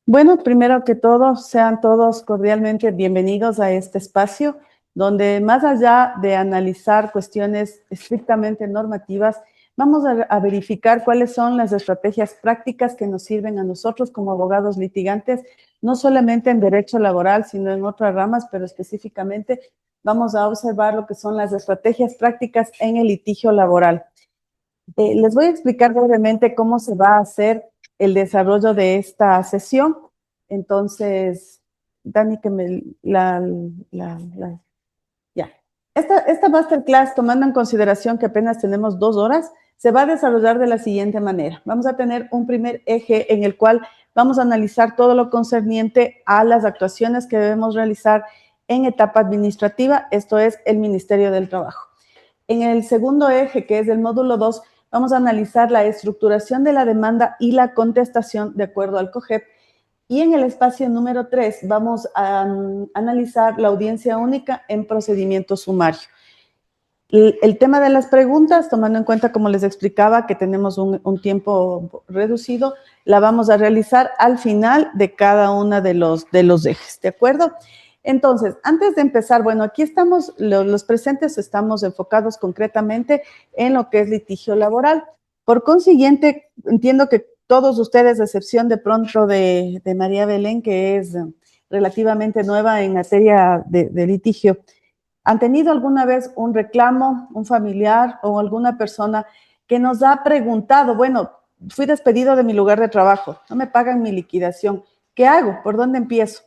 Bueno, primero que todo, sean todos cordialmente bienvenidos a este espacio, donde más allá de analizar cuestiones estrictamente normativas, vamos a verificar cuáles son las estrategias prácticas que nos sirven a nosotros como abogados litigantes, no solamente en derecho laboral, sino en otras ramas, pero específicamente vamos a observar lo que son las estrategias prácticas en el litigio laboral. Les voy a explicar brevemente cómo se va a hacer el desarrollo de esta sesión. Entonces, Dani, que me ya. Esta masterclass, tomando en consideración que apenas tenemos 2 horas, se va a desarrollar de la siguiente manera. Vamos a tener un primer eje en el cual vamos a analizar todo lo concerniente a las actuaciones que debemos realizar en etapa administrativa, esto es el Ministerio del Trabajo. En el segundo eje, que es el módulo 2, vamos a analizar la estructuración de la demanda y la contestación de acuerdo al COGEP. Y en el espacio número 3 vamos a analizar la audiencia única en procedimiento sumario. El tema de las preguntas, tomando en cuenta, como les explicaba, que tenemos un tiempo reducido, la vamos a realizar al final de cada uno de los ejes, ¿de acuerdo? Entonces, antes de empezar, bueno, aquí estamos, los presentes estamos enfocados concretamente en lo que es litigio laboral. Por consiguiente, entiendo que todos ustedes, a excepción de pronto de María Belén, que es relativamente nueva en materia de litigio, ¿han tenido alguna vez un reclamo, un familiar o alguna persona que nos ha preguntado, bueno, fui despedido de mi lugar de trabajo, no me pagan mi liquidación, ¿qué hago? ¿Por dónde empiezo?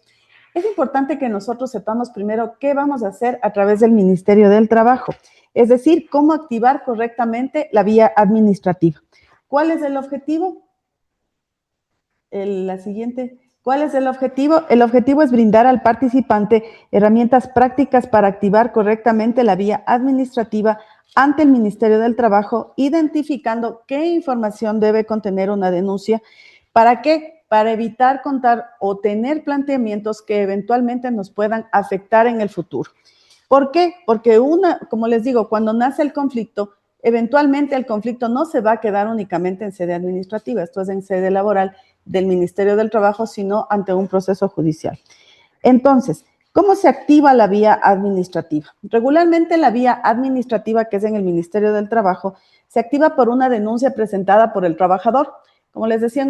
Es importante que nosotros sepamos primero qué vamos a hacer a través del Ministerio del Trabajo, es decir, cómo activar correctamente la vía administrativa. ¿Cuál es el objetivo? La siguiente. ¿Cuál es el objetivo? El objetivo es brindar al participante herramientas prácticas para activar correctamente la vía administrativa ante el Ministerio del Trabajo, identificando qué información debe contener una denuncia. ¿Para qué? Para evitar contar o tener planteamientos que eventualmente nos puedan afectar en el futuro. ¿Por qué? Porque como les digo, cuando nace el conflicto, eventualmente el conflicto no se va a quedar únicamente en sede administrativa, esto es en sede laboral del Ministerio del Trabajo, sino ante un proceso judicial. Entonces, ¿cómo se activa la vía administrativa? Regularmente la vía administrativa, que es en el Ministerio del Trabajo, se activa por una denuncia presentada por el trabajador. Como les decía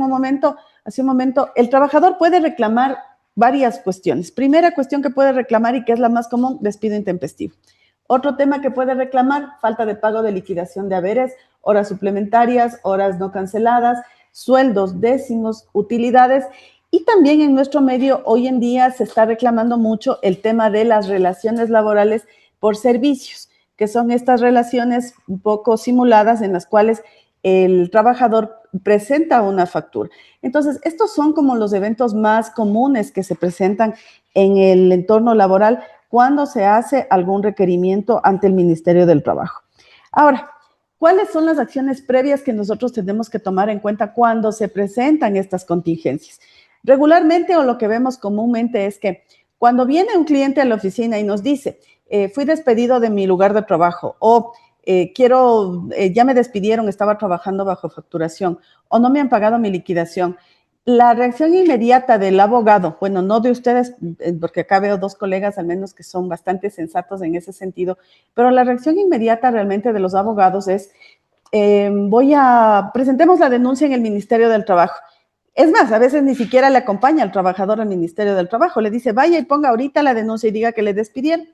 hace un momento, el trabajador puede reclamar varias cuestiones. Primera cuestión que puede reclamar y que es la más común, despido intempestivo. Otro tema que puede reclamar, falta de pago de liquidación de haberes, horas suplementarias, horas no canceladas, sueldos, décimos, utilidades. Y también en nuestro medio hoy en día se está reclamando mucho el tema de las relaciones laborales por servicios, que son estas relaciones un poco simuladas en las cuales el trabajador presenta una factura. Entonces, estos son como los eventos más comunes que se presentan en el entorno laboral cuando se hace algún requerimiento ante el Ministerio del Trabajo. Ahora, ¿cuáles son las acciones previas que nosotros tenemos que tomar en cuenta cuando se presentan estas contingencias? Regularmente, o lo que vemos comúnmente, es que cuando viene un cliente a la oficina y nos dice, fui despedido de mi lugar de trabajo, o ya me despidieron, estaba trabajando bajo facturación, o no me han pagado mi liquidación, la reacción inmediata del abogado, bueno, no de ustedes, porque acá veo 2 colegas al menos que son bastante sensatos en ese sentido, pero la reacción inmediata realmente de los abogados es, presentemos la denuncia en el Ministerio del Trabajo. Es más, a veces ni siquiera le acompaña al trabajador al Ministerio del Trabajo, le dice, vaya y ponga ahorita la denuncia y diga que le despidieron.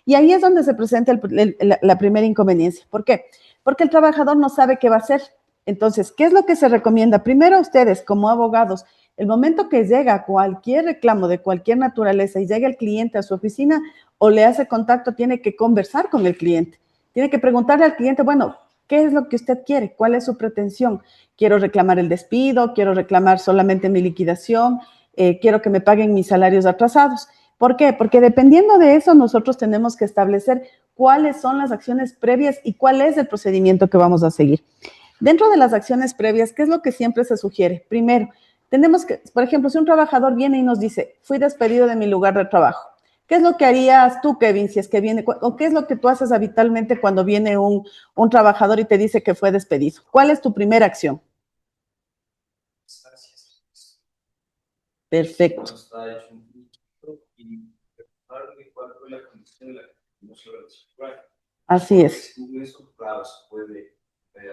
Y ahí es donde se presenta la primera inconveniencia. ¿Por qué? Porque el trabajador no sabe qué va a hacer. Entonces, ¿qué es lo que se recomienda? Primero, ustedes como abogados, el momento que llega cualquier reclamo de cualquier naturaleza y llega el cliente a su oficina o le hace contacto, tiene que conversar con el cliente. Tiene que preguntarle al cliente, bueno, ¿qué es lo que usted quiere? ¿Cuál es su pretensión? Quiero reclamar el despido, quiero reclamar solamente mi liquidación, quiero que me paguen mis salarios atrasados. ¿Por qué? Porque dependiendo de eso, nosotros tenemos que establecer cuáles son las acciones previas y cuál es el procedimiento que vamos a seguir. Dentro de las acciones previas, ¿qué es lo que siempre se sugiere? Primero, tenemos que, por ejemplo, si un trabajador viene y nos dice, fui despedido de mi lugar de trabajo, ¿qué es lo que harías tú, Kevin, si es que viene, o qué es lo que tú haces habitualmente cuando viene un trabajador y te dice que fue despedido? ¿Cuál es tu primera acción? Perfecto. Está hecho un punto y preguntar de cuál fue la condición de la continuación del. Así es. Según eso, claro, se puede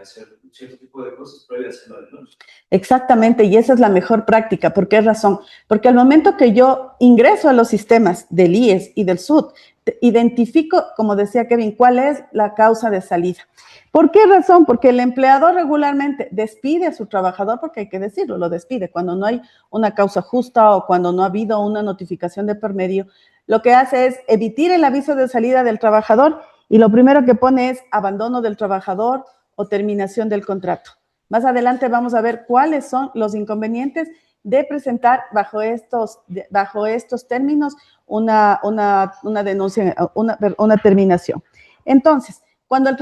hacer cierto tipo de cosas previas a la denuncia. Exactamente, y esa es la mejor práctica. ¿Por qué razón? Porque al momento que yo ingreso a los sistemas del IES y del SUD, identifico, como decía Kevin, cuál es la causa de salida. ¿Por qué razón? Porque el empleador regularmente despide a su trabajador, porque hay que decirlo, lo despide cuando no hay una causa justa o cuando no ha habido una notificación de por medio. Lo que hace es emitir el aviso de salida del trabajador y lo primero que pone es abandono del trabajador o terminación del contrato. Más adelante vamos a ver cuáles son los inconvenientes de presentar bajo estos términos una denuncia, una terminación. Entonces, cuando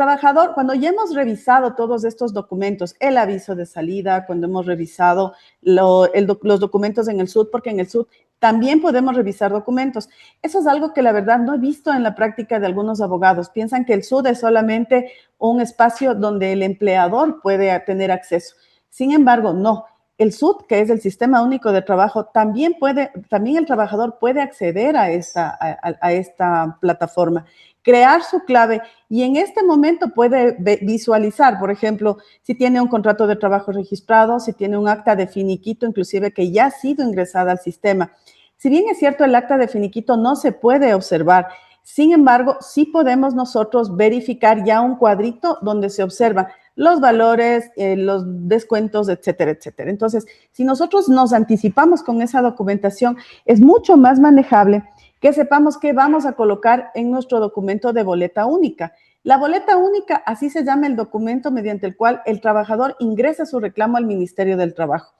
ya hemos revisado todos estos documentos, el aviso de salida, cuando hemos revisado los documentos en el SUD, porque en el SUD también podemos revisar documentos. Eso es algo que la verdad no he visto en la práctica de algunos abogados. Piensan que el SUD es solamente un espacio donde el empleador puede tener acceso. Sin embargo, no. El SUD, que es el Sistema Único de Trabajo, también el trabajador puede acceder a esta plataforma, crear su clave y en este momento puede visualizar, por ejemplo, si tiene un contrato de trabajo registrado, si tiene un acta de finiquito, inclusive que ya ha sido ingresada al sistema. Si bien es cierto, el acta de finiquito no se puede observar, sin embargo, sí podemos nosotros verificar ya un cuadrito donde se observan los valores, los descuentos, etcétera, etcétera. Entonces, si nosotros nos anticipamos con esa documentación, es mucho más manejable que sepamos qué vamos a colocar en nuestro documento de boleta única. La boleta única, así se llama el documento mediante el cual el trabajador ingresa su reclamo al Ministerio del Trabajo.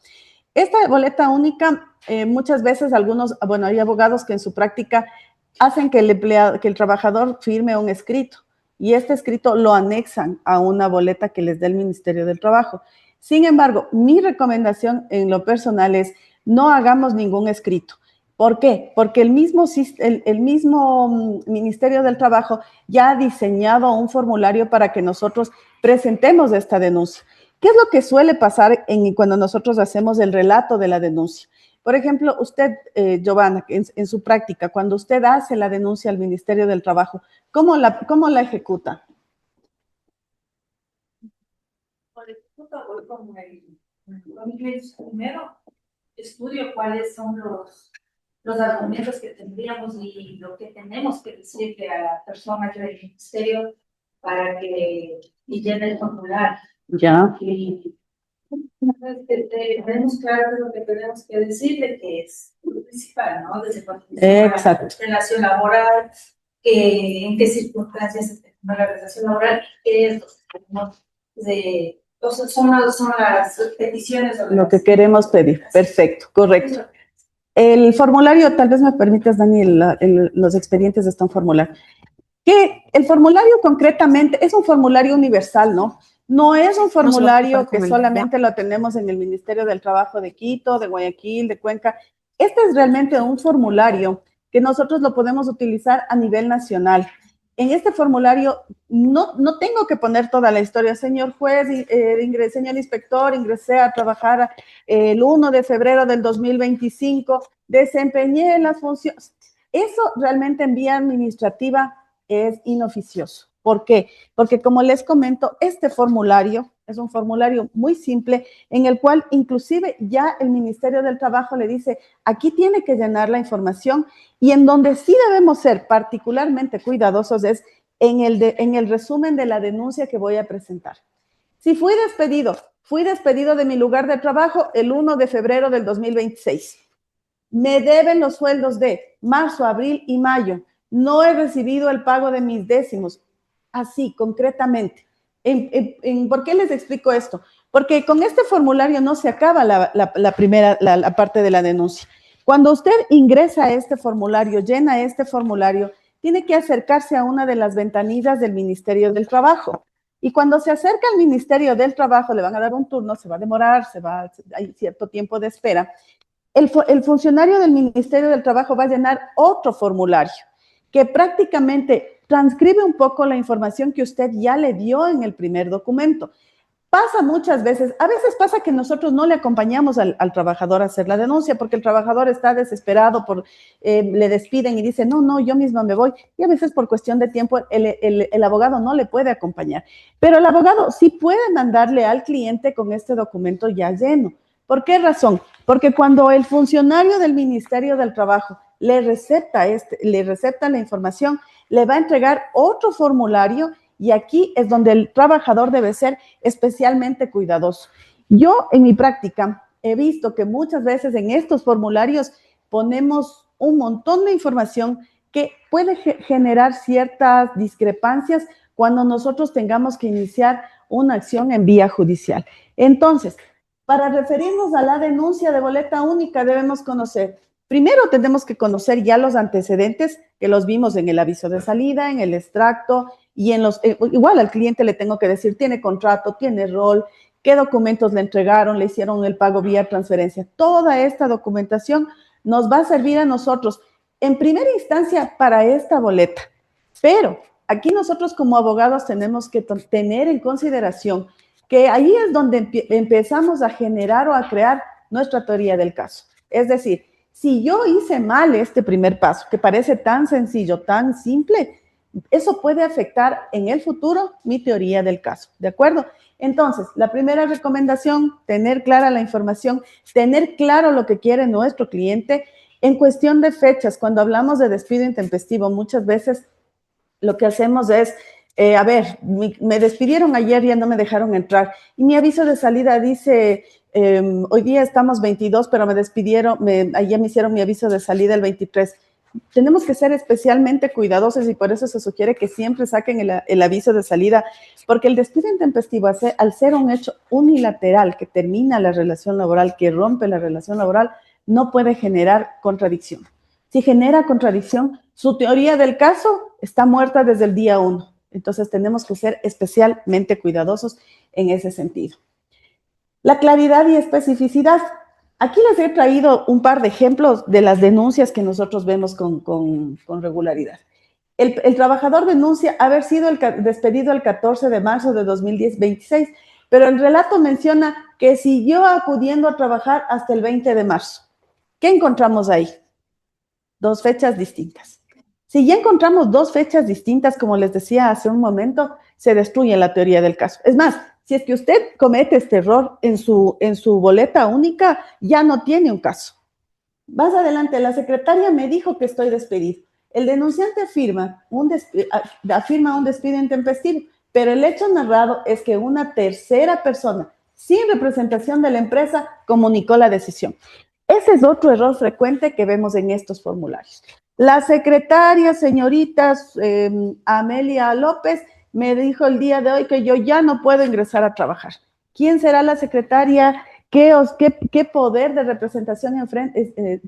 Esta boleta única, muchas veces hay abogados que en su práctica hacen que el trabajador firme un escrito y este escrito lo anexan a una boleta que les dé el Ministerio del Trabajo. Sin embargo, mi recomendación en lo personal es no hagamos ningún escrito. ¿Por qué? Porque el mismo Ministerio del Trabajo ya ha diseñado un formulario para que nosotros presentemos esta denuncia. ¿Qué es lo que suele pasar cuando nosotros hacemos el relato de la denuncia? Por ejemplo, usted, Giovanna, en su práctica, cuando usted hace la denuncia al Ministerio del Trabajo, ¿cómo la ejecuta? Voy con primero estudio cuáles son los argumentos que tendríamos y lo que tenemos que decirle a la persona del ministerio para que llene el formulario. Ya. Y tenemos claro lo que tenemos que decirle, que es lo principal, ¿no? Desde Exacto. la relación laboral, en qué circunstancias se terminó la relación laboral, qué es son las peticiones. Lo que queremos pedir. Perfecto, correcto. El formulario, tal vez me permitas, Dani, los expedientes de este formulario. Que el formulario concretamente es un formulario universal, ¿no? No es un formulario que solamente lo tenemos en el Ministerio del Trabajo de Quito, de Guayaquil, de Cuenca. Este es realmente un formulario que nosotros lo podemos utilizar a nivel nacional. En este formulario no tengo que poner toda la historia. Señor juez, señor inspector, ingresé a trabajar el 1 de febrero del 2025, desempeñé las funciones. Eso realmente en vía administrativa es inoficioso. ¿Por qué? Porque como les comento, este formulario es un formulario muy simple en el cual inclusive ya el Ministerio del Trabajo le dice, aquí tiene que llenar la información y en donde sí debemos ser particularmente cuidadosos es en el resumen de la denuncia que voy a presentar. Si fui despedido de mi lugar de trabajo el 1 de febrero del 2026. Me deben los sueldos de marzo, abril y mayo. No he recibido el pago de mis décimos. Así, concretamente. ¿Por qué les explico esto? Porque con este formulario no se acaba la parte de la denuncia. Cuando usted ingresa a este formulario, llena este formulario, tiene que acercarse a una de las ventanillas del Ministerio del Trabajo. Y cuando se acerca al Ministerio del Trabajo, le van a dar un turno, se va a demorar, hay cierto tiempo de espera. El funcionario del Ministerio del Trabajo va a llenar otro formulario que prácticamente transcribe un poco la información que usted ya le dio en el primer documento. Pasa muchas veces, a veces pasa que nosotros no le acompañamos al trabajador a hacer la denuncia porque el trabajador está desesperado, le despiden y dice, no, yo misma me voy. Y a veces por cuestión de tiempo el abogado no le puede acompañar. Pero el abogado sí puede mandarle al cliente con este documento ya lleno. ¿Por qué razón? Porque cuando el funcionario del Ministerio del Trabajo le receta la información, le va a entregar otro formulario. Y aquí es donde el trabajador debe ser especialmente cuidadoso. Yo en mi práctica he visto que muchas veces en estos formularios ponemos un montón de información que puede generar ciertas discrepancias cuando nosotros tengamos que iniciar una acción en vía judicial. Entonces, para referirnos a la denuncia de boleta única debemos conocer, primero tenemos que conocer ya los antecedentes que los vimos en el aviso de salida, en el extracto, y igual al cliente le tengo que decir, tiene contrato, tiene rol, qué documentos le entregaron, le hicieron el pago vía transferencia. Toda esta documentación nos va a servir a nosotros en primera instancia para esta boleta. Pero aquí nosotros como abogados tenemos que tener en consideración que ahí es donde empezamos a generar o a crear nuestra teoría del caso. Es decir, si yo hice mal este primer paso, que parece tan sencillo, tan simple, eso puede afectar en el futuro mi teoría del caso, ¿de acuerdo? Entonces, la primera recomendación, tener clara la información, tener claro lo que quiere nuestro cliente. En cuestión de fechas, cuando hablamos de despido intempestivo, muchas veces lo que hacemos es, me despidieron ayer, ya no me dejaron entrar, y mi aviso de salida dice, hoy día estamos 22, pero me despidieron, ayer me hicieron mi aviso de salida el 23. Tenemos que ser especialmente cuidadosos y por eso se sugiere que siempre saquen el aviso de salida, porque el despido intempestivo, al ser un hecho unilateral que termina la relación laboral, que rompe la relación laboral, no puede generar contradicción. Si genera contradicción, su teoría del caso está muerta desde el día 1. Entonces tenemos que ser especialmente cuidadosos en ese sentido. La claridad y especificidad. Aquí les he traído un par de ejemplos de las denuncias que nosotros vemos con regularidad. El trabajador denuncia haber sido despedido el 14 de marzo de 2026, pero el relato menciona que siguió acudiendo a trabajar hasta el 20 de marzo. ¿Qué encontramos ahí? Dos fechas distintas. Si ya encontramos dos fechas distintas, como les decía hace un momento, se destruye la teoría del caso. Es más, si es que usted comete este error en su boleta única, ya no tiene un caso. Más adelante, la secretaria me dijo que estoy despedido. El denunciante afirma un despido intempestivo, pero el hecho narrado es que una tercera persona, sin representación de la empresa, comunicó la decisión. Ese es otro error frecuente que vemos en estos formularios. La secretaria, señoritas Amelia López, me dijo el día de hoy que yo ya no puedo ingresar a trabajar. ¿Quién será la secretaria? ¿Qué poder de representación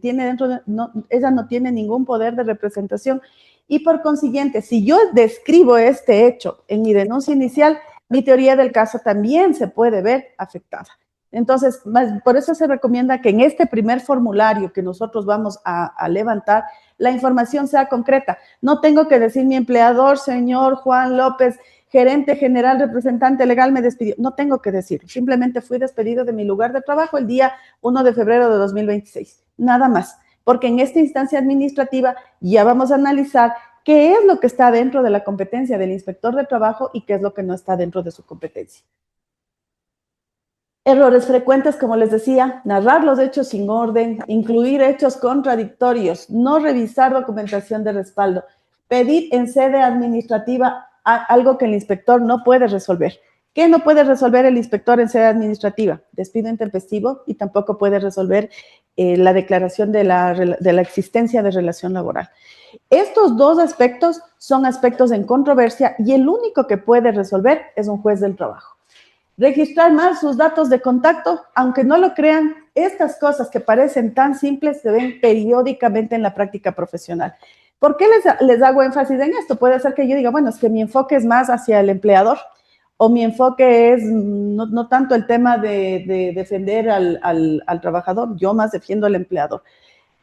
tiene dentro de, no, ella no tiene ningún poder de representación? Y por consiguiente, si yo describo este hecho en mi denuncia inicial, mi teoría del caso también se puede ver afectada. Entonces, por eso se recomienda que en este primer formulario que nosotros vamos a levantar, la información sea concreta. No tengo que decir mi empleador, señor Juan López, gerente general, representante legal, me despidió. No tengo que decir, simplemente fui despedido de mi lugar de trabajo el día 1 de febrero de 2026. Nada más, porque en esta instancia administrativa ya vamos a analizar qué es lo que está dentro de la competencia del inspector de trabajo y qué es lo que no está dentro de su competencia. Errores frecuentes, como les decía, narrar los hechos sin orden, incluir hechos contradictorios, no revisar documentación de respaldo, pedir en sede administrativa algo que el inspector no puede resolver. ¿Qué no puede resolver el inspector en sede administrativa? Despido intempestivo y tampoco puede resolver la declaración de la existencia de relación laboral. Estos dos aspectos son aspectos en controversia y el único que puede resolver es un juez del trabajo. Registrar mal sus datos de contacto, aunque no lo crean, estas cosas que parecen tan simples se ven periódicamente en la práctica profesional. ¿Por qué les hago énfasis en esto? Puede ser que yo diga, bueno, es que mi enfoque es más hacia el empleador o mi enfoque es no tanto el tema de defender al trabajador, yo más defiendo al empleador.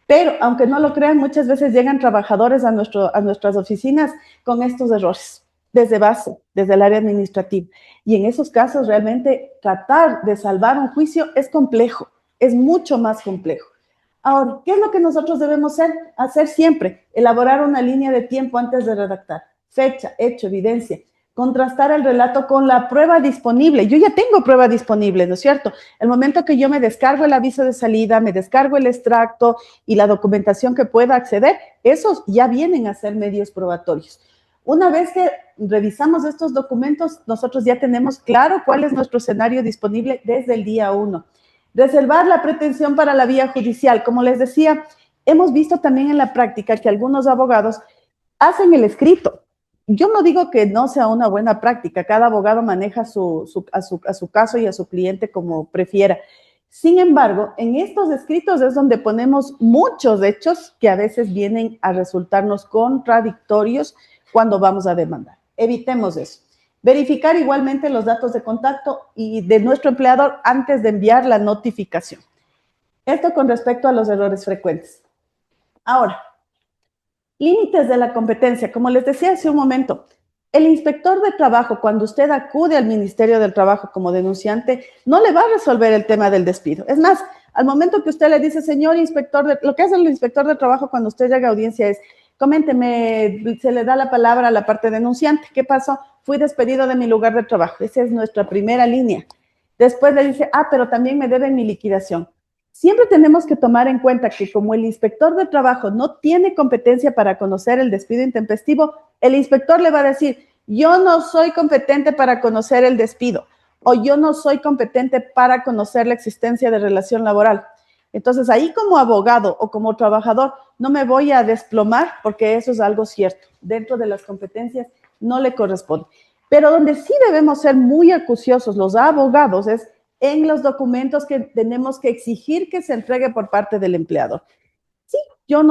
Pero, aunque no lo crean, muchas veces llegan trabajadores a nuestras oficinas con estos errores. desde base, desde el área administrativa. Y en esos casos realmente tratar de salvar un juicio es complejo, es mucho más complejo. Ahora, ¿qué es lo que nosotros debemos hacer siempre? Elaborar una línea de tiempo antes de redactar. Fecha, hecho, evidencia. Contrastar el relato con la prueba disponible. Yo ya tengo prueba disponible, ¿no es cierto? El momento que yo me descargo el aviso de salida, me descargo el extracto y la documentación que pueda acceder, esos ya vienen a ser medios probatorios. Una vez que revisamos estos documentos, nosotros ya tenemos claro cuál es nuestro escenario disponible desde el día 1. Reservar la pretensión para la vía judicial. Como les decía, hemos visto también en la práctica que algunos abogados hacen el escrito. Yo no digo que no sea una buena práctica, cada abogado maneja a su caso y a su cliente como prefiera. Sin embargo, en estos escritos es donde ponemos muchos hechos que a veces vienen a resultarnos contradictorios cuando vamos a demandar. Evitemos eso. Verificar igualmente los datos de contacto y de nuestro empleador antes de enviar la notificación. Esto con respecto a los errores frecuentes. Ahora, límites de la competencia. Como les decía hace un momento, el inspector de trabajo, cuando usted acude al Ministerio del Trabajo como denunciante, no le va a resolver el tema del despido. Es más, al momento que usted le dice, señor inspector, lo que hace el inspector de trabajo cuando usted llega a audiencia es, coménteme, se le da la palabra a la parte denunciante. ¿Qué pasó? Fui despedido de mi lugar de trabajo. Esa es nuestra primera línea. Después le dice, pero también me deben mi liquidación. Siempre tenemos que tomar en cuenta que como el inspector de trabajo no tiene competencia para conocer el despido intempestivo, el inspector le va a decir, yo no soy competente para conocer el despido o yo no soy competente para conocer la existencia de relación laboral. Entonces, ahí como abogado o como trabajador no me voy a desplomar porque eso es algo cierto. Dentro de las competencias no le corresponde. Pero donde sí debemos ser muy acuciosos los abogados es en los documentos que tenemos que exigir que se entregue por parte del empleador. Sí, yo el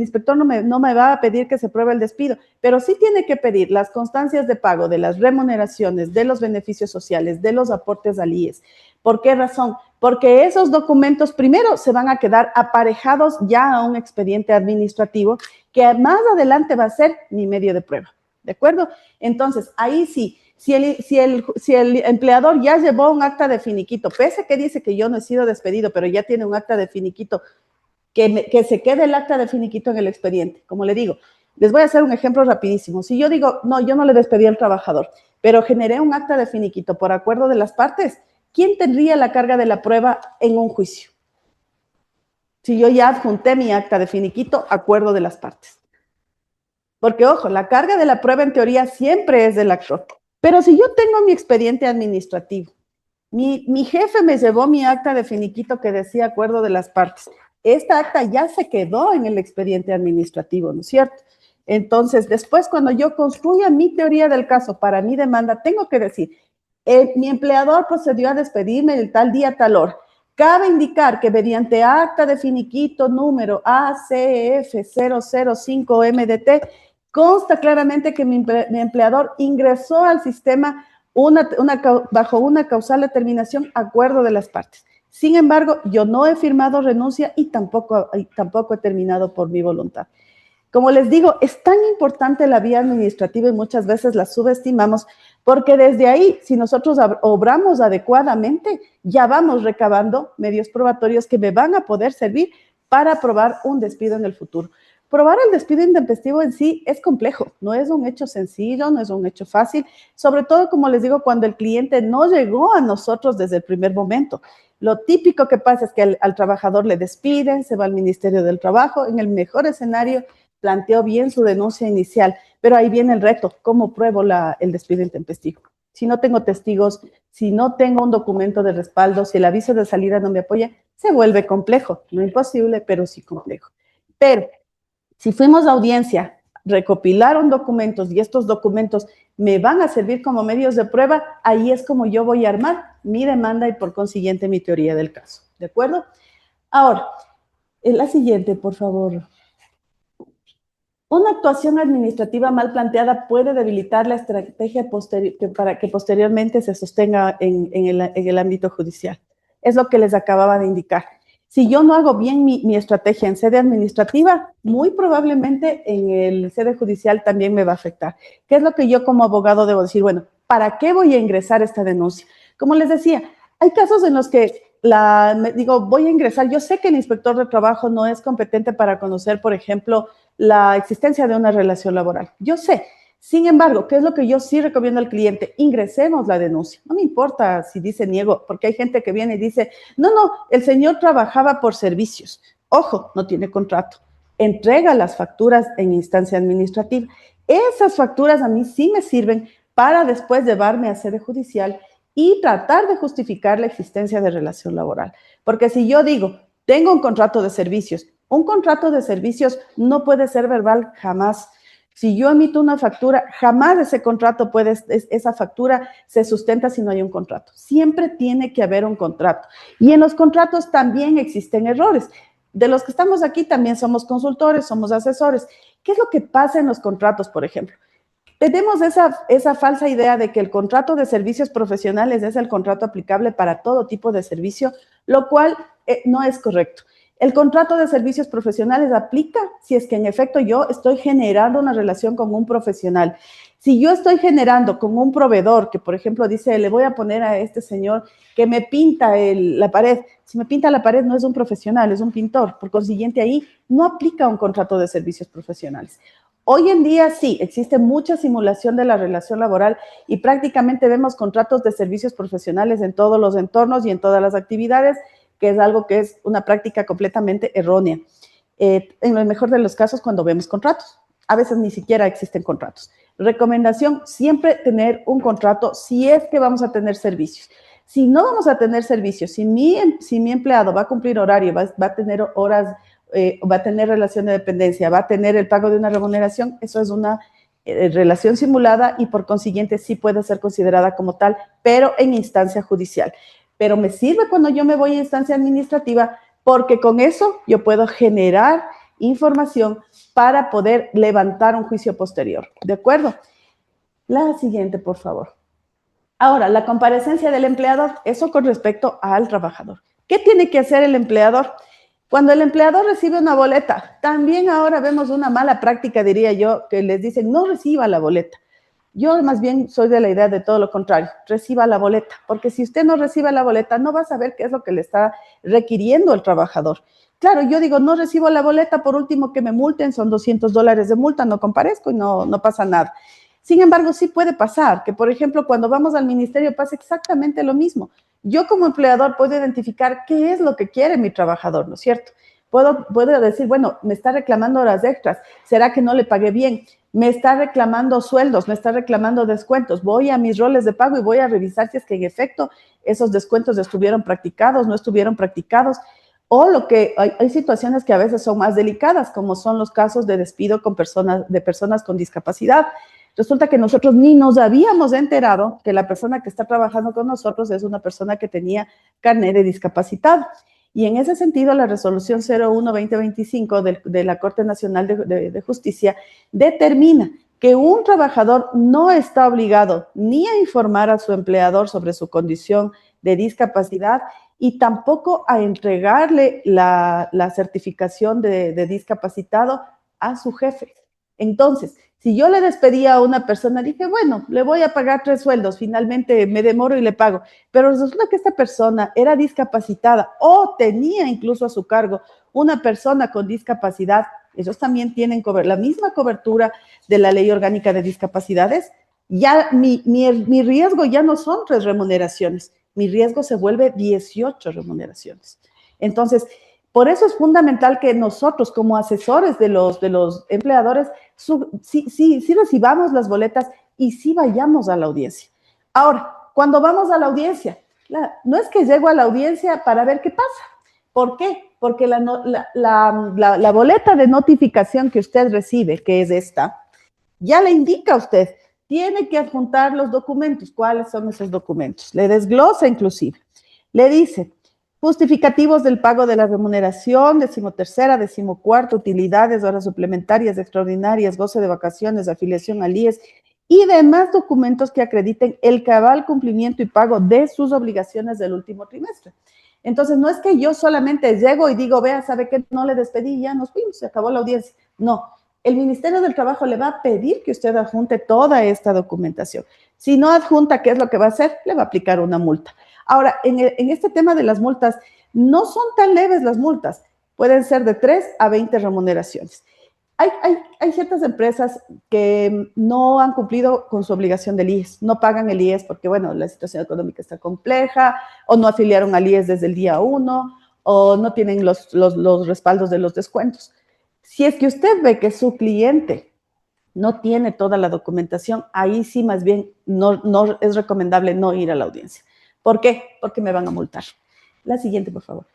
inspector no me va a pedir que se pruebe el despido, pero sí tiene que pedir las constancias de pago de las remuneraciones, de los beneficios sociales, de los aportes al IES. ¿Por qué razón? Porque esos documentos primero se van a quedar aparejados ya a un expediente administrativo que más adelante va a ser mi medio de prueba. ¿De acuerdo? Entonces, ahí sí, si el empleador ya llevó un acta de finiquito, pese a que dice que yo no he sido despedido, pero ya tiene un acta de finiquito, que se quede el acta de finiquito en el expediente. Como le digo, les voy a hacer un ejemplo rapidísimo. Si yo digo, no, yo no le despedí al trabajador, pero generé un acta de finiquito por acuerdo de las partes, ¿quién tendría la carga de la prueba en un juicio? Si yo ya adjunté mi acta de finiquito, acuerdo de las partes. Porque, ojo, la carga de la prueba en teoría siempre es del actor. Pero si yo tengo mi expediente administrativo, mi jefe me llevó mi acta de finiquito que decía acuerdo de las partes. Esta acta ya se quedó en el expediente administrativo, ¿no es cierto? Entonces, después cuando yo construya mi teoría del caso para mi demanda, tengo que decir, mi empleador procedió a despedirme el tal día, tal hora. Cabe indicar que mediante acta de finiquito número ACF 005MDT, consta claramente que mi empleador ingresó al sistema bajo una causal determinación acuerdo de las partes. Sin embargo, yo no he firmado renuncia y tampoco he terminado por mi voluntad. Como les digo, es tan importante la vía administrativa y muchas veces la subestimamos porque desde ahí, si nosotros obramos adecuadamente, ya vamos recabando medios probatorios que me van a poder servir para probar un despido en el futuro. Probar el despido intempestivo en sí es complejo, no es un hecho sencillo, no es un hecho fácil, sobre todo, como les digo, cuando el cliente no llegó a nosotros desde el primer momento. Lo típico que pasa es que al trabajador le despiden, se va al Ministerio del Trabajo, en el mejor escenario planteó bien su denuncia inicial, pero ahí viene el reto, ¿cómo pruebo el despido intempestivo? Si no tengo testigos, si no tengo un documento de respaldo, si el aviso de salida no me apoya, se vuelve complejo, no imposible, pero sí complejo. Pero si fuimos a audiencia, recopilaron documentos y estos documentos me van a servir como medios de prueba, ahí es como yo voy a armar mi demanda y por consiguiente mi teoría del caso. ¿De acuerdo? Ahora, la siguiente, por favor. Una actuación administrativa mal planteada puede debilitar la estrategia para que posteriormente se sostenga en el ámbito judicial. Es lo que les acababa de indicar. Si yo no hago bien mi estrategia en sede administrativa, muy probablemente en el sede judicial también me va a afectar. ¿Qué es lo que yo como abogado debo decir? Bueno, ¿para qué voy a ingresar esta denuncia? Como les decía, hay casos en los que voy a ingresar. Yo sé que el inspector de trabajo no es competente para conocer, por ejemplo, la existencia de una relación laboral. Yo sé. Sin embargo, ¿qué es lo que yo sí recomiendo al cliente? Ingresemos la denuncia. No me importa si dice niego, porque hay gente que viene y dice, no, el señor trabajaba por servicios. Ojo, no tiene contrato. Entrega las facturas en instancia administrativa. Esas facturas a mí sí me sirven para después llevarme a sede judicial y tratar de justificar la existencia de relación laboral. Porque si yo digo, tengo un contrato de servicios no puede ser verbal jamás. Si yo emito una factura, jamás ese contrato esa factura se sustenta si no hay un contrato. Siempre tiene que haber un contrato. Y en los contratos también existen errores. De los que estamos aquí también somos consultores, somos asesores. ¿Qué es lo que pasa en los contratos, por ejemplo? Tenemos esa falsa idea de que el contrato de servicios profesionales es el contrato aplicable para todo tipo de servicio, lo cual no es correcto. El contrato de servicios profesionales aplica si es que en efecto yo estoy generando una relación con un profesional. Si yo estoy generando con un proveedor que, por ejemplo, dice, le voy a poner a este señor que me pinta la pared. Si me pinta la pared no es un profesional, es un pintor. Por consiguiente, ahí no aplica un contrato de servicios profesionales. Hoy en día sí, existe mucha simulación de la relación laboral y prácticamente vemos contratos de servicios profesionales en todos los entornos y en todas las actividades, que es algo que es una práctica completamente errónea. En el mejor de los casos, cuando vemos contratos, a veces ni siquiera existen contratos. Recomendación, siempre tener un contrato si es que vamos a tener servicios. Si no vamos a tener servicios, si mi empleado va a cumplir horario, va a tener horas, va a tener relación de dependencia, va a tener el pago de una remuneración, eso es una relación simulada y por consiguiente sí puede ser considerada como tal, pero en instancia judicial. Pero me sirve cuando yo me voy a instancia administrativa porque con eso yo puedo generar información para poder levantar un juicio posterior. ¿De acuerdo? La siguiente, por favor. Ahora, la comparecencia del empleador, eso con respecto al trabajador. ¿Qué tiene que hacer el empleador? Cuando el empleador recibe una boleta, también ahora vemos una mala práctica, diría yo, que les dicen no reciba la boleta. Yo más bien soy de la idea de todo lo contrario, reciba la boleta, porque si usted no recibe la boleta, no va a saber qué es lo que le está requiriendo el trabajador. Claro, yo digo, no recibo la boleta, por último que me multen, son $200 de multa, no comparezco y no pasa nada. Sin embargo, sí puede pasar que, por ejemplo, cuando vamos al ministerio pasa exactamente lo mismo. Yo como empleador puedo identificar qué es lo que quiere mi trabajador, ¿no es cierto? Puedo decir, bueno, me está reclamando horas extras, ¿será que no le pagué bien? Me está reclamando sueldos, me está reclamando descuentos. Voy a mis roles de pago y voy a revisar si es que en efecto esos descuentos estuvieron practicados, no estuvieron practicados. O hay situaciones que a veces son más delicadas, como son los casos de despido de personas con discapacidad. Resulta que nosotros ni nos habíamos enterado que la persona que está trabajando con nosotros es una persona que tenía carnet de discapacitado. Y en ese sentido, la resolución 01-2025 de la Corte Nacional de Justicia determina que un trabajador no está obligado ni a informar a su empleador sobre su condición de discapacidad y tampoco a entregarle la certificación de discapacitado a su jefe. Entonces, si yo le despedía a una persona, dije, bueno, le voy a pagar 3 sueldos, finalmente me demoro y le pago. Pero resulta que esta persona era discapacitada o tenía incluso a su cargo una persona con discapacidad. Ellos también tienen la misma cobertura de la Ley Orgánica de Discapacidades. Ya mi riesgo ya no son 3 remuneraciones, mi riesgo se vuelve 18 remuneraciones. Entonces, por eso es fundamental que nosotros como asesores de los empleadores sí recibamos las boletas y sí vayamos a la audiencia. Ahora, cuando vamos a la audiencia, no es que llego a la audiencia para ver qué pasa. ¿Por qué? Porque la boleta de notificación que usted recibe, que es esta, ya le indica a usted, tiene que adjuntar los documentos. ¿Cuáles son esos documentos? Le desglosa inclusive. Le dice, justificativos del pago de la remuneración, 13ª, 14ª, utilidades, horas suplementarias, extraordinarias, goce de vacaciones, afiliación al IES y demás documentos que acrediten el cabal cumplimiento y pago de sus obligaciones del último trimestre. Entonces, no es que yo solamente llego y digo, vea, ¿sabe qué? No le despedí, ya nos fuimos, se acabó la audiencia. No, el Ministerio del Trabajo le va a pedir que usted adjunte toda esta documentación. Si no adjunta, ¿qué es lo que va a hacer? Le va a aplicar una multa. Ahora, en este tema de las multas, no son tan leves las multas, pueden ser de 3 a 20 remuneraciones. Hay ciertas empresas que no han cumplido con su obligación del IES, no pagan el IES porque, bueno, la situación económica está compleja, o no afiliaron al IES desde el día 1, o no tienen los respaldos de los descuentos. Si es que usted ve que su cliente no tiene toda la documentación, ahí sí más bien no es recomendable no ir a la audiencia. ¿Por qué? Porque me van a multar. La siguiente, por favor.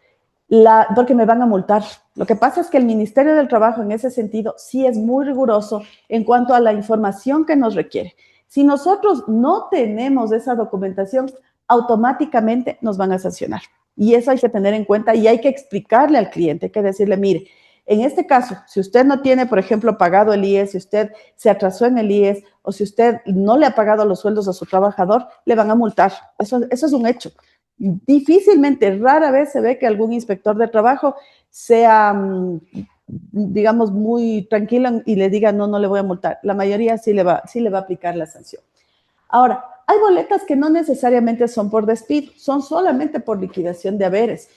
Porque me van a multar. Lo que pasa es que el Ministerio del Trabajo en ese sentido sí es muy riguroso en cuanto a la información que nos requiere. Si nosotros no tenemos esa documentación, automáticamente nos van a sancionar. Y eso hay que tener en cuenta y hay que explicarle al cliente, hay que decirle, mire, en este caso, si usted no tiene, por ejemplo, pagado el IES, si usted se atrasó en el IES o si usted no le ha pagado los sueldos a su trabajador, le van a multar. Eso es un hecho. Difícilmente, rara vez se ve que algún inspector de trabajo sea, digamos, muy tranquilo y le diga, no le voy a multar. La mayoría sí le va a aplicar la sanción. Ahora, hay boletas que no necesariamente son por despido, son solamente por liquidación de haberes.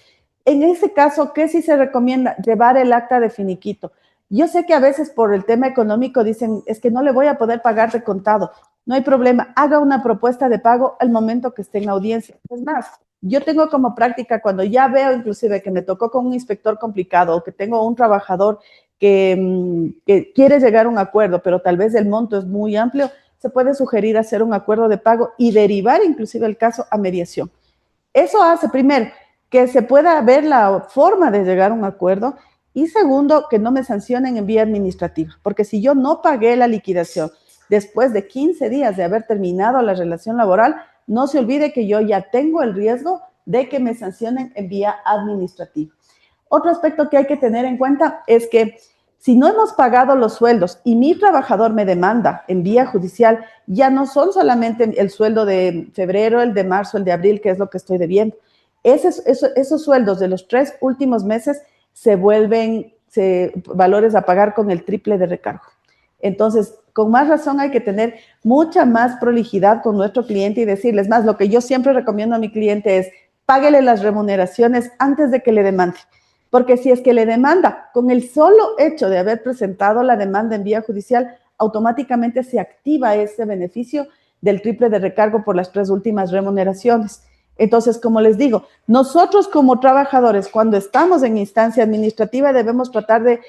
En ese caso, ¿qué sí se recomienda? Llevar el acta de finiquito. Yo sé que a veces por el tema económico dicen, es que no le voy a poder pagar de contado. No hay problema, haga una propuesta de pago al momento que esté en audiencia. Es más, yo tengo como práctica cuando ya veo inclusive que me tocó con un inspector complicado o que tengo un trabajador que quiere llegar a un acuerdo, pero tal vez el monto es muy amplio, se puede sugerir hacer un acuerdo de pago y derivar inclusive el caso a mediación. Eso hace, primero, que se pueda ver la forma de llegar a un acuerdo y segundo, que no me sancionen en vía administrativa, porque si yo no pagué la liquidación después de 15 días de haber terminado la relación laboral, no se olvide que yo ya tengo el riesgo de que me sancionen en vía administrativa. Otro aspecto que hay que tener en cuenta es que si no hemos pagado los sueldos y mi trabajador me demanda en vía judicial, ya no son solamente el sueldo de febrero, el de marzo, el de abril, que es lo que estoy debiendo. Esos sueldos de los 3 últimos meses se vuelven valores a pagar con el triple de recargo. Entonces, con más razón hay que tener mucha más prolijidad con nuestro cliente y decirles más, lo que yo siempre recomiendo a mi cliente es páguele las remuneraciones antes de que le demande. Porque si es que le demanda, con el solo hecho de haber presentado la demanda en vía judicial, automáticamente se activa ese beneficio del triple de recargo por las 3 últimas remuneraciones. Entonces, como les digo, nosotros como trabajadores, cuando estamos en instancia administrativa, debemos tratar de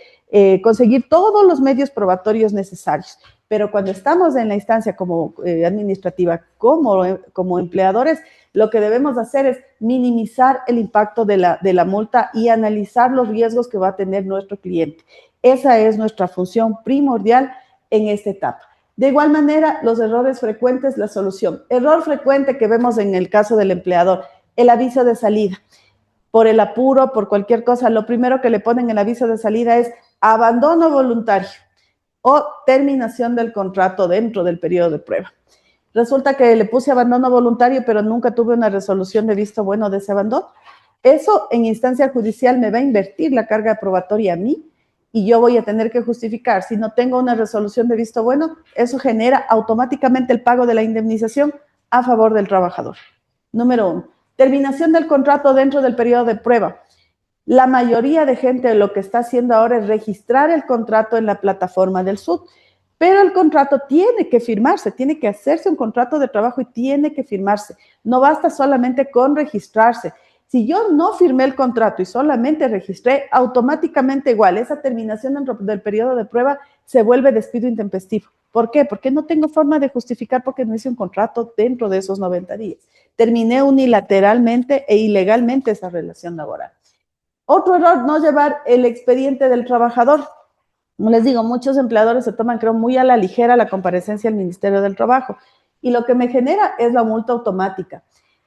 conseguir todos los medios probatorios necesarios. Pero cuando estamos en la instancia como administrativa, como empleadores, lo que debemos hacer es minimizar el impacto de la multa y analizar los riesgos que va a tener nuestro cliente. Esa es nuestra función primordial en esta etapa. De igual manera, los errores frecuentes, la solución. Error frecuente que vemos en el caso del empleador, el aviso de salida. Por el apuro, por cualquier cosa, lo primero que le ponen en el aviso de salida es abandono voluntario o terminación del contrato dentro del periodo de prueba. Resulta que le puse abandono voluntario, pero nunca tuve una resolución de visto bueno de ese abandono. Eso en instancia judicial me va a invertir la carga probatoria a mí y yo voy a tener que justificar. Si no tengo una resolución de visto bueno, eso genera automáticamente el pago de la indemnización a favor del trabajador. Número 1. Terminación del contrato dentro del periodo de prueba. La mayoría de gente lo que está haciendo ahora es registrar el contrato en la plataforma del SUT, pero el contrato tiene que firmarse, tiene que hacerse un contrato de trabajo y tiene que firmarse. No basta solamente con registrarse. Si yo no firmé el contrato y solamente registré, automáticamente igual, esa terminación dentro del periodo de prueba se vuelve despido intempestivo. ¿Por qué? Porque no tengo forma de justificar porque no hice un contrato dentro de esos 90 días. Terminé unilateralmente e ilegalmente esa relación laboral. Otro error, no llevar el expediente del trabajador. Como les digo, muchos empleadores se toman, creo, muy a la ligera la comparecencia al Ministerio del Trabajo y lo que me genera es la multa automática.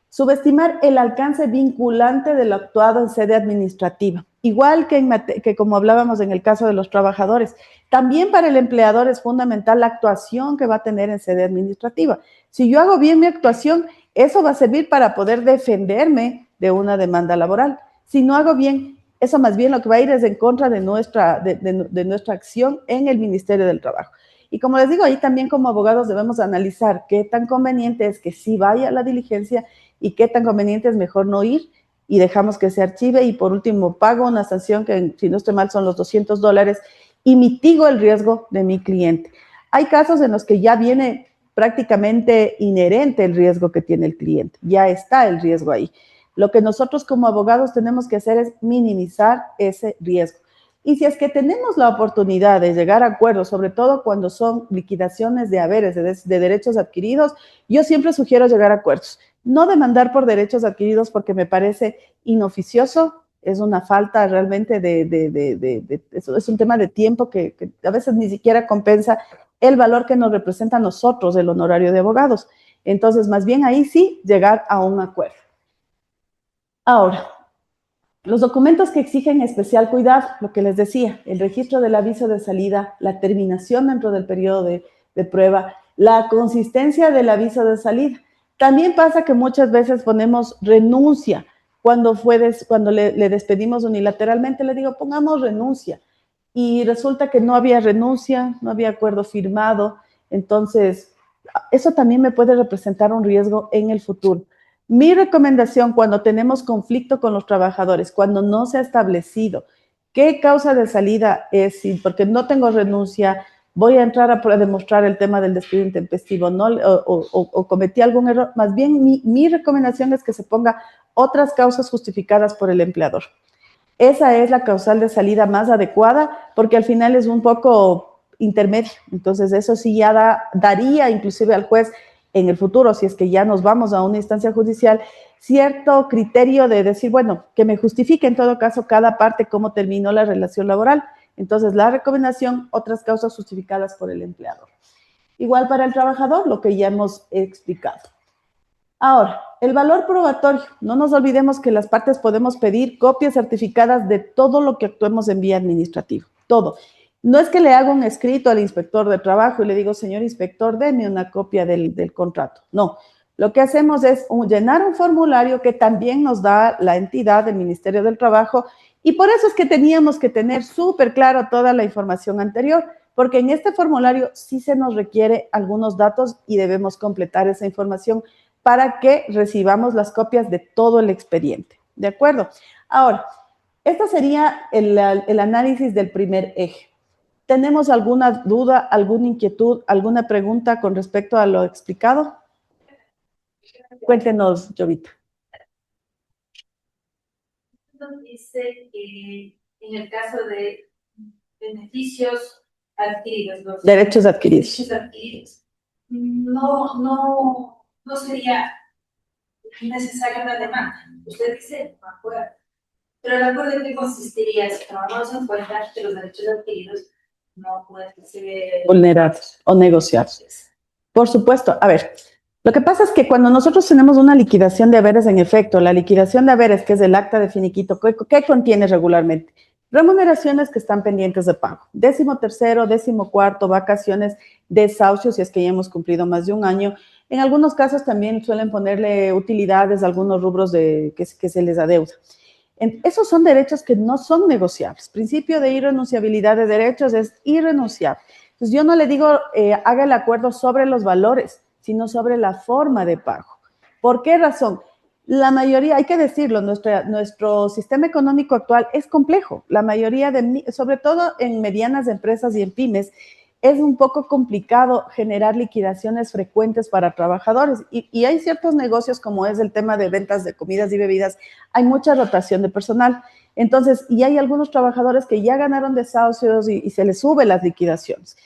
Subestimar el alcance vinculante de lo actuado en sede administrativa. igual que como hablábamos en el caso de los trabajadores. También para el empleador es fundamental la actuación que va a tener en sede administrativa. Si yo hago bien mi actuación, eso va a servir para poder defenderme de una demanda laboral. Si no hago bien, eso más bien lo que va a ir es en contra de nuestra acción en el Ministerio del Trabajo. Y como les digo, ahí también como abogados debemos analizar qué tan conveniente es que sí vaya la diligencia y qué tan conveniente es mejor no ir y dejamos que se archive y por último pago una sanción que si no estoy mal son los $200 y mitigo el riesgo de mi cliente. Hay casos en los que ya viene prácticamente inherente el riesgo que tiene el cliente, ya está el riesgo ahí. Lo que nosotros como abogados tenemos que hacer es minimizar ese riesgo. Y si es que tenemos la oportunidad de llegar a acuerdos, sobre todo cuando son liquidaciones de haberes, de derechos adquiridos, yo siempre sugiero llegar a acuerdos. No demandar por derechos adquiridos porque me parece inoficioso, es una falta realmente es un tema de tiempo que a veces ni siquiera compensa el valor que nos representa a nosotros el honorario de abogados. Entonces, más bien ahí sí, llegar a un acuerdo. Ahora, los documentos que exigen especial cuidado, lo que les decía, el registro del aviso de salida, la terminación dentro del periodo de prueba, la consistencia del aviso de salida. También pasa que muchas veces ponemos renuncia cuando le despedimos unilateralmente, le digo, pongamos renuncia. Y resulta que no había renuncia, no había acuerdo firmado, entonces eso también me puede representar un riesgo en el futuro. Mi recomendación cuando tenemos conflicto con los trabajadores, cuando no se ha establecido qué causa de salida es, porque no tengo renuncia, voy a entrar a demostrar el tema del despido intempestivo, ¿no? o cometí algún error, más bien mi recomendación es que se ponga otras causas justificadas por el empleador. Esa es la causal de salida más adecuada porque al final es un poco intermedio, entonces eso sí ya daría inclusive al juez en el futuro, si es que ya nos vamos a una instancia judicial, cierto criterio de decir, bueno, que me justifique en todo caso cada parte cómo terminó la relación laboral. Entonces, la recomendación, otras causas justificadas por el empleador. Igual para el trabajador, lo que ya hemos explicado. Ahora, el valor probatorio. No nos olvidemos que las partes podemos pedir copias certificadas de todo lo que actuemos en vía administrativa, todo. No es que le haga un escrito al inspector de trabajo y le digo, señor inspector, deme una copia del contrato. No, lo que hacemos es llenar un formulario que también nos da la entidad del Ministerio del Trabajo y por eso es que teníamos que tener súper claro toda la información anterior, porque en este formulario sí se nos requiere algunos datos y debemos completar esa información para que recibamos las copias de todo el expediente. ¿De acuerdo? Ahora, este sería el análisis del primer eje. ¿Tenemos alguna duda, alguna inquietud, alguna pregunta con respecto a lo explicado? Cuéntenos, Jovita. Dice que en el caso de beneficios adquiridos, Derechos adquiridos. No sería necesaria una demanda. Usted dice, no acuerdo. Pero el acuerdo en qué consistiría si tomamos en cuenta que los derechos adquiridos no pueden ser vulnerados o negociados. Por supuesto. A ver, lo que pasa es que cuando nosotros tenemos una liquidación de haberes en efecto, la liquidación de haberes, que es el acta de finiquito, ¿qué contiene regularmente? Remuneraciones que están pendientes de pago. 13º, 14º, vacaciones, desahucios, si es que ya hemos cumplido más de un año. En algunos casos también suelen ponerle utilidades a algunos rubros que se les adeuda. Esos son derechos que no son negociables. Principio de irrenunciabilidad de derechos es irrenunciable. Entonces, yo no le digo haga el acuerdo sobre los valores, sino sobre la forma de pago. ¿Por qué razón? La mayoría, hay que decirlo, nuestro sistema económico actual es complejo. La mayoría sobre todo en medianas empresas y en pymes, es un poco complicado generar liquidaciones frecuentes para trabajadores y hay ciertos negocios como es el tema de ventas de comidas y bebidas, hay mucha rotación de personal. Entonces, y hay algunos trabajadores que ya ganaron desahucios y se les sube las liquidaciones.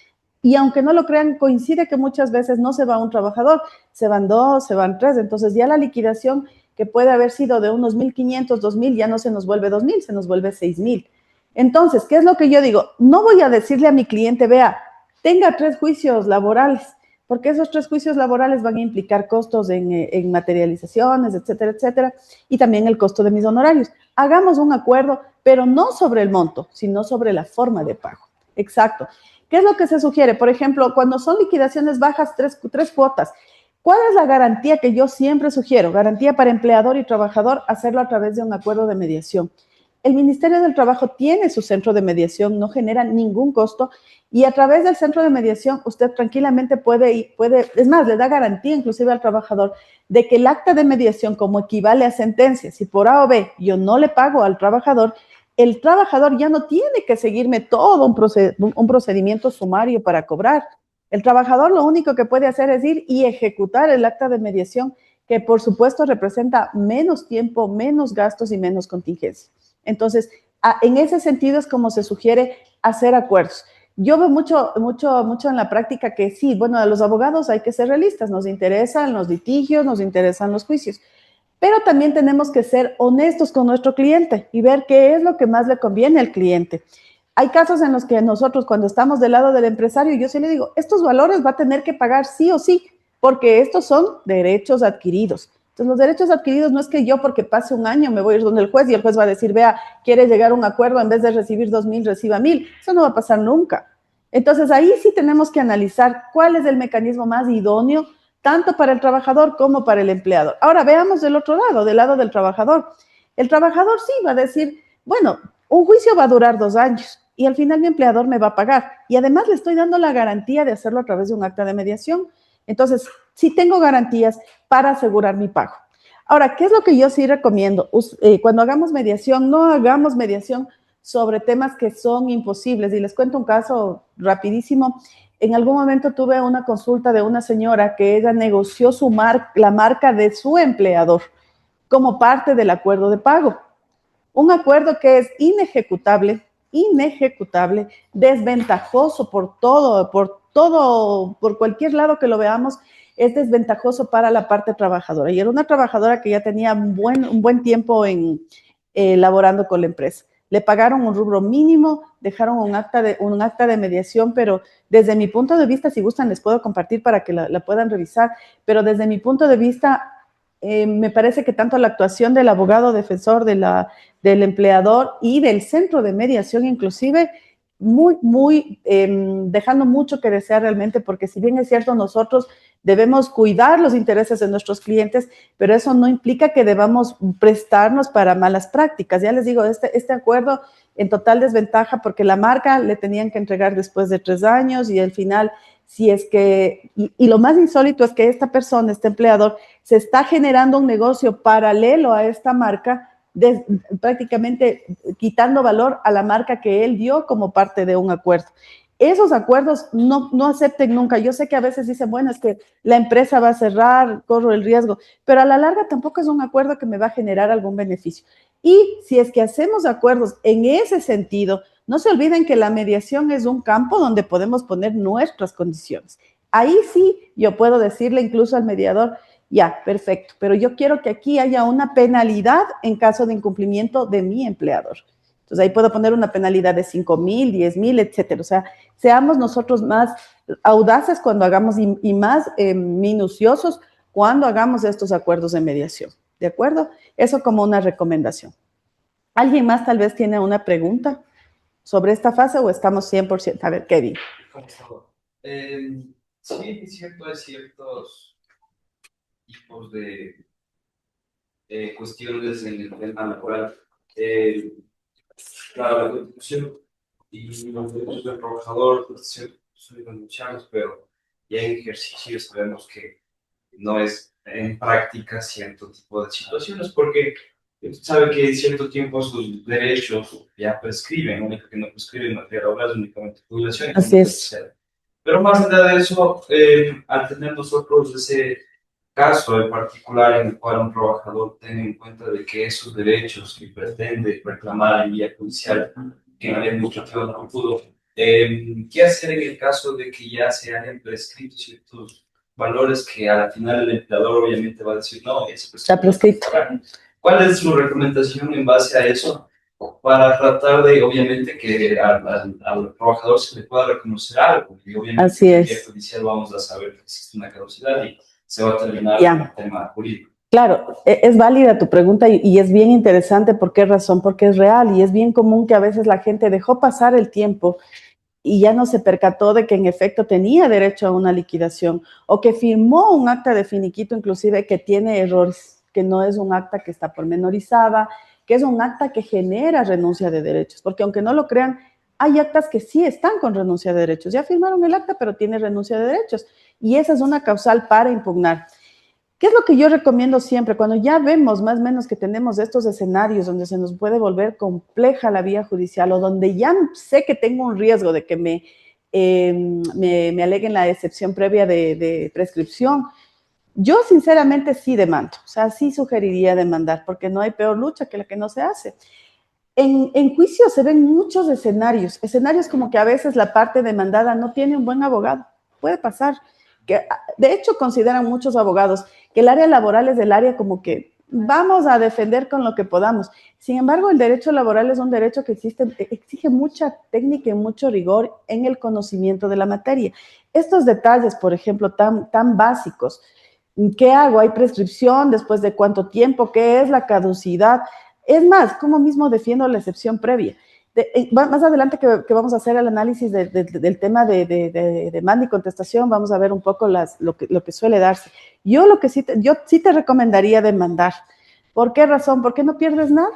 Y aunque no lo crean, coincide que muchas veces no se va un trabajador, se van 2, se van 3, entonces ya la liquidación que puede haber sido de unos 1,500, 2,000, ya no se nos vuelve 2,000, se nos vuelve 6,000. Entonces, ¿qué es lo que yo digo? No voy a decirle a mi cliente, vea, tenga 3 juicios laborales, porque esos 3 juicios laborales van a implicar costos en materializaciones, etcétera, etcétera, y también el costo de mis honorarios. Hagamos un acuerdo, pero no sobre el monto, sino sobre la forma de pago. Exacto. ¿Qué es lo que se sugiere? Por ejemplo, cuando son liquidaciones bajas, tres cuotas. ¿Cuál es la garantía que yo siempre sugiero? Garantía para empleador y trabajador, hacerlo a través de un acuerdo de mediación. El Ministerio del Trabajo tiene su centro de mediación, no genera ningún costo y a través del centro de mediación usted tranquilamente puede, es más, le da garantía inclusive al trabajador de que el acta de mediación como equivale a sentencia, si por A o B yo no le pago al trabajador, el trabajador ya no tiene que seguirme todo un procedimiento sumario para cobrar. El trabajador lo único que puede hacer es ir y ejecutar el acta de mediación, que por supuesto representa menos tiempo, menos gastos y menos contingencia. Entonces, en ese sentido es como se sugiere hacer acuerdos. Yo veo mucho en la práctica que sí, bueno, a los abogados hay que ser realistas, nos interesan los litigios, nos interesan los juicios, pero también tenemos que ser honestos con nuestro cliente y ver qué es lo que más le conviene al cliente. Hay casos en los que nosotros, cuando estamos del lado del empresario, yo sí le digo, estos valores va a tener que pagar sí o sí, porque estos son derechos adquiridos. Entonces, los derechos adquiridos no es que yo, porque pase un año, me voy a ir donde el juez y el juez va a decir, vea, quiere llegar a un acuerdo, en vez de recibir 2.000, reciba 1.000. Eso no va a pasar nunca. Entonces, ahí sí tenemos que analizar cuál es el mecanismo más idóneo, tanto para el trabajador como para el empleador. Ahora, veamos del otro lado, del lado del trabajador. El trabajador sí va a decir, bueno, un juicio va a durar 2 años y al final mi empleador me va a pagar. Y además le estoy dando la garantía de hacerlo a través de un acta de mediación. Entonces, sí tengo garantías para asegurar mi pago. Ahora, ¿qué es lo que yo sí recomiendo? Cuando hagamos mediación, no hagamos mediación sobre temas que son imposibles. Y les cuento un caso rapidísimo. En algún momento tuve una consulta de una señora que ella negoció la marca de su empleador como parte del acuerdo de pago. Un acuerdo que es inejecutable, desventajoso por cualquier lado que lo veamos, es desventajoso para la parte trabajadora. Y era una trabajadora que ya tenía un buen tiempo laborando con la empresa. Le pagaron un rubro mínimo, dejaron un acta de mediación, pero desde mi punto de vista, si gustan, les puedo compartir para que la puedan revisar, pero desde mi punto de vista, me parece que tanto la actuación del abogado defensor del empleador y del centro de mediación inclusive, dejando mucho que desear realmente, porque si bien es cierto, nosotros debemos cuidar los intereses de nuestros clientes, pero eso no implica que debamos prestarnos para malas prácticas. Ya les digo, este acuerdo en total desventaja porque la marca le tenían que entregar después de 3 años y al final, si es que, y lo más insólito es que esta persona, este empleador, se está generando un negocio paralelo a esta marca, prácticamente quitando valor a la marca que él dio como parte de un acuerdo. Esos acuerdos no acepten nunca. Yo sé que a veces dicen, bueno, es que la empresa va a cerrar, corro el riesgo, pero a la larga tampoco es un acuerdo que me va a generar algún beneficio. Y si es que hacemos acuerdos en ese sentido, no se olviden que la mediación es un campo donde podemos poner nuestras condiciones. Ahí sí yo puedo decirle incluso al mediador, ya, perfecto, pero yo quiero que aquí haya una penalidad en caso de incumplimiento de mi empleador. Entonces ahí puedo poner una penalidad de 5.000, 10.000, etcétera. O sea, seamos nosotros más audaces cuando hagamos y más minuciosos cuando hagamos estos acuerdos de mediación. ¿De acuerdo? Eso como una recomendación. ¿Alguien más tal vez tiene una pregunta sobre esta fase o estamos 100%? A ver, Kevin. Sí, es cierto, hay ciertos tipos de cuestiones en el tema laboral. Claro, la Constitución y los derechos del trabajador son muchos, pero ya en ejercicio sabemos que no es en práctica cierto tipo de situaciones, porque sabe que en cierto tiempo sus derechos ya prescriben, único que no prescriben materia laboral, únicamente jubilación. Así es. Pero más allá de eso, al tener nosotros ese caso en particular en el cual un trabajador tenga en cuenta de que esos derechos que pretende reclamar en vía judicial, que en la ley administrativa no pudo, ¿qué hacer en el caso de que ya se hayan prescrito ciertos valores que a la final el empleador obviamente va a decir no, Está prescrito? ¿Cuál es su recomendación en base a eso? para tratar de, obviamente, que al trabajador se le pueda reconocer algo. Y obviamente, Así en el día es. judicial vamos a saber que existe una caducidad y se va a terminar Ya. con el tema jurídico. Claro, es válida tu pregunta y es bien interesante. ¿Por qué razón? Porque es real y es bien común que a veces la gente dejó pasar el tiempo y ya no se percató de que en efecto tenía derecho a una liquidación o que firmó un acta de finiquito inclusive que tiene errores, que no es un acta que está pormenorizada, que es un acta que genera renuncia de derechos, porque aunque no lo crean, hay actas que sí están con renuncia de derechos. Ya firmaron el acta, pero tiene renuncia de derechos y esa es una causal para impugnar. ¿Qué es lo que yo recomiendo siempre? Cuando ya vemos más o menos que tenemos estos escenarios donde se nos puede volver compleja la vía judicial o donde ya sé que tengo un riesgo de que me aleguen la excepción previa de prescripción, yo sinceramente sí demando, o sea, sí sugeriría demandar, porque no hay peor lucha que la que no se hace. En juicio se ven muchos escenarios como que a veces la parte demandada no tiene un buen abogado, puede pasar. Que, de hecho, consideran muchos abogados que el área laboral es el área como que vamos a defender con lo que podamos. Sin embargo, el derecho laboral es un derecho que exige mucha técnica y mucho rigor en el conocimiento de la materia. Estos detalles, por ejemplo, tan básicos, ¿qué hago? ¿Hay prescripción? ¿Después de cuánto tiempo? ¿Qué es la caducidad? Es más, ¿cómo mismo defiendo la excepción previa? Más adelante que vamos a hacer el análisis del tema de demanda y contestación, vamos a ver un poco lo que suele darse. Yo sí te recomendaría demandar. ¿Por qué razón? Porque no pierdes nada.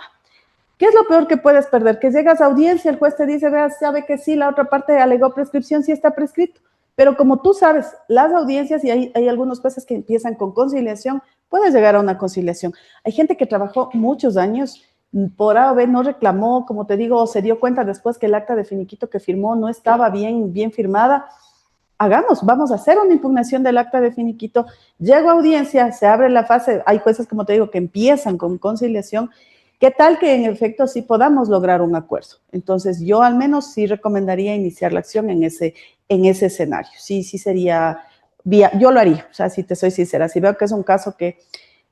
¿Qué es lo peor que puedes perder? Que llegas a audiencia, el juez te dice, vea, sabe que sí, la otra parte alegó prescripción, sí está prescrito. Pero como tú sabes, las audiencias, y hay algunos jueces que empiezan con conciliación, puedes llegar a una conciliación. Hay gente que trabajó muchos años, por A o B no reclamó, como te digo, o se dio cuenta después que el acta de finiquito que firmó no estaba bien firmada. Vamos a hacer una impugnación del acta de finiquito, llego a audiencia, se abre la fase, hay jueces, como te digo, que empiezan con conciliación. ¿Qué tal que en efecto sí podamos lograr un acuerdo? Entonces yo al menos sí recomendaría iniciar la acción en ese escenario. Sí sería, yo lo haría, o sea, si te soy sincera, si veo que es un caso que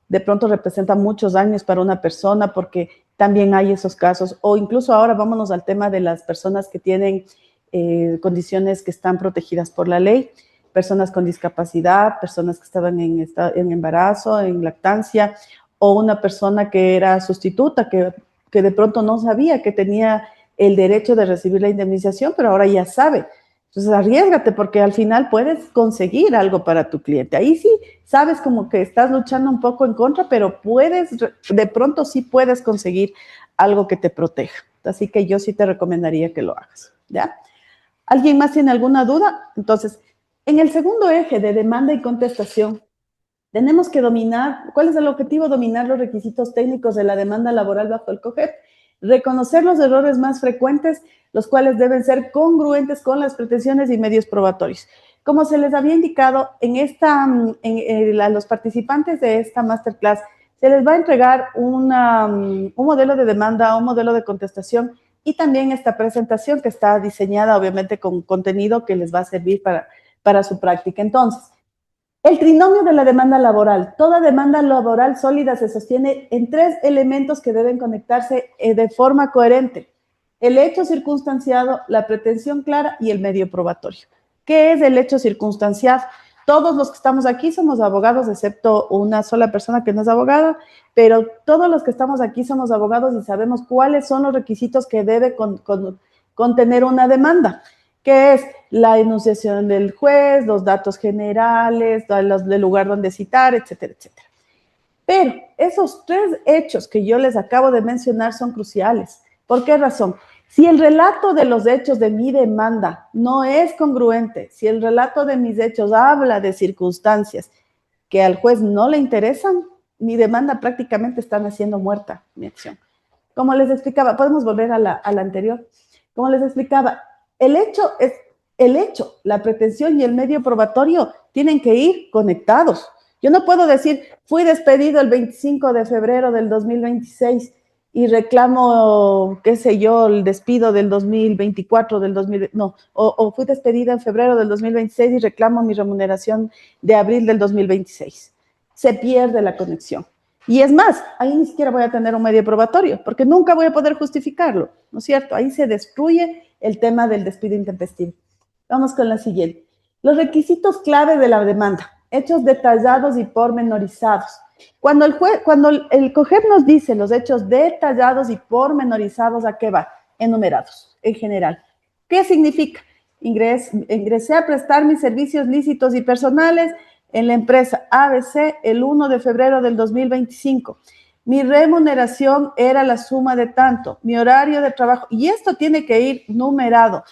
de pronto representa muchos años para una persona, porque también hay esos casos, o incluso ahora vámonos al tema de las personas que tienen condiciones que están protegidas por la ley, personas con discapacidad, personas que estaban en embarazo, en lactancia, o una persona que era sustituta, que de pronto no sabía que tenía el derecho de recibir la indemnización, pero ahora ya sabe. Entonces, arriésgate porque al final puedes conseguir algo para tu cliente. Ahí sí sabes como que estás luchando un poco en contra, pero de pronto sí puedes conseguir algo que te proteja. Así que yo sí te recomendaría que lo hagas, ¿ya? ¿Alguien más tiene alguna duda? Entonces, en el segundo eje de demanda y contestación, tenemos que dominar, ¿cuál es el objetivo? Dominar los requisitos técnicos de la demanda laboral bajo el COGEP, reconocer los errores más frecuentes, los cuales deben ser congruentes con las pretensiones y medios probatorios. Como se les había indicado, a los participantes de esta masterclass se les va a entregar un modelo de demanda, un modelo de contestación y también esta presentación que está diseñada obviamente con contenido que les va a servir para su práctica. Entonces, el trinomio de la demanda laboral. Toda demanda laboral sólida se sostiene en tres elementos que deben conectarse de forma coherente. El hecho circunstanciado, la pretensión clara y el medio probatorio. ¿Qué es el hecho circunstanciado? Todos los que estamos aquí somos abogados, excepto una sola persona que no es abogada, pero todos los que estamos aquí somos abogados y sabemos cuáles son los requisitos que debe contener una demanda, que es la enunciación del juez, los datos generales, del lugar donde citar, etcétera, etcétera. Pero esos tres hechos que yo les acabo de mencionar son cruciales. ¿Por qué razón? Si el relato de los hechos de mi demanda no es congruente, si el relato de mis hechos habla de circunstancias que al juez no le interesan, mi demanda prácticamente está naciendo muerta, mi acción. Como les explicaba, podemos volver a la anterior. Como les explicaba, el hecho, la pretensión y el medio probatorio tienen que ir conectados. Yo no puedo decir, fui despedido el 25 de febrero del 2026 y reclamo, qué sé yo, el despido del 2024, o fui despedida en febrero del 2026 y reclamo mi remuneración de abril del 2026. Se pierde la conexión. Y es más, ahí ni siquiera voy a tener un medio probatorio, porque nunca voy a poder justificarlo, ¿no es cierto? Ahí se destruye el tema del despido intempestivo. Vamos con la siguiente. Los requisitos clave de la demanda, hechos detallados y pormenorizados. Cuando el COGEP nos dice los hechos detallados y pormenorizados, ¿a qué va? Enumerados, en general. ¿Qué significa? Ingresé a prestar mis servicios lícitos y personales en la empresa ABC el 1 de febrero del 2025. Mi remuneración era la suma de tanto, mi horario de trabajo, y esto tiene que ir numerado.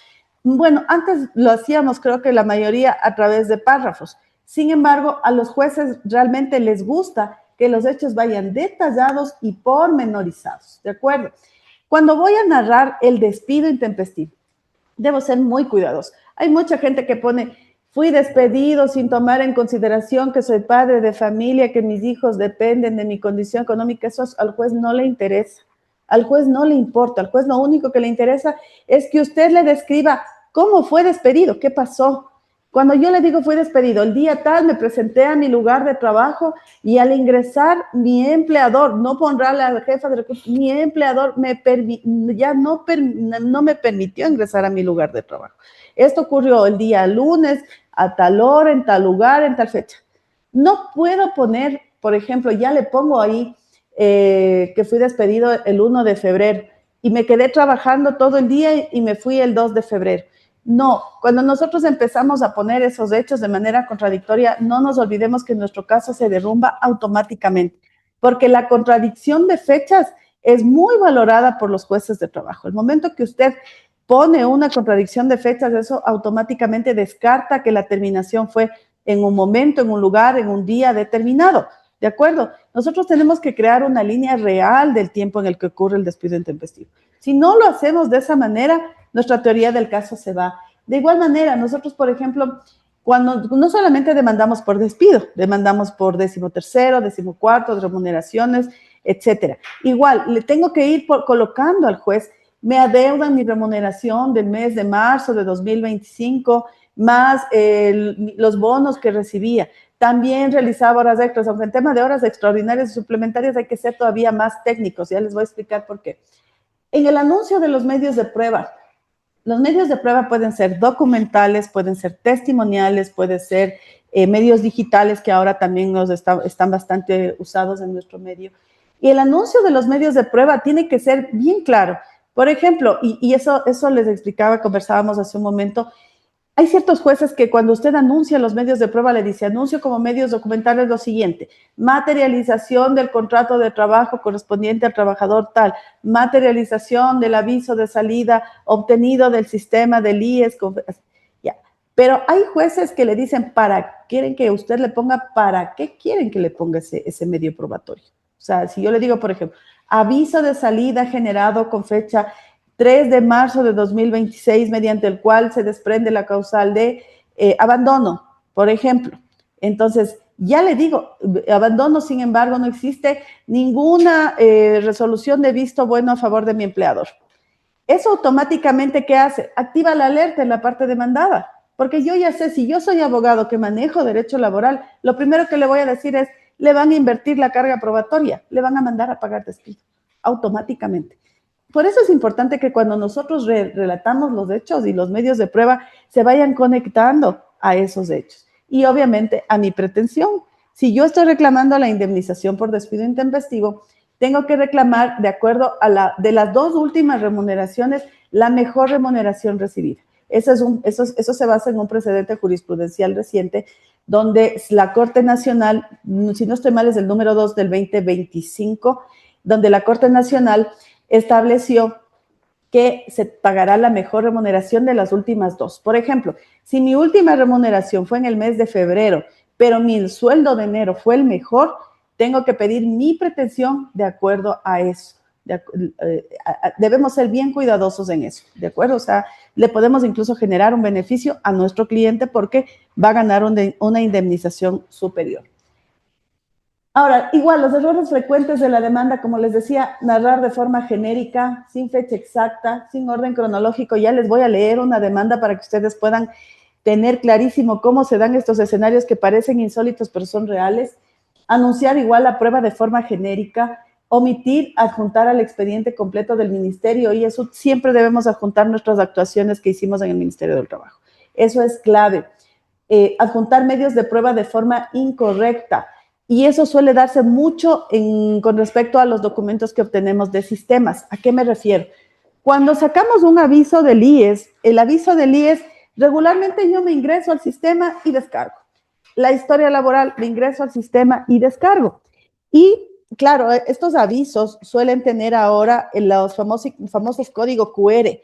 Bueno, antes lo hacíamos, creo que la mayoría, a través de párrafos. Sin embargo, a los jueces realmente les gusta que los hechos vayan detallados y pormenorizados, ¿de acuerdo? Cuando voy a narrar el despido intempestivo, debo ser muy cuidadoso. Hay mucha gente que pone, fui despedido sin tomar en consideración que soy padre de familia, que mis hijos dependen de mi condición económica. Eso al juez no le interesa. Al juez no le importa. Al juez lo único que le interesa es que usted le describa cómo fue despedido, qué pasó. Cuando yo le digo fui despedido, el día tal me presenté a mi lugar de trabajo y al ingresar mi empleador, no pondrá la jefa de recursos, mi empleador no me permitió ingresar a mi lugar de trabajo. Esto ocurrió el día lunes, a tal hora, en tal lugar, en tal fecha. No puedo poner, por ejemplo, ya le pongo ahí que fui despedido el 1 de febrero y me quedé trabajando todo el día y me fui el 2 de febrero. No, cuando nosotros empezamos a poner esos hechos de manera contradictoria, no nos olvidemos que nuestro caso se derrumba automáticamente, porque la contradicción de fechas es muy valorada por los jueces de trabajo. El momento que usted pone una contradicción de fechas, eso automáticamente descarta que la terminación fue en un momento, en un lugar, en un día determinado. ¿De acuerdo? Nosotros tenemos que crear una línea real del tiempo en el que ocurre el despido intempestivo. Si no lo hacemos de esa manera, nuestra teoría del caso se va. De igual manera, nosotros, por ejemplo, cuando no solamente demandamos por despido, demandamos por 13º, 14º, remuneraciones, etcétera. Igual, le tengo que ir colocando al juez, me adeudan mi remuneración del mes de marzo de 2025, más los bonos que recibía. También realizaba horas extras, aunque en tema de horas extraordinarias y suplementarias hay que ser todavía más técnicos. Ya les voy a explicar por qué. En el anuncio de los medios de prueba pueden ser documentales, pueden ser testimoniales, pueden ser medios digitales que ahora también están bastante usados en nuestro medio. Y el anuncio de los medios de prueba tiene que ser bien claro. Por ejemplo, y eso les explicaba, conversábamos hace un momento, hay ciertos jueces que cuando usted anuncia los medios de prueba le dice, anuncio como medios documentales lo siguiente: materialización del contrato de trabajo correspondiente al trabajador tal, materialización del aviso de salida obtenido del sistema del IES. Ya. Pero hay jueces que le dicen, quieren que usted le ponga, ¿para qué quieren que le ponga ese medio probatorio? O sea, si yo le digo, por ejemplo, aviso de salida generado con fecha 3 de marzo de 2026, mediante el cual se desprende la causal de abandono, por ejemplo. Entonces, ya le digo, abandono, sin embargo, no existe ninguna resolución de visto bueno a favor de mi empleador. Eso automáticamente, ¿qué hace? Activa la alerta en la parte demandada, porque yo ya sé, si yo soy abogado que manejo derecho laboral, lo primero que le voy a decir es, le van a invertir la carga probatoria, le van a mandar a pagar despido, automáticamente. Por eso es importante que cuando nosotros relatamos los hechos y los medios de prueba se vayan conectando a esos hechos. Y obviamente a mi pretensión. Si yo estoy reclamando la indemnización por despido intempestivo, tengo que reclamar, de acuerdo a de las dos últimas remuneraciones, la mejor remuneración recibida. Eso se basa en un precedente jurisprudencial reciente donde la Corte Nacional, si no estoy mal, es el número 2 del 2025, donde la Corte Nacional estableció que se pagará la mejor remuneración de las últimas dos. Por ejemplo, si mi última remuneración fue en el mes de febrero, pero mi sueldo de enero fue el mejor, tengo que pedir mi pretensión de acuerdo a eso. Debemos ser bien cuidadosos en eso, ¿de acuerdo? O sea, le podemos incluso generar un beneficio a nuestro cliente porque va a ganar una indemnización superior. Ahora, igual, los errores frecuentes de la demanda, como les decía, narrar de forma genérica, sin fecha exacta, sin orden cronológico. Ya les voy a leer una demanda para que ustedes puedan tener clarísimo cómo se dan estos escenarios que parecen insólitos, pero son reales. anunciar igual la prueba de forma genérica, omitir adjuntar al expediente completo del ministerio, y eso siempre debemos adjuntar nuestras actuaciones que hicimos en el Ministerio del Trabajo. Eso es clave. Adjuntar medios de prueba de forma incorrecta, y eso suele darse mucho con respecto a los documentos que obtenemos de sistemas. ¿A qué me refiero? Cuando sacamos un aviso del IES, el aviso del IES, regularmente yo me ingreso al sistema y descargo. La historia laboral, me ingreso al sistema y descargo. Y claro, estos avisos suelen tener ahora los famosos códigos QR.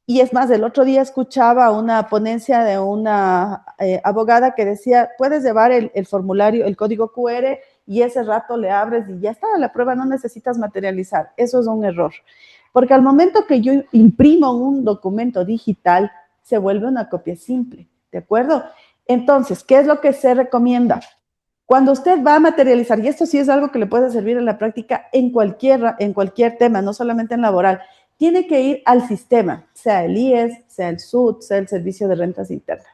Y es más, el otro día escuchaba una ponencia de una abogada que decía, puedes llevar el formulario, el código QR, y ese rato le abres y ya está, la prueba no necesitas materializar. Eso es un error. Porque al momento que yo imprimo un documento digital, se vuelve una copia simple, ¿de acuerdo? Entonces, ¿qué es lo que se recomienda? Cuando usted va a materializar, y esto sí es algo que le puede servir en la práctica en cualquier tema, no solamente en laboral, tiene que ir al sistema, sea el IES, sea el SUT, sea el Servicio de Rentas Internas.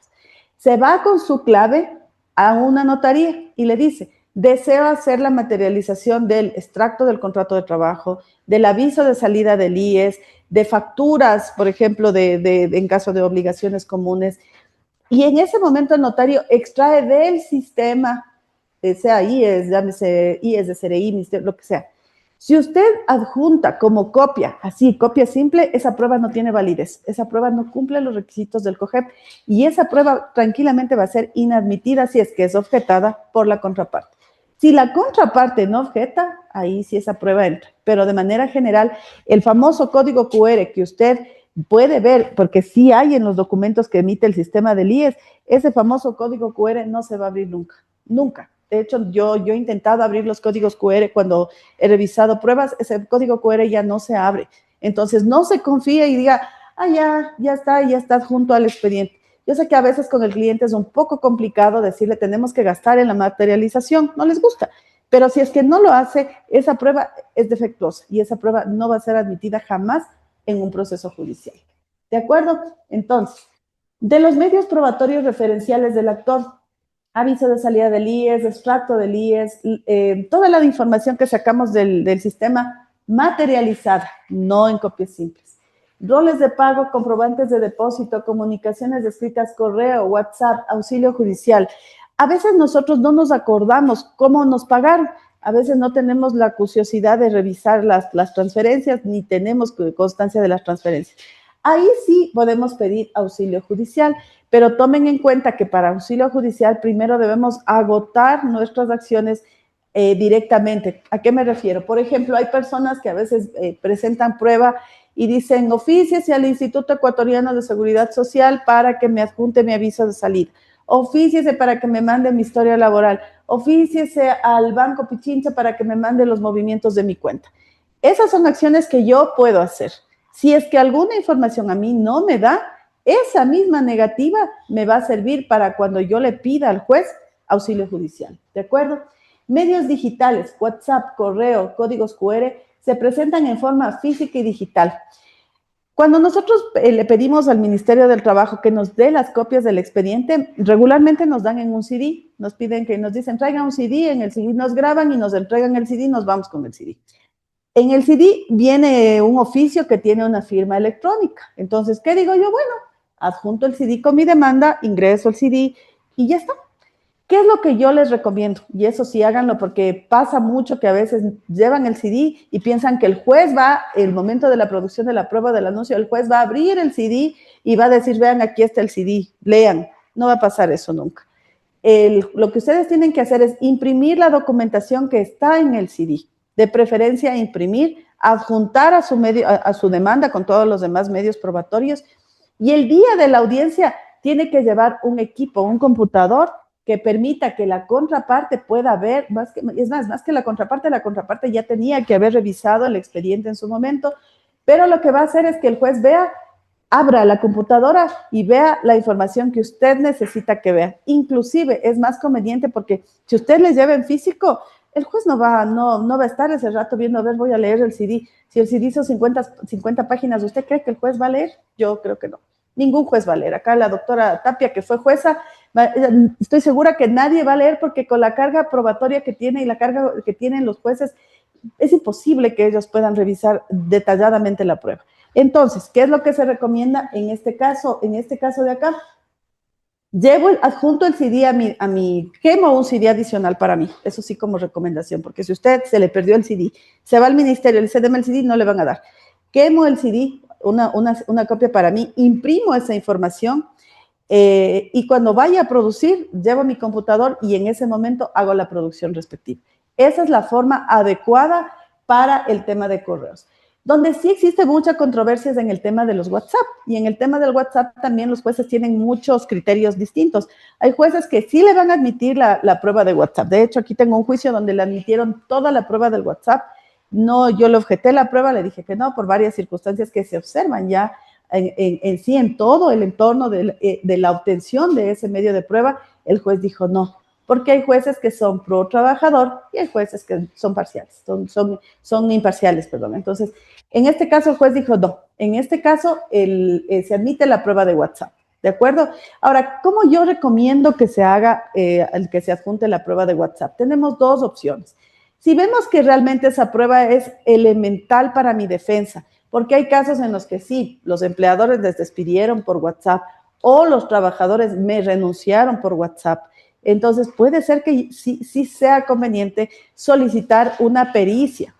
Se va con su clave a una notaría y le dice, deseo hacer la materialización del extracto del contrato de trabajo, del aviso de salida del IES, de facturas, por ejemplo, en caso de obligaciones comunes. Y en ese momento el notario extrae del sistema, sea IES, llámese IES de CRI, ministerio, lo que sea. Si usted adjunta como copia, así, copia simple, esa prueba no tiene validez. Esa prueba no cumple los requisitos del COGEP y esa prueba tranquilamente va a ser inadmitida si es que es objetada por la contraparte. Si la contraparte no objeta, ahí sí esa prueba entra. Pero de manera general, el famoso código QR que usted puede ver, porque sí hay en los documentos que emite el sistema del IES, ese famoso código QR no se va a abrir nunca, nunca. De hecho, yo he intentado abrir los códigos QR cuando he revisado pruebas, ese código QR ya no se abre. Entonces, no se confíe y diga, ya está junto al expediente. Yo sé que a veces con el cliente es un poco complicado decirle, tenemos que gastar en la materialización, no les gusta. Pero si es que no lo hace, esa prueba es defectuosa y esa prueba no va a ser admitida jamás en un proceso judicial. ¿De acuerdo? Entonces, de los medios probatorios referenciales del actor, aviso de salida del IES, extracto del IES, toda la información que sacamos del sistema materializada, no en copias simples. Roles de pago, comprobantes de depósito, comunicaciones escritas, correo, WhatsApp, auxilio judicial. A veces nosotros no nos acordamos cómo nos pagaron. A veces no tenemos la curiosidad de revisar las transferencias, ni tenemos constancia de las transferencias. Ahí sí podemos pedir auxilio judicial, pero tomen en cuenta que para auxilio judicial primero debemos agotar nuestras acciones directamente. ¿A qué me refiero? Por ejemplo, hay personas que a veces presentan prueba y dicen, ofíciese al Instituto Ecuatoriano de Seguridad Social para que me adjunte mi aviso de salida. Ofíciese para que me mande mi historia laboral. Ofíciese al Banco Pichincha para que me mande los movimientos de mi cuenta. Esas son acciones que yo puedo hacer. Si es que alguna información a mí no me da, esa misma negativa me va a servir para cuando yo le pida al juez auxilio judicial. ¿De acuerdo? Medios digitales, WhatsApp, correo, códigos QR, se presentan en forma física y digital. Cuando nosotros le pedimos al Ministerio del Trabajo que nos dé las copias del expediente, regularmente nos dan en un CD, nos piden que nos dicen, traigan un CD, en el CD nos graban y nos entregan el CD y nos vamos con el CD. En el CD viene un oficio que tiene una firma electrónica. Entonces, ¿qué digo yo? Bueno, adjunto el CD con mi demanda, ingreso el CD y ya está. ¿Qué es lo que yo les recomiendo? Y eso sí, háganlo porque pasa mucho que a veces llevan el CD y piensan que el juez va, el momento de la producción de la prueba del anuncio, el juez va a abrir el CD y va a decir, vean, aquí está el CD, lean. No va a pasar eso nunca. Lo que ustedes tienen que hacer es imprimir la documentación que está en el CD. De preferencia, imprimir, adjuntar a su demanda con todos los demás medios probatorios. Y el día de la audiencia tiene que llevar un equipo, un computador que permita que la contraparte pueda ver, más que la contraparte ya tenía que haber revisado el expediente en su momento, pero lo que va a hacer es que el juez abra la computadora y vea la información que usted necesita que vea. Inclusive es más conveniente porque si usted les lleva en físico, el juez no va a estar ese rato viendo, a ver, voy a leer el CD. Si el CD son 50 páginas, ¿usted cree que el juez va a leer? Yo creo que no. Ningún juez va a leer. Acá la doctora Tapia, que fue jueza, Estoy segura que nadie va a leer porque con la carga probatoria que tiene y la carga que tienen los jueces, es imposible que ellos puedan revisar detalladamente la prueba. Entonces, ¿qué es lo que se recomienda en este caso? En este caso de acá, adjunto el CD quemo un CD adicional para mí, eso sí como recomendación, porque si usted se le perdió el CD, se va al ministerio, le dice, deme el CD, no le van a dar. Quemo el CD, una copia para mí, imprimo esa información y cuando vaya a producir, llevo mi computador y en ese momento hago la producción respectiva. Esa es la forma adecuada para el tema de correos. Donde sí existe mucha controversia es en el tema de los WhatsApp. Y en el tema del WhatsApp también los jueces tienen muchos criterios distintos. Hay jueces que sí le van a admitir la prueba de WhatsApp. De hecho, aquí tengo un juicio donde le admitieron toda la prueba del WhatsApp. No, yo le objeté la prueba, le dije que no, por varias circunstancias que se observan ya en sí, en todo el entorno de la obtención de ese medio de prueba. El juez dijo no, porque hay jueces que son pro trabajador y hay jueces que son parciales, son imparciales, perdón. Entonces, en este caso el juez dijo no, en este caso se admite la prueba de WhatsApp, ¿de acuerdo? Ahora, ¿cómo yo recomiendo que se haga, que se adjunte la prueba de WhatsApp? Tenemos dos opciones. Si vemos que realmente esa prueba es elemental para mi defensa, porque hay casos en los que sí, los empleadores les despidieron por WhatsApp o los trabajadores me renunciaron por WhatsApp, entonces puede ser que sí sea conveniente solicitar una pericia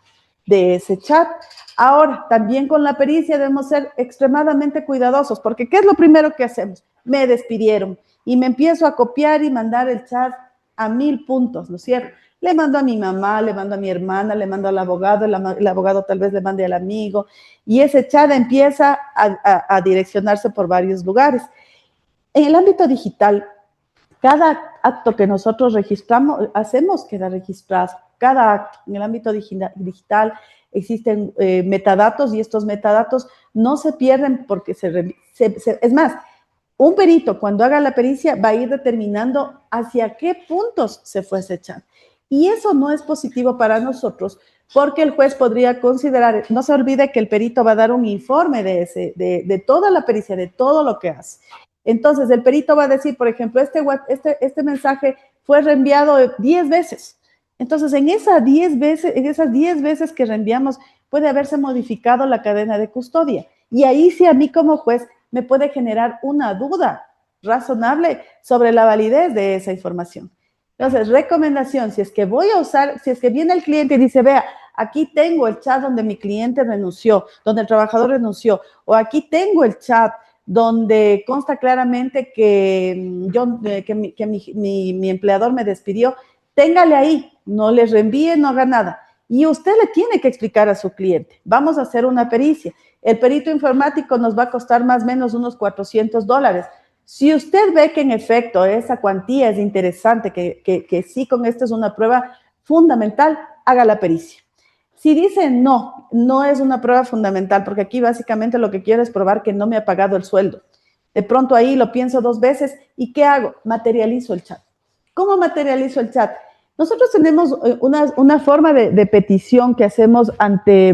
de ese chat. Ahora, también con la pericia debemos ser extremadamente cuidadosos, porque ¿qué es lo primero que hacemos? Me despidieron y me empiezo a copiar y mandar el chat a 1000 puntos, ¿no es cierto? Le mando a mi mamá, le mando a mi hermana, le mando al abogado, el abogado tal vez le mande al amigo, y ese chat empieza a direccionarse por varios lugares. En el ámbito digital, cada acto que nosotros registramos, hacemos queda registrado. Cada acto en el ámbito digital existen metadatos y estos metadatos no se pierden porque es más, un perito cuando haga la pericia va a ir determinando hacia qué puntos se fue ese chat. Y eso no es positivo para nosotros porque el juez podría considerar, no se olvide que el perito va a dar un informe de toda la pericia, de todo lo que hace. Entonces, el perito va a decir, por ejemplo, este mensaje fue reenviado 10 veces. Entonces, en esas 10 veces que reenviamos, puede haberse modificado la cadena de custodia. Y ahí sí a mí como juez me puede generar una duda razonable sobre la validez de esa información. Entonces, recomendación, si es que viene el cliente y dice, vea, aquí tengo el chat donde mi cliente renunció, donde el trabajador renunció, o aquí tengo el chat donde consta claramente que mi empleador me despidió, téngale ahí, no le reenvíe, no haga nada. Y usted le tiene que explicar a su cliente, vamos a hacer una pericia. El perito informático nos va a costar más o menos unos $400. Si usted ve que en efecto esa cuantía es interesante, que sí con esto es una prueba fundamental, haga la pericia. Si dice no es una prueba fundamental, porque aquí básicamente lo que quiero es probar que no me ha pagado el sueldo. De pronto ahí lo pienso 2 veces y ¿qué hago? Materializo el chat. ¿Cómo materializo el chat? Nosotros tenemos una forma de petición que hacemos ante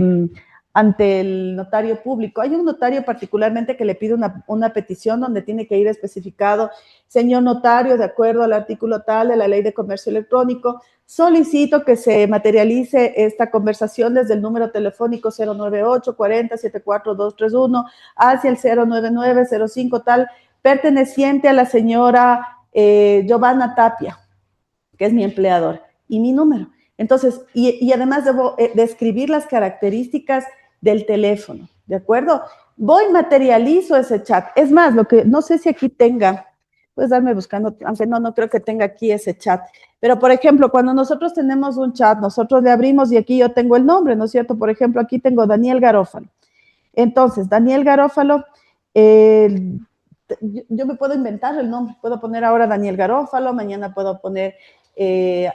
el notario público. Hay un notario particularmente que le pide una petición donde tiene que ir especificado, señor notario, de acuerdo al artículo tal de la Ley de Comercio Electrónico, solicito que se materialice esta conversación desde el número telefónico 098-40-74231 hacia el 099-05 tal, perteneciente a la señora Giovanna Tapia, que es mi empleador, y mi número. Entonces, y además debo describir las características del teléfono, ¿de acuerdo? Voy, materializo ese chat. Es más, no sé si aquí tenga, puedes darme buscando, aunque no creo que tenga aquí ese chat. Pero, por ejemplo, cuando nosotros tenemos un chat, nosotros le abrimos y aquí yo tengo el nombre, ¿no es cierto? Por ejemplo, aquí tengo Daniel Garófalo. Entonces, Daniel Garófalo, yo me puedo inventar el nombre, puedo poner ahora Daniel Garófalo, mañana puedo poner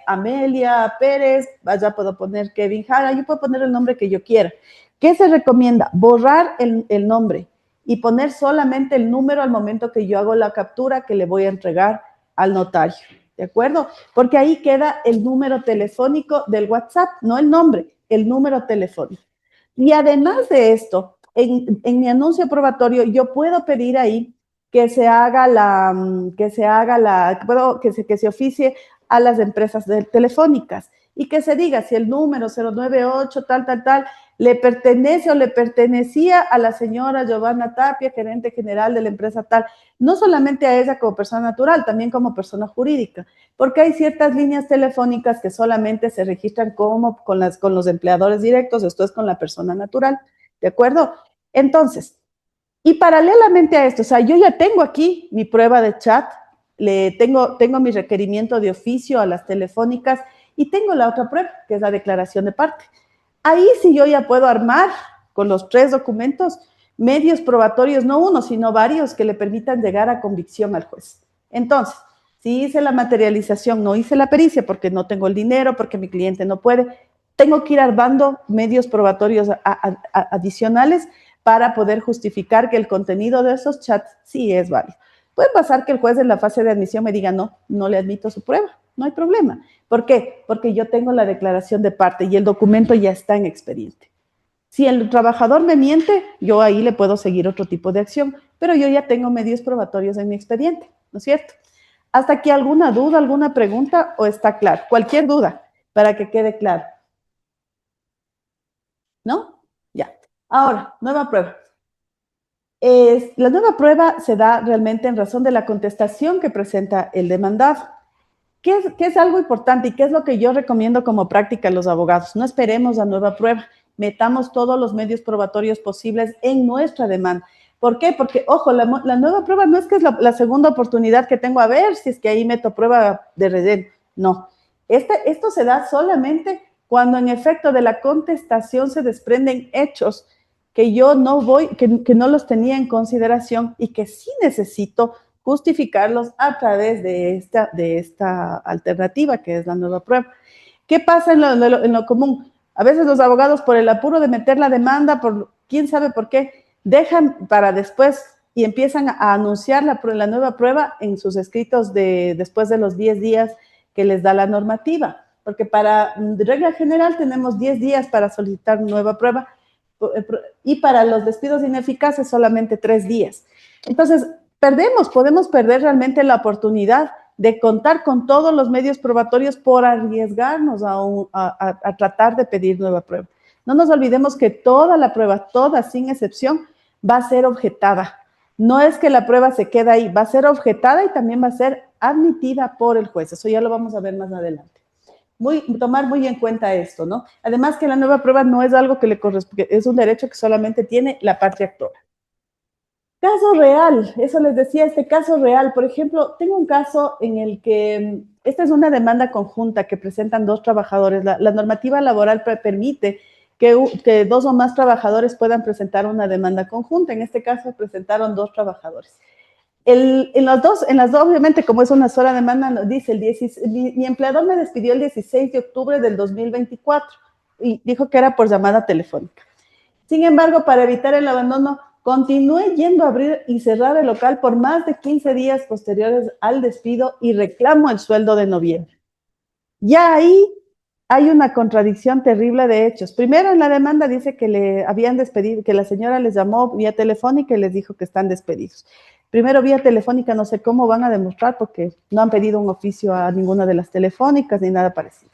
Amelia Pérez, allá puedo poner Kevin Jara, yo puedo poner el nombre que yo quiera. ¿Qué se recomienda? Borrar el nombre y poner solamente el número al momento que yo hago la captura que le voy a entregar al notario, ¿de acuerdo? Porque ahí queda el número telefónico del WhatsApp, no el nombre, el número telefónico. Y además de esto, en mi anuncio probatorio yo puedo pedir ahí que se haga que se oficie a las empresas telefónicas y que se diga si el número 098 tal, le pertenece o le pertenecía a la señora Giovanna Tapia, gerente general de la empresa tal, no solamente a ella como persona natural, también como persona jurídica, porque hay ciertas líneas telefónicas que solamente se registran como con los empleadores directos, esto es con la persona natural, ¿de acuerdo? Entonces, y paralelamente a esto, o sea, yo ya tengo aquí mi prueba de chat, tengo mi requerimiento de oficio a las telefónicas y tengo la otra prueba, que es la declaración de parte. Ahí sí yo ya puedo armar con los 3 documentos medios probatorios, no uno, sino varios que le permitan llegar a convicción al juez. Entonces, si hice la materialización, no hice la pericia porque no tengo el dinero, porque mi cliente no puede, tengo que ir armando medios probatorios adicionales para poder justificar que el contenido de esos chats sí es válido. Puede pasar que el juez en la fase de admisión me diga, no le admito su prueba, no hay problema. ¿Por qué? Porque yo tengo la declaración de parte y el documento ya está en expediente. Si el trabajador me miente, yo ahí le puedo seguir otro tipo de acción, pero yo ya tengo medios probatorios en mi expediente, ¿no es cierto? ¿Hasta aquí alguna duda, alguna pregunta o está claro? Cualquier duda, para que quede claro. ¿No? Ya. Ahora, nueva prueba. La nueva prueba se da realmente en razón de la contestación que presenta el demandado. ¿Qué es algo importante y qué es lo que yo recomiendo como práctica a los abogados? No esperemos la nueva prueba, metamos todos los medios probatorios posibles en nuestra demanda. ¿Por qué? Porque, ojo, la nueva prueba no es que es la segunda oportunidad que tengo a ver si es que ahí meto prueba de relleno. No, esto se da solamente cuando en efecto de la contestación se desprenden hechos que yo que no los tenía en consideración y que sí necesito justificarlos a través de esta alternativa que es la nueva prueba. ¿Qué pasa en lo común? A veces los abogados, por el apuro de meter la demanda, por quién sabe por qué, dejan para después y empiezan a anunciar la nueva prueba en sus escritos después de los 10 días que les da la normativa. Porque de regla general tenemos 10 días para solicitar nueva prueba y para los despidos ineficaces solamente 3 días. Entonces, podemos perder realmente la oportunidad de contar con todos los medios probatorios por arriesgarnos a tratar de pedir nueva prueba. No nos olvidemos que toda la prueba, toda sin excepción, va a ser objetada. No es que la prueba se quede ahí, va a ser objetada y también va a ser admitida por el juez. Eso ya lo vamos a ver más adelante. Tomar muy en cuenta esto, ¿no? Además que la nueva prueba no es algo que le corresponde, es un derecho que solamente tiene la parte actora. Caso real, eso les decía, este caso real. Por ejemplo, tengo un caso en el que, esta es una demanda conjunta que presentan 2 trabajadores. La normativa laboral permite que 2 o más trabajadores puedan presentar una demanda conjunta. En este caso presentaron 2 trabajadores. En las dos, obviamente, como es una sola demanda, dice, mi empleador me despidió el 16 de octubre del 2024 y dijo que era por llamada telefónica. Sin embargo, para evitar el abandono, continué yendo a abrir y cerrar el local por más de 15 días posteriores al despido y reclamo el sueldo de noviembre. Ya ahí hay una contradicción terrible de hechos. Primero, en la demanda dice que le habían despedido, que la señora les llamó vía telefónica y les dijo que están despedidos. Primero, vía telefónica, no sé cómo van a demostrar porque no han pedido un oficio a ninguna de las telefónicas ni nada parecido.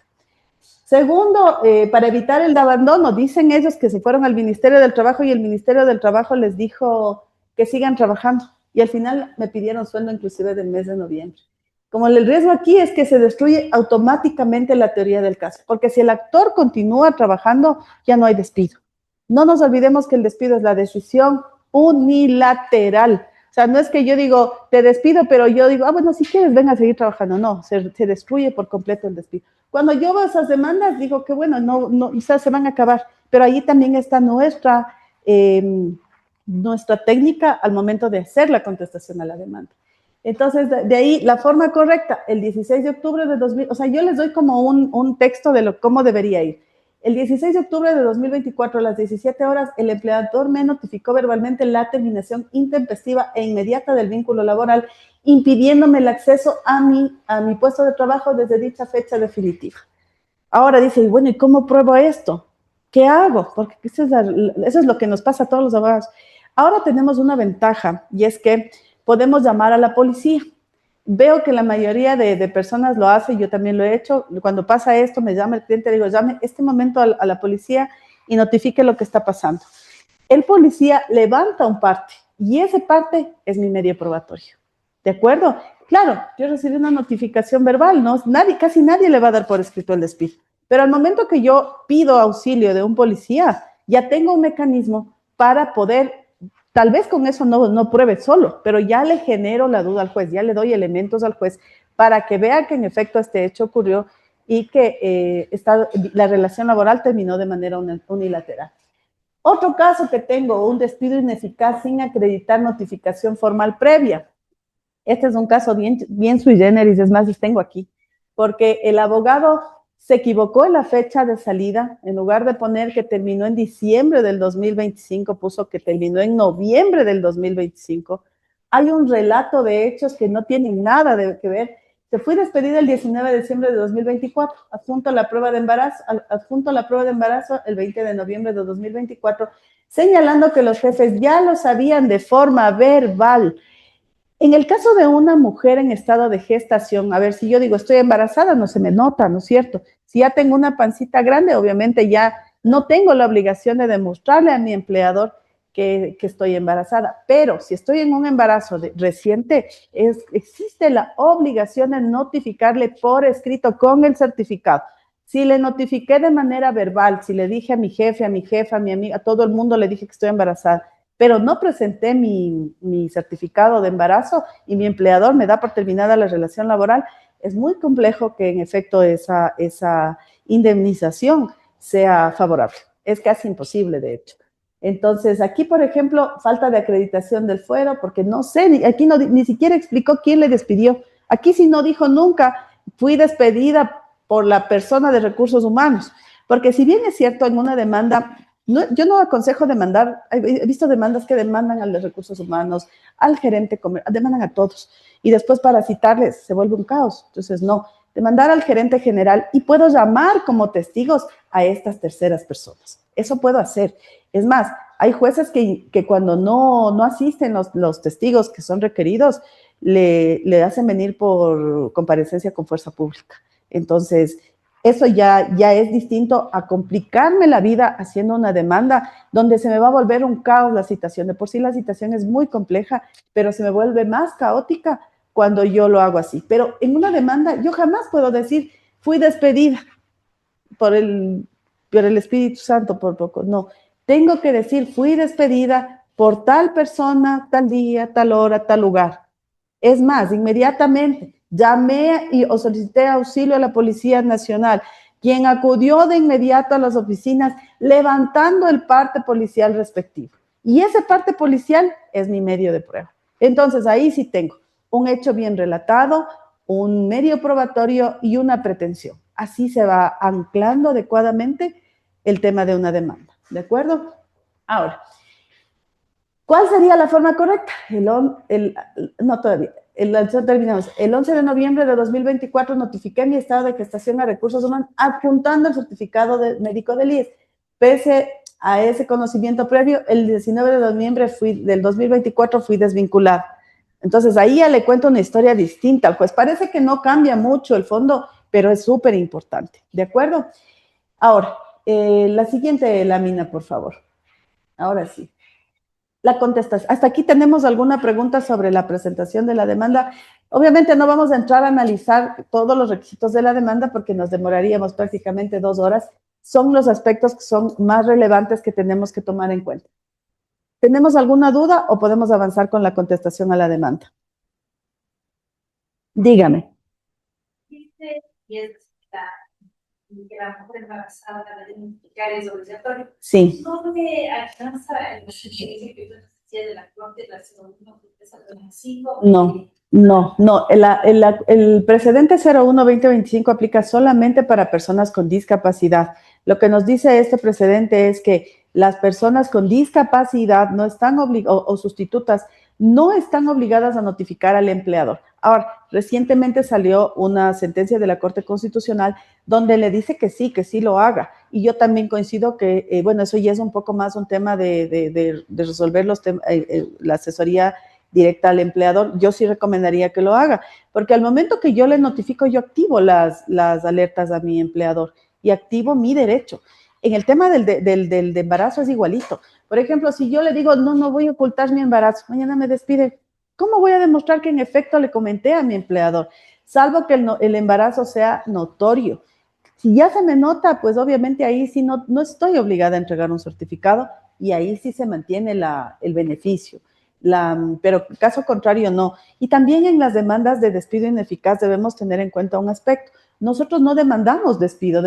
Segundo, para evitar el abandono, dicen ellos que se fueron al Ministerio del Trabajo y el Ministerio del Trabajo les dijo que sigan trabajando y al final me pidieron sueldo inclusive del mes de noviembre. Como el riesgo aquí es que se destruye automáticamente la teoría del caso, porque si el actor continúa trabajando, ya no hay despido. No nos olvidemos que el despido es la decisión unilateral. O sea, no es que yo digo, te despido, pero yo digo, bueno, si quieres, ven a seguir trabajando. No, se destruye por completo el despido. Cuando yo veo esas demandas, digo que bueno, o sea, se van a acabar. Pero ahí también está nuestra técnica al momento de hacer la contestación a la demanda. Entonces, de ahí, la forma correcta, el 16 de octubre de 2000, o sea, yo les doy como un texto de cómo debería ir. El 16 de octubre de 2024, a las 17 horas, el empleador me notificó verbalmente la terminación intempestiva e inmediata del vínculo laboral, impidiéndome el acceso a mi puesto de trabajo desde dicha fecha definitiva. Ahora dice, bueno, ¿y cómo pruebo esto? ¿Qué hago? Porque eso es lo que nos pasa a todos los abogados. Ahora tenemos una ventaja y es que podemos llamar a la policía. Veo que la mayoría de personas lo hace, yo también lo he hecho. Cuando pasa esto, me llama el cliente, le digo, llame este momento a la policía y notifique lo que está pasando. El policía levanta un parte y ese parte es mi medio probatorio. ¿De acuerdo? Claro, yo recibí una notificación verbal, ¿no? Casi nadie le va a dar por escrito el despido. Pero al momento que yo pido auxilio de un policía, ya tengo un mecanismo para poder, tal vez con eso no pruebe solo, pero ya le genero la duda al juez, ya le doy elementos al juez para que vea que en efecto este hecho ocurrió y que la relación laboral terminó de manera unilateral. Otro caso que tengo, un despido ineficaz sin acreditar notificación formal previa. Este es un caso bien sui generis, es más, los tengo aquí, porque el abogado se equivocó en la fecha de salida, en lugar de poner que terminó en diciembre del 2025, puso que terminó en noviembre del 2025. Hay un relato de hechos que no tienen nada que ver. Se fue despedida el 19 de diciembre de 2024, adjunto la prueba de embarazo el 20 de noviembre de 2024, señalando que los jefes ya lo sabían de forma verbal. En el caso de una mujer en estado de gestación, a ver, si yo digo estoy embarazada, no se me nota, ¿no es cierto? Si ya tengo una pancita grande, obviamente ya no tengo la obligación de demostrarle a mi empleador que estoy embarazada, pero si estoy en un embarazo reciente, existe la obligación de notificarle por escrito con el certificado. Si le notifiqué de manera verbal, si le dije a mi jefe, a mi jefa, a mi amiga, a todo el mundo le dije que estoy embarazada, pero no presenté mi certificado de embarazo y mi empleador me da por terminada la relación laboral, es muy complejo que en efecto esa indemnización sea favorable. Es casi imposible, de hecho. Entonces, aquí, por ejemplo, falta de acreditación del fuero, porque no sé, aquí ni siquiera explicó quién le despidió. Aquí sí no dijo nunca, fui despedida por la persona de recursos humanos. Porque si bien es cierto, en una demanda, yo no aconsejo demandar, he visto demandas que demandan a los recursos humanos, al gerente comercial, demandan a todos. Y después para citarles se vuelve un caos. Entonces, no, demandar al gerente general y puedo llamar como testigos a estas terceras personas. Eso puedo hacer. Es más, hay jueces que cuando no asisten los testigos que son requeridos, le hacen venir por comparecencia con fuerza pública. Entonces, eso ya es distinto a complicarme la vida haciendo una demanda donde se me va a volver un caos la citación. De por sí la citación es muy compleja, pero se me vuelve más caótica cuando yo lo hago así. Pero en una demanda yo jamás puedo decir, fui despedida por el Espíritu Santo por poco. No, tengo que decir, fui despedida por tal persona, tal día, tal hora, tal lugar. Es más, inmediatamente llamé o solicité auxilio a la Policía Nacional, quien acudió de inmediato a las oficinas levantando el parte policial respectivo. Y ese parte policial es mi medio de prueba. Entonces, ahí sí tengo un hecho bien relatado, un medio probatorio y una pretensión. Así se va anclando adecuadamente el tema de una demanda. ¿De acuerdo? Ahora, ¿cuál sería la forma correcta? No todavía. Terminamos. El 11 de noviembre de 2024 notifiqué mi estado de gestación a recursos humanos adjuntando el certificado médico del IES. Pese a ese conocimiento previo, el 19 de noviembre del 2024 fui desvinculada. Entonces, ahí ya le cuento una historia distinta al juez. Parece que no cambia mucho el fondo, pero es súper importante. ¿De acuerdo? Ahora, la siguiente lámina, por favor. Ahora sí. La contestación. Hasta aquí tenemos alguna pregunta sobre la presentación de la demanda. Obviamente no vamos a entrar a analizar todos los requisitos de la demanda porque nos demoraríamos prácticamente 2 horas. Son los aspectos que son más relevantes que tenemos que tomar en cuenta. ¿Tenemos alguna duda o podemos avanzar con la contestación a la demanda? Dígame. Que la mujer embarazada debe identificar es obligatorio. Sí. ¿No le alcanza el servicio que usted decía de la Corte de la 01-2025? No. El precedente 01-2025 aplica solamente para personas con discapacidad. Lo que nos dice este precedente es que las personas con discapacidad no están o sustitutas no están obligadas a notificar al empleador. Ahora, recientemente salió una sentencia de la Corte Constitucional donde le dice que sí lo haga. Y yo también coincido que, bueno, eso ya es un poco más un tema de resolver la asesoría directa al empleador, yo sí recomendaría que lo haga, porque al momento que yo le notifico, yo activo las alertas a mi empleador y activo mi derecho. En el tema del embarazo es igualito. Por ejemplo, si yo le digo, no voy a ocultar mi embarazo, mañana me despide, ¿cómo voy a demostrar que en efecto le comenté a mi empleador? Salvo que el embarazo sea notorio. Si ya se me nota, pues obviamente ahí sí no estoy obligada a entregar un certificado y ahí sí se mantiene el beneficio. Pero caso contrario, no. Y también en las demandas de despido ineficaz debemos tener en cuenta un aspecto. Nosotros no demandamos despido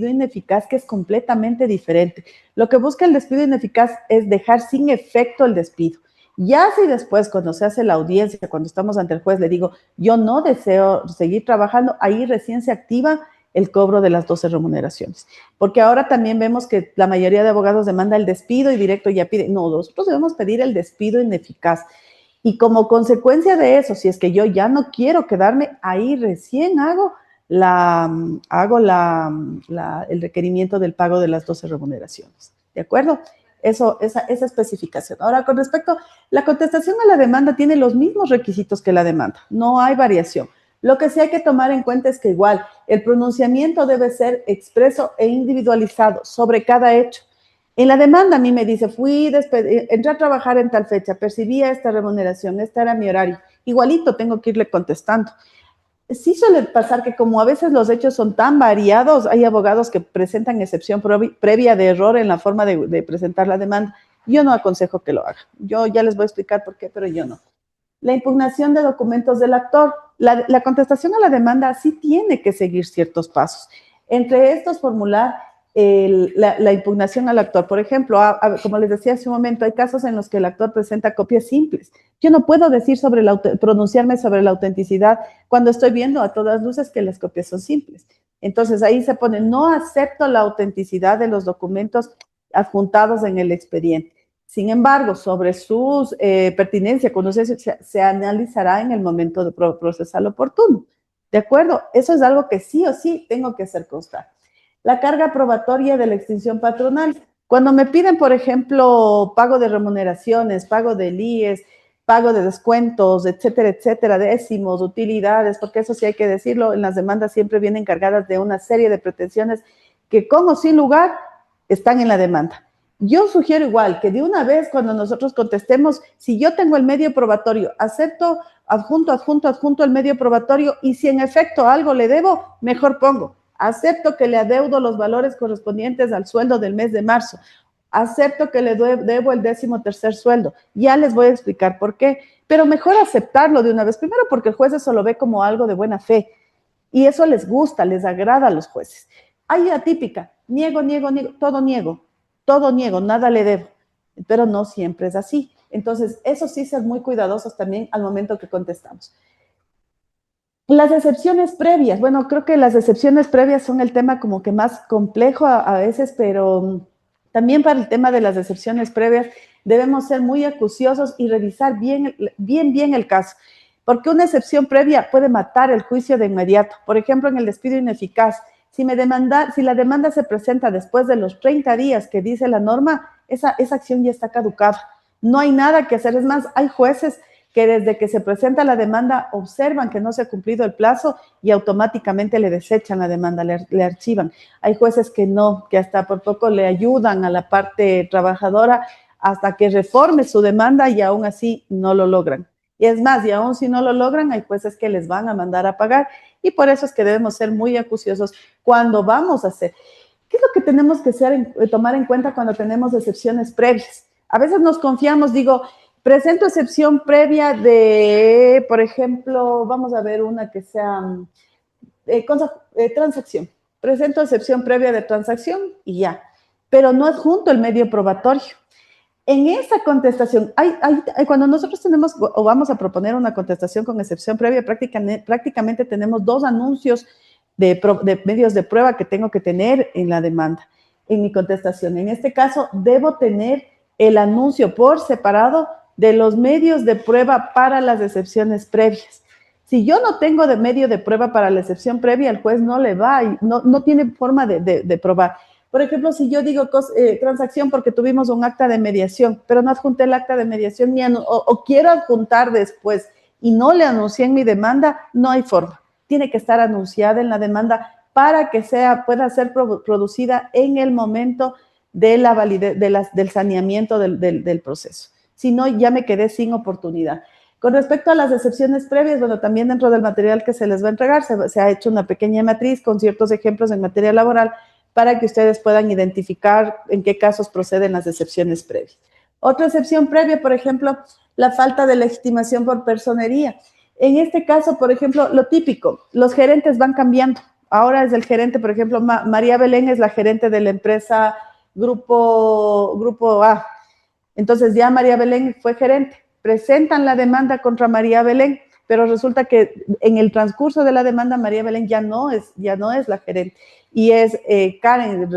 ineficaz, que es completamente diferente. Lo que busca el despido ineficaz es dejar sin efecto el despido. Ya si después, cuando se hace la audiencia, cuando estamos ante el juez, le digo, yo no deseo seguir trabajando, ahí recién se activa el cobro de las 12 remuneraciones. Porque ahora también vemos que la mayoría de abogados demanda el despido y directo ya pide. No, nosotros debemos pedir el despido ineficaz. Y como consecuencia de eso, si es que yo ya no quiero quedarme, ahí recién hago el requerimiento del pago de las 12 remuneraciones. ¿De acuerdo? Esa especificación. Ahora, con respecto a la contestación a la demanda, tiene los mismos requisitos que la demanda. No hay variación. Lo que sí hay que tomar en cuenta es que igual el pronunciamiento debe ser expreso e individualizado sobre cada hecho. En la demanda a mí me dice, entré a trabajar en tal fecha, percibía esta remuneración, este era mi horario. Igualito tengo que irle contestando. Sí suele pasar que como a veces los hechos son tan variados, hay abogados que presentan excepción previa de error en la forma de presentar la demanda. Yo no aconsejo que lo haga. Yo ya les voy a explicar por qué, pero yo no. La impugnación de documentos del actor. La contestación a la demanda sí tiene que seguir ciertos pasos. Entre estos, formular la impugnación al actor. Por ejemplo, como les decía hace un momento, hay casos en los que el actor presenta copias simples. Yo no puedo decir pronunciarme sobre la autenticidad cuando estoy viendo a todas luces que las copias son simples. Entonces ahí se pone, no acepto la autenticidad de los documentos adjuntados en el expediente. Sin embargo, sobre su pertinencia, se analizará en el momento de procesal oportuno. ¿De acuerdo? Eso es algo que sí o sí tengo que hacer constar. La carga probatoria de la extinción patronal. Cuando me piden, por ejemplo, pago de remuneraciones, pago de IES, pago de descuentos, etcétera, décimos, utilidades, porque eso sí hay que decirlo, en las demandas siempre vienen cargadas de una serie de pretensiones que, con o sin lugar, están en la demanda. Yo sugiero igual que de una vez cuando nosotros contestemos, si yo tengo el medio probatorio, acepto, adjunto el medio probatorio y si en efecto algo le debo, mejor pongo. Acepto que le adeudo los valores correspondientes al sueldo del mes de marzo. Acepto que le debo el 13º sueldo. Ya les voy a explicar por qué. Pero mejor aceptarlo de una vez. Primero porque el juez eso lo ve como algo de buena fe. Y eso les gusta, les agrada a los jueces. Hay atípica. Niego, todo niego, nada le debo, pero no siempre es así. Entonces, eso sí, ser muy cuidadosos también al momento que contestamos. Las excepciones previas, bueno, creo que las excepciones previas son el tema como que más complejo a veces, pero también para el tema de las excepciones previas debemos ser muy acuciosos y revisar bien el caso, porque una excepción previa puede matar el juicio de inmediato. Por ejemplo, en el despido ineficaz, si la demanda se presenta después de los 30 días que dice la norma, esa acción ya está caducada. No hay nada que hacer. Es más, hay jueces que desde que se presenta la demanda observan que no se ha cumplido el plazo y automáticamente le desechan la demanda, le archivan. Hay jueces que no, que hasta por poco le ayudan a la parte trabajadora hasta que reforme su demanda y aún así no lo logran. Y es más, y aún si no lo logran, hay jueces que les van a mandar a pagar y por eso es que debemos ser muy acuciosos cuando vamos a hacer. ¿Qué es lo que tenemos que tomar en cuenta cuando tenemos excepciones previas? A veces nos confiamos, digo, presento excepción previa de, por ejemplo, vamos a ver una que sea transacción. Presento excepción previa de transacción y ya, pero no adjunto el medio probatorio. En esa contestación, cuando nosotros tenemos o vamos a proponer una contestación con excepción previa, prácticamente tenemos dos anuncios de medios de prueba que tengo que tener en la demanda, en mi contestación. En este caso, debo tener el anuncio por separado de los medios de prueba para las excepciones previas. Si yo no tengo de medio de prueba para la excepción previa, el juez no le va, no tiene forma de probar. Por ejemplo, si yo digo transacción porque tuvimos un acta de mediación, pero no adjunté el acta de mediación o quiero adjuntar después y no le anuncié en mi demanda, no hay forma. Tiene que estar anunciada en la demanda para que pueda ser producida en el momento de la validez, del saneamiento del proceso. Si no, ya me quedé sin oportunidad. Con respecto a las excepciones previas, bueno, también dentro del material que se les va a entregar se ha hecho una pequeña matriz con ciertos ejemplos en materia laboral para que ustedes puedan identificar en qué casos proceden las excepciones previas. Otra excepción previa, por ejemplo, la falta de legitimación por personería. En este caso, por ejemplo, lo típico, los gerentes van cambiando. Ahora es el gerente, por ejemplo, María Belén es la gerente de la empresa Grupo A. Entonces ya María Belén fue gerente. Presentan la demanda contra María Belén, pero resulta que en el transcurso de la demanda María Belén ya no es la gerente y es Karen,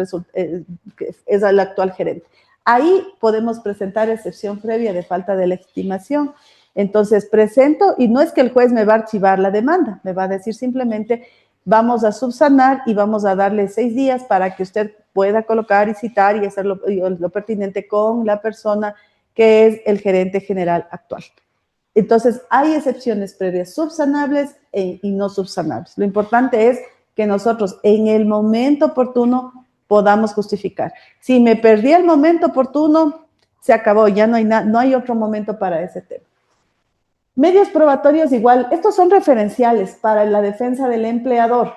es la actual gerente. Ahí podemos presentar excepción previa de falta de legitimación. Entonces presento y no es que el juez me va a archivar la demanda, me va a decir simplemente vamos a subsanar y vamos a darle 6 días para que usted pueda colocar y citar y hacer lo pertinente con la persona que es el gerente general actual. Entonces, hay excepciones previas subsanables y no subsanables. Lo importante es que nosotros en el momento oportuno podamos justificar. Si me perdí el momento oportuno, se acabó, ya no hay otro momento para ese tema. Medios probatorios igual, estos son referenciales para la defensa del empleador.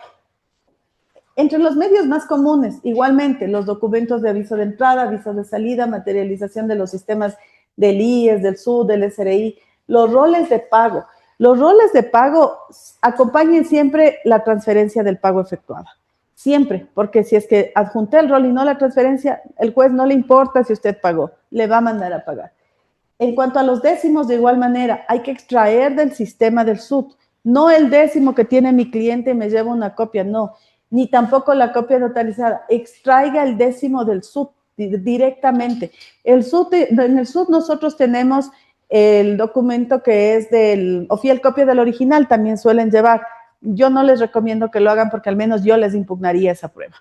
Entre los medios más comunes, igualmente, los documentos de aviso de entrada, aviso de salida, materialización de los sistemas del IES, del SUD, del SRI, los roles de pago. Los roles de pago acompañen siempre la transferencia del pago efectuada. Siempre, porque si es que adjunté el rol y no la transferencia, el juez no le importa si usted pagó, le va a mandar a pagar. En cuanto a los décimos, de igual manera, hay que extraer del sistema del SUD, no el décimo que tiene mi cliente y me lleva una copia, no, ni tampoco la copia notarizada, extraiga el décimo del SUD directamente. En el SUD nosotros tenemos el documento que es o fiel copia del original, también suelen llevar. Yo no les recomiendo que lo hagan porque al menos yo les impugnaría esa prueba.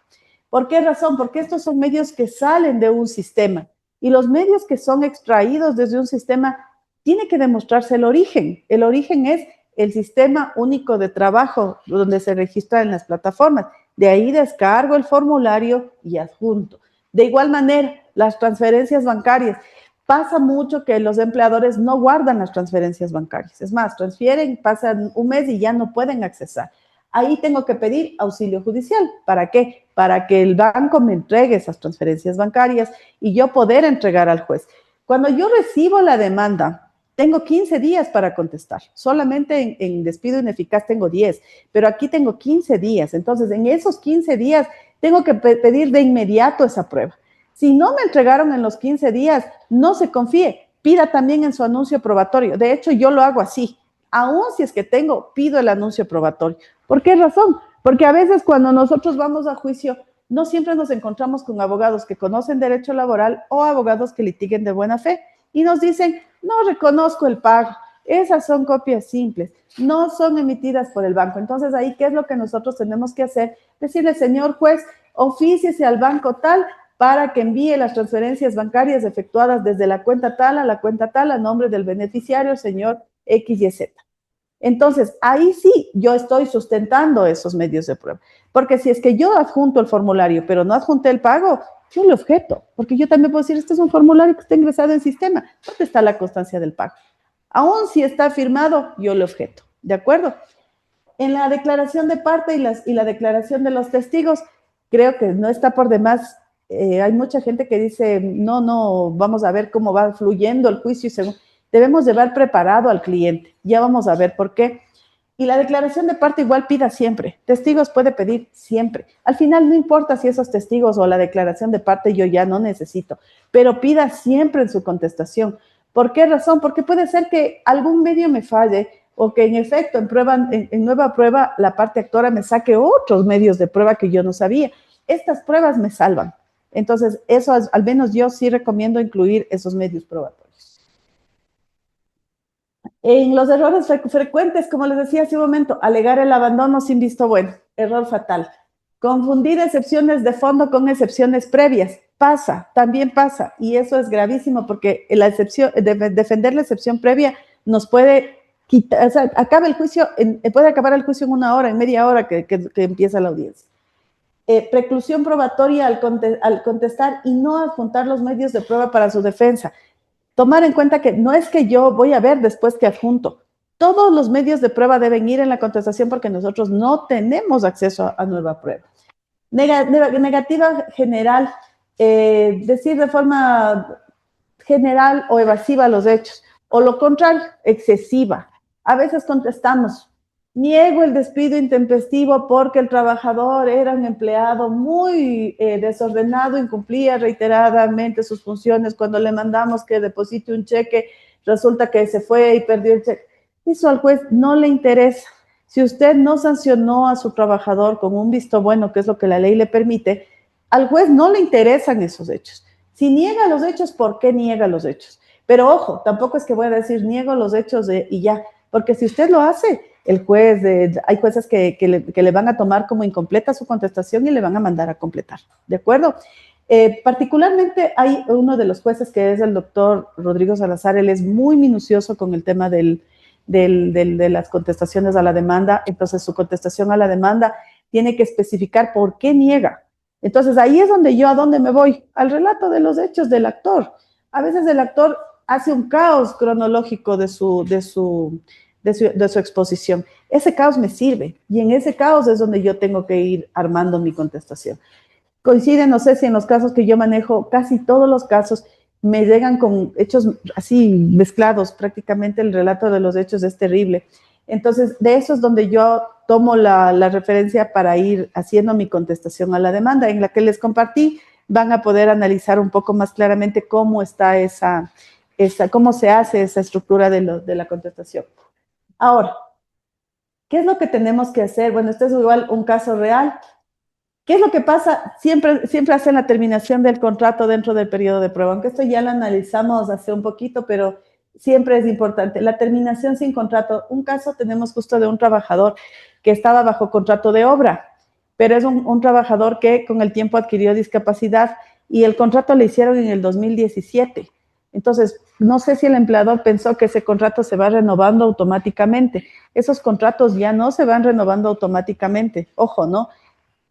¿Por qué razón? Porque estos son medios que salen de un sistema. Y los medios que son extraídos desde un sistema, tiene que demostrarse el origen. El origen es el sistema único de trabajo donde se registra en las plataformas. De ahí descargo el formulario y adjunto. De igual manera, las transferencias bancarias. Pasa mucho que los empleadores no guardan las transferencias bancarias. Es más, transfieren, pasan un mes y ya no pueden accesar. Ahí tengo que pedir auxilio judicial. ¿Para qué? Para que el banco me entregue esas transferencias bancarias y yo poder entregar al juez. Cuando yo recibo la demanda, tengo 15 días para contestar. Solamente en despido ineficaz tengo 10, pero aquí tengo 15 días. Entonces, en esos 15 días tengo que pedir de inmediato esa prueba. Si no me entregaron en los 15 días, no se confíe. Pida también en su anuncio probatorio. De hecho, yo lo hago así. Aún si es que pido el anuncio probatorio. ¿Por qué razón? Porque a veces cuando nosotros vamos a juicio, no siempre nos encontramos con abogados que conocen derecho laboral o abogados que litiguen de buena fe y nos dicen, no reconozco el pago, esas son copias simples, no son emitidas por el banco. Entonces ahí, ¿qué es lo que nosotros tenemos que hacer? Decirle, señor juez, ofíciese al banco tal para que envíe las transferencias bancarias efectuadas desde la cuenta tal a la cuenta tal a nombre del beneficiario, señor XYZ. Entonces, ahí sí yo estoy sustentando esos medios de prueba. Porque si es que yo adjunto el formulario, pero no adjunté el pago, yo le objeto. Porque yo también puedo decir, este es un formulario que está ingresado en sistema. ¿Dónde está la constancia del pago? Aún si está firmado, yo le objeto. ¿De acuerdo? En la declaración de parte y la declaración de los testigos, creo que no está por demás. Hay mucha gente que dice, no, vamos a ver cómo va fluyendo el juicio y según... Debemos llevar preparado al cliente. Ya vamos a ver por qué. Y la declaración de parte igual pida siempre. Testigos puede pedir siempre. Al final no importa si esos testigos o la declaración de parte yo ya no necesito, pero pida siempre en su contestación. ¿Por qué razón? Porque puede ser que algún medio me falle o que en efecto en nueva prueba la parte actora me saque otros medios de prueba que yo no sabía. Estas pruebas me salvan. Entonces, eso al menos yo sí recomiendo incluir esos medios probatorios. En los errores frecuentes, como les decía hace un momento, alegar el abandono sin visto bueno, error fatal. Confundir excepciones de fondo con excepciones previas. Pasa, también pasa. Y eso es gravísimo porque la excepción, defender la excepción previa nos puede quitar, o sea, acaba el juicio, puede acabar el juicio en 1 hora, en media hora que empieza la audiencia. Preclusión probatoria al contestar y no adjuntar los medios de prueba para su defensa. Tomar en cuenta que no es que yo voy a ver después que adjunto. Todos los medios de prueba deben ir en la contestación porque nosotros no tenemos acceso a nueva prueba. Negativa general, decir de forma general o evasiva los hechos, o lo contrario, excesiva. A veces contestamos, niego el despido intempestivo porque el trabajador era un empleado muy desordenado, incumplía reiteradamente sus funciones. Cuando le mandamos que deposite un cheque, resulta que se fue y perdió el cheque. Eso al juez no le interesa. Si usted no sancionó a su trabajador con un visto bueno, que es lo que la ley le permite, al juez no le interesan esos hechos. Si niega los hechos, ¿por qué niega los hechos? Pero ojo, tampoco es que voy a decir niego los hechos y ya, porque si usted lo hace, el juez, hay jueces que le van a tomar como incompleta su contestación y le van a mandar a completar, ¿de acuerdo? Particularmente hay uno de los jueces que es el doctor Rodrigo Salazar. Él es muy minucioso con el tema de las contestaciones a la demanda. Entonces su contestación a la demanda tiene que especificar por qué niega. Entonces ahí es donde ¿a dónde me voy? Al relato de los hechos del actor. A veces el actor hace un caos cronológico de su exposición. Ese caos me sirve y en ese caos es donde yo tengo que ir armando mi contestación. Coincide, no sé si en los casos que yo manejo, casi todos los casos me llegan con hechos así mezclados. Prácticamente el relato de los hechos es terrible. Entonces, de eso es donde yo tomo la referencia para ir haciendo mi contestación a la demanda. En la que les compartí, van a poder analizar un poco más claramente cómo está cómo se hace esa estructura de la contestación. Ahora, ¿qué es lo que tenemos que hacer? Bueno, este es igual un caso real. ¿Qué es lo que pasa? Siempre hacen la terminación del contrato dentro del periodo de prueba, aunque esto ya lo analizamos hace un poquito, pero siempre es importante. La terminación sin contrato. Un caso tenemos justo de un trabajador que estaba bajo contrato de obra, pero es un trabajador que con el tiempo adquirió discapacidad y el contrato le hicieron en el 2017. Entonces, no sé si el empleador pensó que ese contrato se va renovando automáticamente. Esos contratos ya no se van renovando automáticamente. Ojo, ¿no?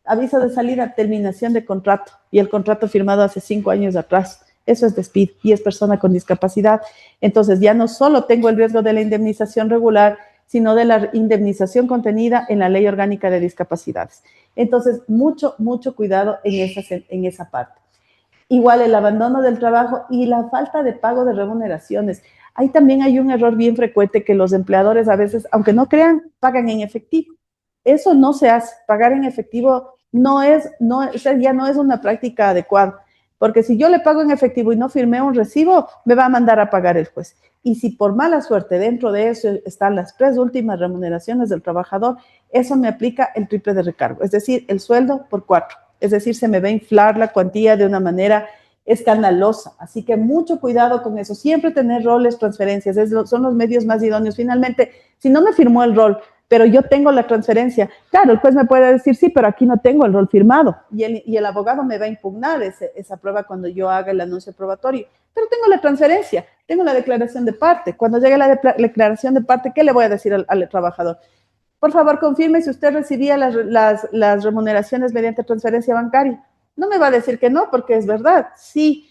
Aviso de salida, terminación de contrato y el contrato firmado hace 5 años atrás. Eso es despido y es persona con discapacidad. Entonces ya no solo tengo el riesgo de la indemnización regular, sino de la indemnización contenida en la Ley Orgánica de Discapacidades. Entonces, mucho cuidado en esa parte. Igual el abandono del trabajo y la falta de pago de remuneraciones. Ahí también hay un error bien frecuente que los empleadores a veces, aunque no crean, pagan en efectivo. Eso no se hace. Pagar en efectivo ya no es una práctica adecuada, porque si yo le pago en efectivo y no firmé un recibo, me va a mandar a pagar el juez. Y si por mala suerte dentro de eso están las 3 últimas remuneraciones del trabajador, eso me aplica el triple de recargo, es decir, el sueldo por 4. Es decir, se me va a inflar la cuantía de una manera escandalosa. Así que mucho cuidado con eso. Siempre tener roles, transferencias, son los medios más idóneos. Finalmente, si no me firmó el rol, pero yo tengo la transferencia, claro, el juez me puede decir, sí, pero aquí no tengo el rol firmado, y el abogado me va a impugnar esa prueba cuando yo haga el anuncio probatorio, pero tengo la transferencia, tengo la declaración de parte. Cuando llegue la declaración de parte, ¿qué le voy a decir al trabajador? Por favor, confirme si usted recibía las remuneraciones mediante transferencia bancaria. No me va a decir que no, porque es verdad. Sí.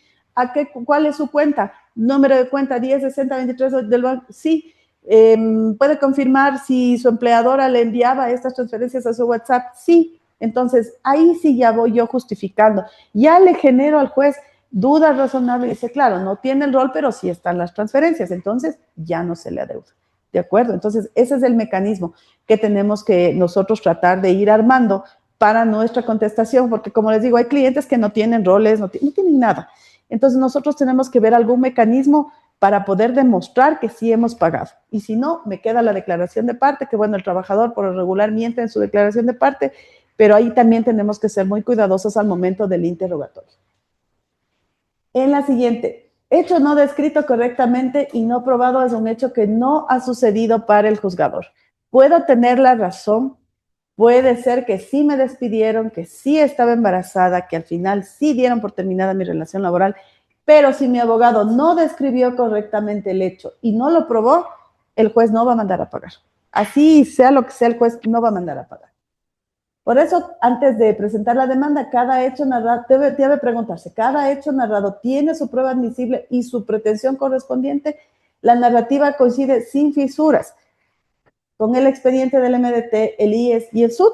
¿Cuál es su cuenta? Número de cuenta 106023 del banco. Sí. ¿Puede confirmar si su empleadora le enviaba estas transferencias a su WhatsApp? Sí. Entonces, ahí sí ya voy yo justificando. Ya le genero al juez dudas razonables. Dice, claro, no tiene el rol, pero sí están las transferencias. Entonces, ya no se le adeuda. ¿De acuerdo? Entonces, ese es el mecanismo que tenemos que nosotros tratar de ir armando para nuestra contestación, porque como les digo, hay clientes que no tienen roles, no tienen nada. Entonces, nosotros tenemos que ver algún mecanismo para poder demostrar que sí hemos pagado. Y si no, me queda la declaración de parte, que bueno, el trabajador por lo regular miente en su declaración de parte, pero ahí también tenemos que ser muy cuidadosos al momento del interrogatorio. En la siguiente, hecho no descrito correctamente y no probado es un hecho que no ha sucedido para el juzgador. Puedo tener la razón puede ser que sí me despidieron, que sí estaba embarazada, que al final sí dieron por terminada mi relación laboral, pero si mi abogado no describió correctamente el hecho y no lo probó, el juez no va a mandar a pagar. Así sea lo que sea, el juez no va a mandar a pagar. Por eso, antes de presentar la demanda, cada hecho narrado debe preguntarse, ¿cada hecho narrado tiene su prueba admisible y su pretensión correspondiente? La narrativa coincide sin fisuras con el expediente del MDT, el IES y el SUT.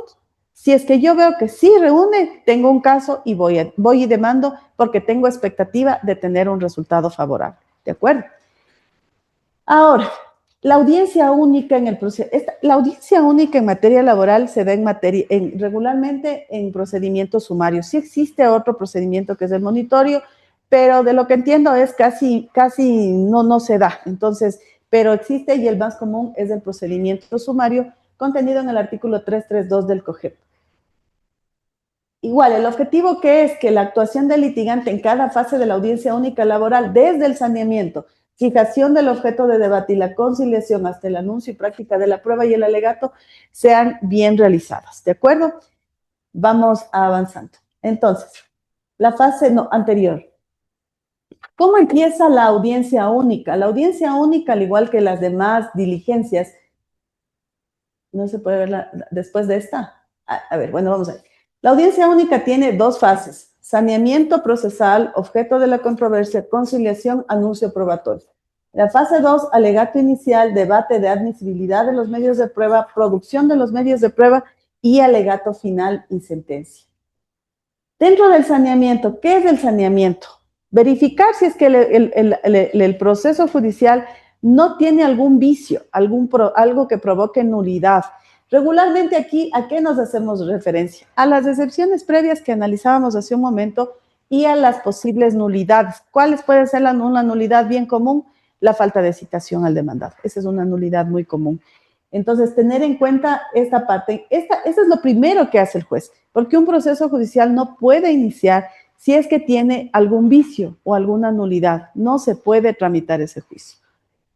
Si es que yo veo que sí reúne, tengo un caso y voy y demando porque tengo expectativa de tener un resultado favorable. ¿De acuerdo? Ahora, la audiencia única en el proceso, la audiencia única en materia laboral se da regularmente en procedimientos sumarios. Sí existe otro procedimiento que es el monitorio, pero de lo que entiendo es casi no se da. Entonces, pero existe y el más común es el procedimiento sumario contenido en el artículo 332 del COGEP. Igual, el objetivo que es que la actuación del litigante en cada fase de la audiencia única laboral, desde el saneamiento, fijación del objeto de debate y la conciliación hasta el anuncio y práctica de la prueba y el alegato, sean bien realizadas. ¿De acuerdo? Vamos avanzando. Entonces, la fase anterior. ¿Cómo empieza la audiencia única? La audiencia única, al igual que las demás diligencias, no se puede ver después de esta. A ver, bueno, vamos a ver. La audiencia única tiene dos fases: saneamiento procesal, objeto de la controversia, conciliación, anuncio probatorio. La fase 2, alegato inicial, debate de admisibilidad de los medios de prueba, producción de los medios de prueba y alegato final y sentencia. Dentro del saneamiento, ¿qué es el saneamiento? Verificar si es que el proceso judicial no tiene algún vicio, algo que provoque nulidad. Regularmente aquí, ¿a qué nos hacemos referencia? A las excepciones previas que analizábamos hace un momento y a las posibles nulidades. ¿Cuáles pueden ser una nulidad bien común? La falta de citación al demandado. Esa es una nulidad muy común. Entonces, tener en cuenta esta parte. Eso es lo primero que hace el juez, porque un proceso judicial no puede iniciar si es que tiene algún vicio o alguna nulidad. No se puede tramitar ese juicio.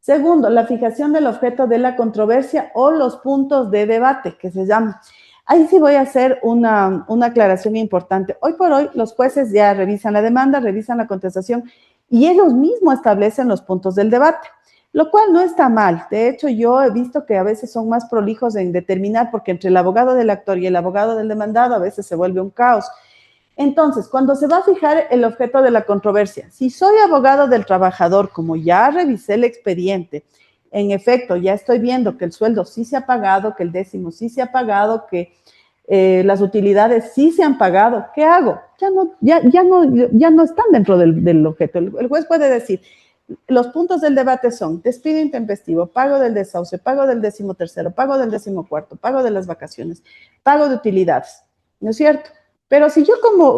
Segundo, la fijación del objeto de la controversia o los puntos de debate, que se llama. Ahí sí voy a hacer una aclaración importante. Hoy por hoy, los jueces ya revisan la demanda, revisan la contestación y ellos mismos establecen los puntos del debate, lo cual no está mal. De hecho, yo he visto que a veces son más prolijos en determinar, porque entre el abogado del actor y el abogado del demandado a veces se vuelve un caos. Entonces, cuando se va a fijar el objeto de la controversia, si soy abogado del trabajador, como ya revisé el expediente, en efecto, ya estoy viendo que el sueldo sí se ha pagado, que el décimo sí se ha pagado, que las utilidades sí se han pagado, ¿qué hago? Ya no están dentro del objeto. El juez puede decir, los puntos del debate son despido intempestivo, pago del desahucio, pago del 13º, pago del 14º, pago de las vacaciones, pago de utilidades, ¿no es cierto? Pero si yo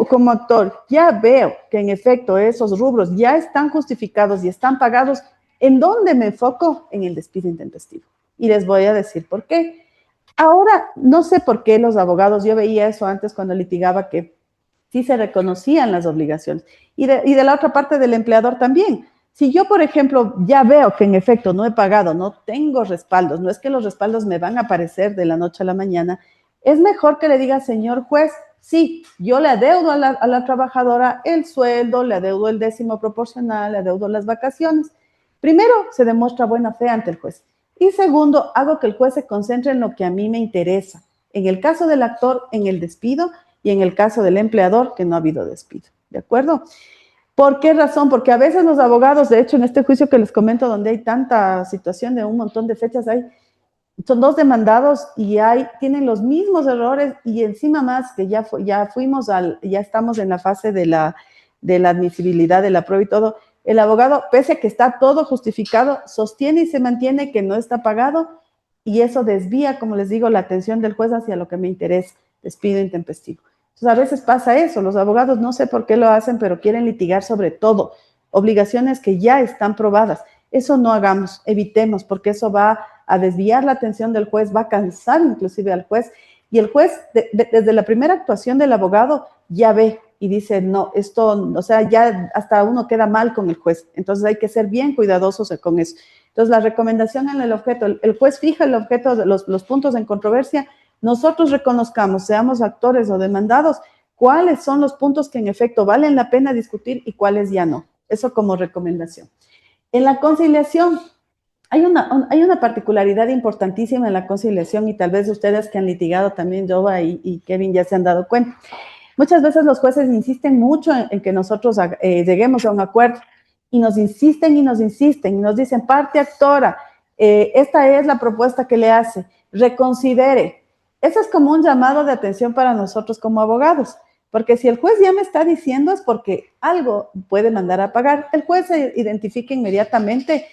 como actor ya veo que en efecto esos rubros ya están justificados y están pagados, ¿en dónde me enfoco? En el despido intempestivo. Y les voy a decir por qué. Ahora, no sé por qué los abogados, yo veía eso antes cuando litigaba, que sí se reconocían las obligaciones. Y de la otra parte del empleador también. Si yo, por ejemplo, ya veo que en efecto no he pagado, no tengo respaldos, no es que los respaldos me van a aparecer de la noche a la mañana, es mejor que le diga, señor juez, sí, yo le adeudo a la trabajadora el sueldo, le adeudo el décimo proporcional, le adeudo las vacaciones. Primero, se demuestra buena fe ante el juez. Y segundo, hago que el juez se concentre en lo que a mí me interesa. En el caso del actor, en el despido, y en el caso del empleador, que no ha habido despido. ¿De acuerdo? ¿Por qué razón? Porque a veces los abogados, de hecho, en este juicio que les comento, donde hay tanta situación de un montón de fechas, son dos demandados y tienen los mismos errores, y encima más que ya estamos en la fase de la admisibilidad de la prueba y todo. El abogado, pese a que está todo justificado, sostiene y se mantiene que no está pagado, y eso desvía, como les digo, la atención del juez hacia lo que me interesa, despido intempestivo. Entonces, a veces pasa eso, los abogados no sé por qué lo hacen, pero quieren litigar sobre todo, obligaciones que ya están probadas. Eso no hagamos, evitemos, porque eso va a desviar la atención del juez, va a cansar inclusive al juez, y el juez, desde la primera actuación del abogado, ya ve y dice, no, esto, o sea, ya hasta uno queda mal con el juez. Entonces hay que ser bien cuidadosos con eso. Entonces la recomendación en el objeto, el juez fija el objeto, los puntos en controversia nosotros reconozcamos, seamos actores o demandados, cuáles son los puntos que en efecto valen la pena discutir y cuáles ya no. Eso como recomendación. En la conciliación, hay una particularidad importantísima en la conciliación y tal vez ustedes que han litigado también, Jova y Kevin, ya se han dado cuenta. Muchas veces los jueces insisten mucho en que nosotros lleguemos a un acuerdo y nos insisten y nos insisten y nos dicen, parte actora, esta es la propuesta que le hace, reconsidere. Eso es como un llamado de atención para nosotros como abogados, porque si el juez ya me está diciendo es porque algo puede mandar a pagar. El juez se identifica inmediatamente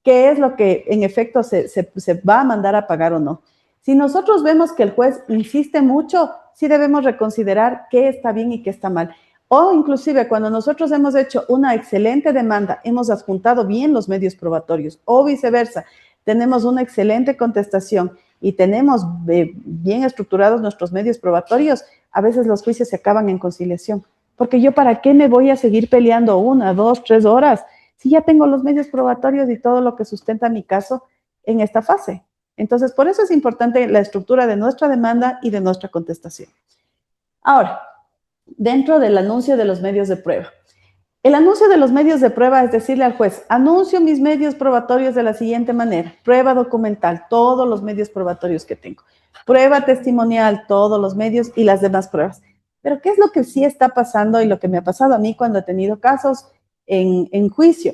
qué es lo que en efecto se va a mandar a pagar o no. Si nosotros vemos que el juez insiste mucho, sí debemos reconsiderar qué está bien y qué está mal. O inclusive cuando nosotros hemos hecho una excelente demanda, hemos adjuntado bien los medios probatorios, o viceversa, tenemos una excelente contestación y tenemos bien estructurados nuestros medios probatorios, a veces los juicios se acaban en conciliación. Porque yo, ¿para qué me voy a seguir peleando 1, 2, 3 horas si ya tengo los medios probatorios y todo lo que sustenta mi caso en esta fase? Entonces, por eso es importante la estructura de nuestra demanda y de nuestra contestación. Ahora, dentro del anuncio de los medios de prueba. El anuncio de los medios de prueba es decirle al juez, anuncio mis medios probatorios de la siguiente manera: prueba documental, todos los medios probatorios que tengo; prueba testimonial, todos los medios y las demás pruebas. Pero ¿qué es lo que sí está pasando y lo que me ha pasado a mí cuando he tenido casos en juicio?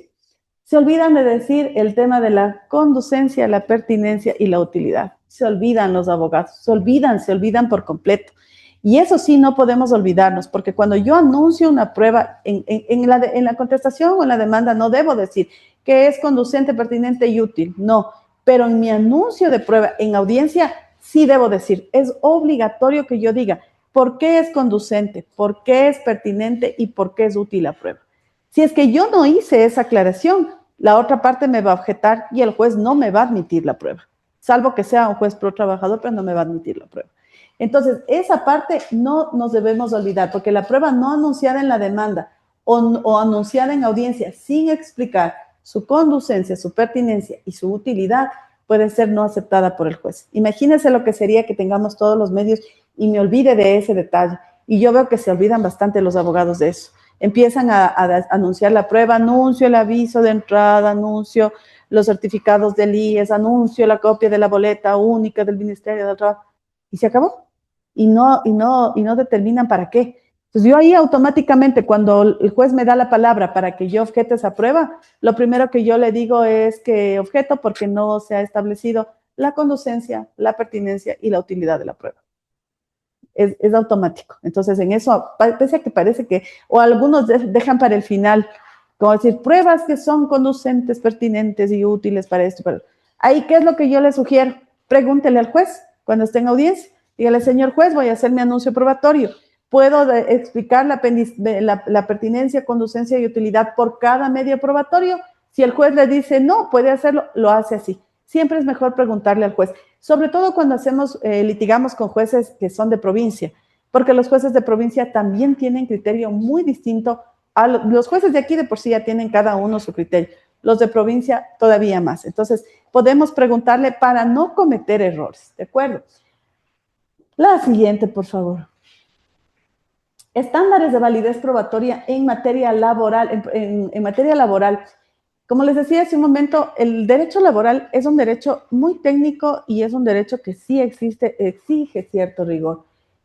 Se olvidan de decir el tema de la conducencia, la pertinencia y la utilidad. Se olvidan los abogados, se olvidan por completo. Y eso sí no podemos olvidarnos, porque cuando yo anuncio una prueba en la contestación o en la demanda, no debo decir que es conducente, pertinente y útil, no. Pero en mi anuncio de prueba en audiencia sí debo decir, es obligatorio que yo diga por qué es conducente, por qué es pertinente y por qué es útil la prueba. Si es que yo no hice esa aclaración, la otra parte me va a objetar y el juez no me va a admitir la prueba, salvo que sea un juez pro trabajador, pero no me va a admitir la prueba. Entonces, esa parte no nos debemos olvidar, porque la prueba no anunciada en la demanda o anunciada en audiencia sin explicar su conducencia, su pertinencia y su utilidad puede ser no aceptada por el juez. Imagínense lo que sería que tengamos todos los medios y me olvide de ese detalle. Y yo veo que se olvidan bastante los abogados de eso. Empiezan a anunciar la prueba, anuncio el aviso de entrada, anuncio los certificados del IES, anuncio la copia de la boleta única del Ministerio del Trabajo. Y se acabó. Y no determinan para qué. Entonces yo ahí automáticamente, cuando el juez me da la palabra para que yo objete esa prueba, lo primero que yo le digo es que objeto porque no se ha establecido la conducencia, la pertinencia y la utilidad de la prueba. Es automático. Entonces en eso, pese a que parece que, o algunos dejan para el final, como decir, pruebas que son conducentes, pertinentes y útiles para esto. Ahí, ¿qué es lo que yo le sugiero? Pregúntele al juez cuando esté en audiencia. Dígale, señor juez, voy a hacer mi anuncio probatorio. ¿Puedo explicar la pertinencia, conducencia y utilidad por cada medio probatorio? Si el juez le dice no, puede hacerlo, lo hace así. Siempre es mejor preguntarle al juez, sobre todo cuando litigamos con jueces que son de provincia, porque los jueces de provincia también tienen criterio muy distinto. Los jueces de aquí de por sí ya tienen cada uno su criterio, los de provincia todavía más. Entonces, podemos preguntarle para no cometer errores, ¿de acuerdo? La siguiente, por favor. Estándares de validez probatoria en materia laboral. En materia laboral, como les decía hace un momento, el derecho laboral es un derecho muy técnico y es un derecho que sí exige cierto rigor.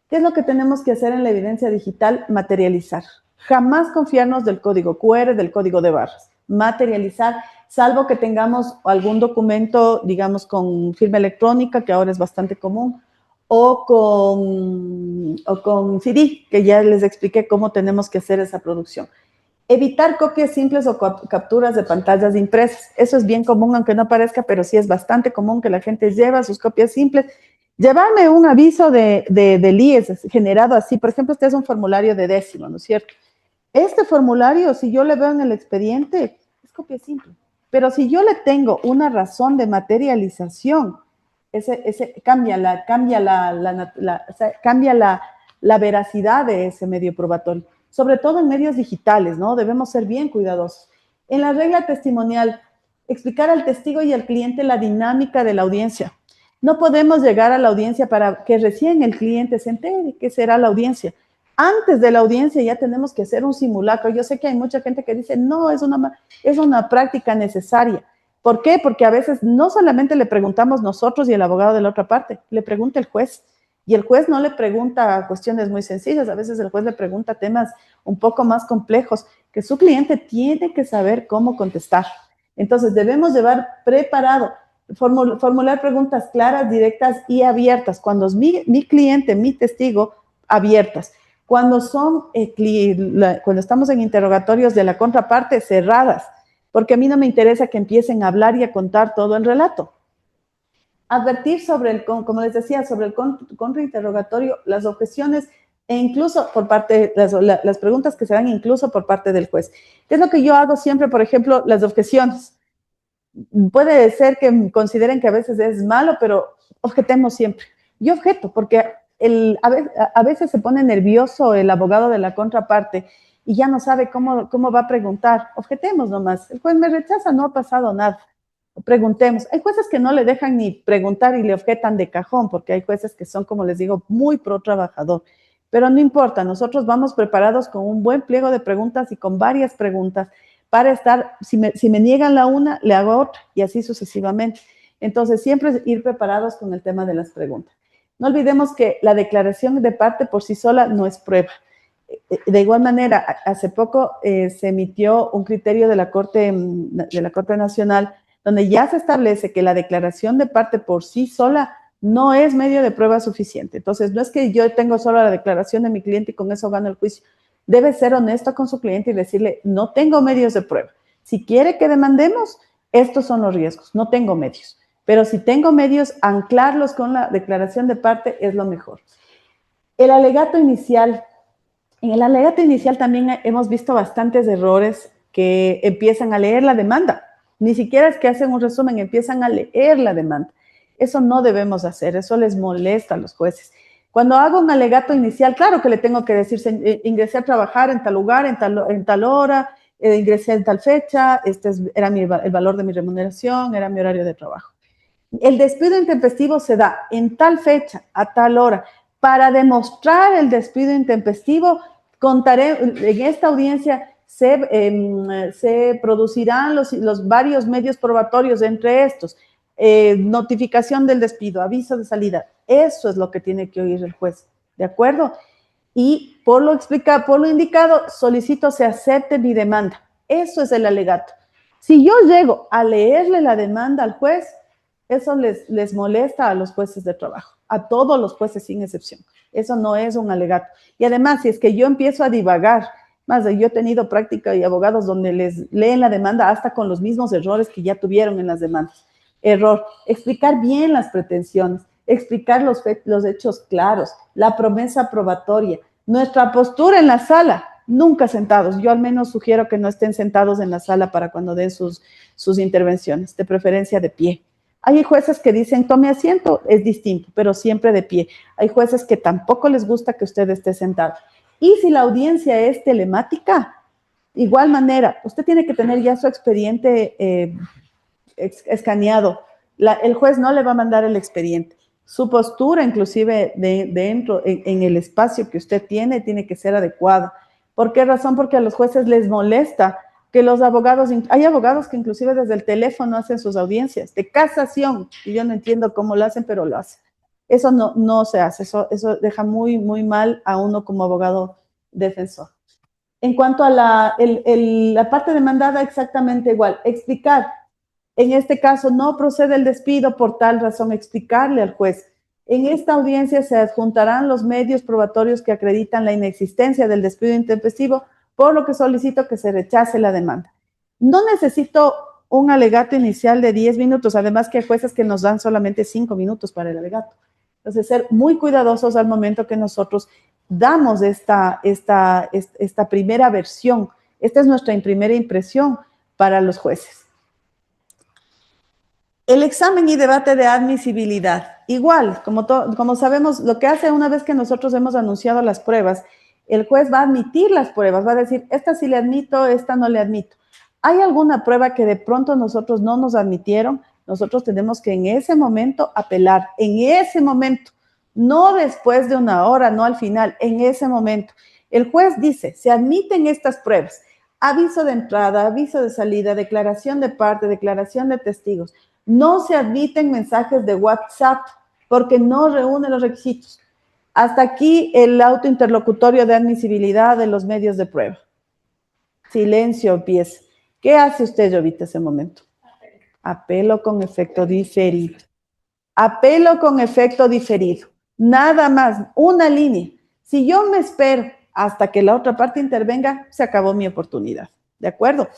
¿Qué es lo que tenemos que hacer en la evidencia digital? Materializar. Jamás confiarnos del código QR, del código de barras. Materializar, salvo que tengamos algún documento, digamos, con firma electrónica, que ahora es bastante común, o con CD, que ya les expliqué cómo tenemos que hacer esa producción. Evitar copias simples o capturas de pantallas impresas. Eso es bien común, aunque no parezca, pero sí es bastante común que la gente lleva sus copias simples. Llevarme un aviso del IES generado así, por ejemplo, este es un formulario de 10º, ¿no es cierto? Este formulario, si yo le veo en el expediente, es copia simple. Pero si yo le tengo una razón de materialización, cambia la veracidad de ese medio probatorio. Sobre todo en medios digitales, ¿no? Debemos ser bien cuidadosos. En la regla testimonial, explicar al testigo y al cliente la dinámica de la audiencia. No podemos llegar a la audiencia para que recién el cliente se entere qué será la audiencia. Antes de la audiencia ya tenemos que hacer un simulacro. Yo sé que hay mucha gente que dice, no, es una práctica necesaria. ¿Por qué? Porque a veces no solamente le preguntamos nosotros y el abogado de la otra parte, le pregunta el juez. Y el juez no le pregunta cuestiones muy sencillas, a veces el juez le pregunta temas un poco más complejos que su cliente tiene que saber cómo contestar. Entonces debemos llevar preparado, formular preguntas claras, directas y abiertas. Cuando es mi cliente, mi testigo, abiertas. Cuando cuando estamos en interrogatorios de la contraparte, cerradas, porque a mí no me interesa que empiecen a hablar y a contar todo el relato. Advertir sobre como les decía, sobre el contrainterrogatorio, las objeciones e incluso por parte, las preguntas que se dan incluso por parte del juez. ¿Qué es lo que yo hago siempre, por ejemplo, las objeciones? Puede ser que consideren que a veces es malo, pero objetemos siempre. Yo objeto porque a veces se pone nervioso el abogado de la contraparte y ya no sabe cómo va a preguntar. Objetemos nomás. El juez me rechaza, no ha pasado nada. Preguntemos. Hay jueces que no le dejan ni preguntar y le objetan de cajón, porque hay jueces que son, como les digo, muy pro trabajador. Pero no importa, nosotros vamos preparados con un buen pliego de preguntas y con varias preguntas para estar, si me niegan la una, le hago otra y así sucesivamente. Entonces, siempre ir preparados con el tema de las preguntas. No olvidemos que la declaración de parte por sí sola no es prueba. De igual manera, hace poco se emitió un criterio de la Corte Nacional donde ya se establece que la declaración de parte por sí sola no es medio de prueba suficiente. Entonces, no es que yo tengo solo la declaración de mi cliente y con eso gano el juicio. Debe ser honesto con su cliente y decirle, no tengo medios de prueba. Si quiere que demandemos, estos son los riesgos, no tengo medios. Pero si tengo medios, anclarlos con la declaración de parte es lo mejor. El alegato inicial. En el alegato inicial también hemos visto bastantes errores que empiezan a leer la demanda. Ni siquiera es que hacen un resumen, empiezan a leer la demanda. Eso no debemos hacer, eso les molesta a los jueces. Cuando hago un alegato inicial, claro que le tengo que decir, ingresé a trabajar en tal lugar, en tal hora, ingresé en tal fecha, era el valor de mi remuneración, era mi horario de trabajo. El despido intempestivo se da en tal fecha, a tal hora. Para demostrar el despido intempestivo, contaré en esta audiencia se producirán los varios medios probatorios, entre estos, notificación del despido, aviso de salida. Eso es lo que tiene que oír el juez, ¿de acuerdo? Y por lo indicado, solicito se acepte mi demanda. Eso es el alegato. Si yo llego a leerle la demanda al juez, eso les molesta a los jueces de trabajo, a todos los jueces sin excepción. Eso no es un alegato. Y además, si es que yo empiezo a divagar, más yo he tenido práctica y abogados donde les leen la demanda hasta con los mismos errores que ya tuvieron en las demandas. Error, explicar bien las pretensiones, explicar los hechos claros, la promesa probatoria, nuestra postura en la sala, nunca sentados. Yo al menos sugiero que no estén sentados en la sala para cuando den sus intervenciones, de preferencia de pie. Hay jueces que dicen, tome asiento, es distinto, pero siempre de pie. Hay jueces que tampoco les gusta que usted esté sentado. Y si la audiencia es telemática, igual manera, usted tiene que tener ya su expediente escaneado. El juez no le va a mandar el expediente. Su postura, inclusive dentro, en el espacio que usted tiene que ser adecuada. ¿Por qué razón? Porque a los jueces les molesta que los abogados, hay abogados que inclusive desde el teléfono hacen sus audiencias de casación, y yo no entiendo cómo lo hacen, pero lo hacen. Eso no se hace, eso deja muy, muy mal a uno como abogado defensor. En cuanto a la parte demandada, exactamente igual, explicar. En este caso, no procede el despido por tal razón, explicarle al juez. En esta audiencia se adjuntarán los medios probatorios que acreditan la inexistencia del despido intempestivo, por lo que solicito que se rechace la demanda. No necesito un alegato inicial de 10 minutos, además que hay jueces que nos dan solamente 5 minutos para el alegato. Entonces, ser muy cuidadosos al momento que nosotros damos esta primera versión. Esta es nuestra primera impresión para los jueces. El examen y debate de admisibilidad. Igual, como sabemos, lo que hace una vez que nosotros hemos anunciado las pruebas, el juez va a admitir las pruebas, va a decir, esta sí le admito, esta no le admito. ¿Hay alguna prueba que de pronto nosotros no nos admitieron? nosotros tenemos que en ese momento apelar, en ese momento, no después de una hora, no al final, en ese momento. El juez dice, se admiten estas pruebas, aviso de entrada, aviso de salida, declaración de parte, declaración de testigos. No se admiten mensajes de WhatsApp porque no reúnen los requisitos. Hasta aquí el autointerlocutorio de admisibilidad de los medios de prueba. Silencio, empieza. ¿Qué hace usted, Jovita, ese momento? Apelo con efecto diferido. Apelo con efecto diferido. Nada más, una línea. Si yo me espero hasta que la otra parte intervenga, se acabó mi oportunidad. ¿De acuerdo?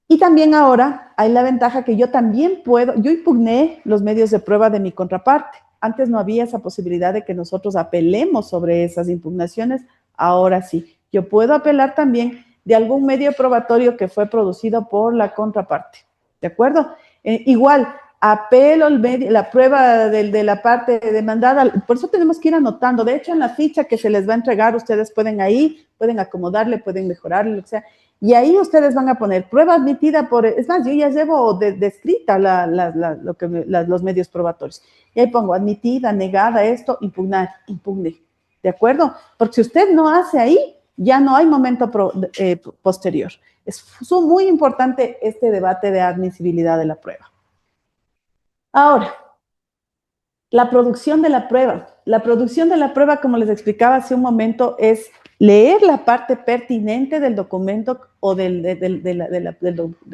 Y también ahora hay la ventaja que yo también puedo, yo impugné los medios de prueba de mi contraparte. Antes no había esa posibilidad de que nosotros apelemos sobre esas impugnaciones, ahora sí. Yo puedo apelar también de algún medio probatorio que fue producido por la contraparte. ¿De acuerdo? Igual, apelo la prueba de la parte demandada, por eso tenemos que ir anotando. De hecho, en la ficha que se les va a entregar, ustedes pueden ahí, pueden acomodarle, pueden mejorarle, lo que sea. Y ahí ustedes van a poner prueba admitida por, es más, yo ya llevo descrita los medios probatorios. Y ahí pongo admitida, negada, esto, impugnar, impugne. ¿De acuerdo? Porque si usted no hace ahí, ya no hay momento posterior. Es muy importante este debate de admisibilidad de la prueba. Ahora, la producción de la prueba. La producción de la prueba, como les explicaba hace un momento, es leer la parte pertinente del documento o del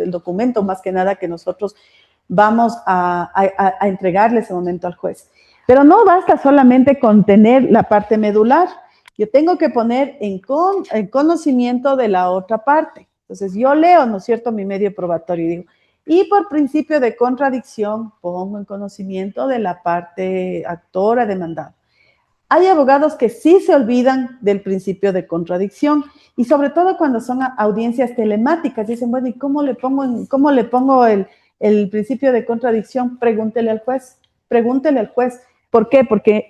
documento más que nada que nosotros vamos a entregarle ese momento al juez. Pero no basta solamente con tener la parte medular. Yo tengo que poner en conocimiento de la otra parte. Entonces yo leo, ¿no es cierto?, mi medio probatorio y digo, y por principio de contradicción pongo en conocimiento de la parte actora demandada. Hay abogados que sí se olvidan del principio de contradicción y sobre todo cuando son audiencias telemáticas, dicen, bueno, ¿y cómo le pongo el principio de contradicción? Pregúntele al juez, pregúntele al juez. ¿Por qué? Porque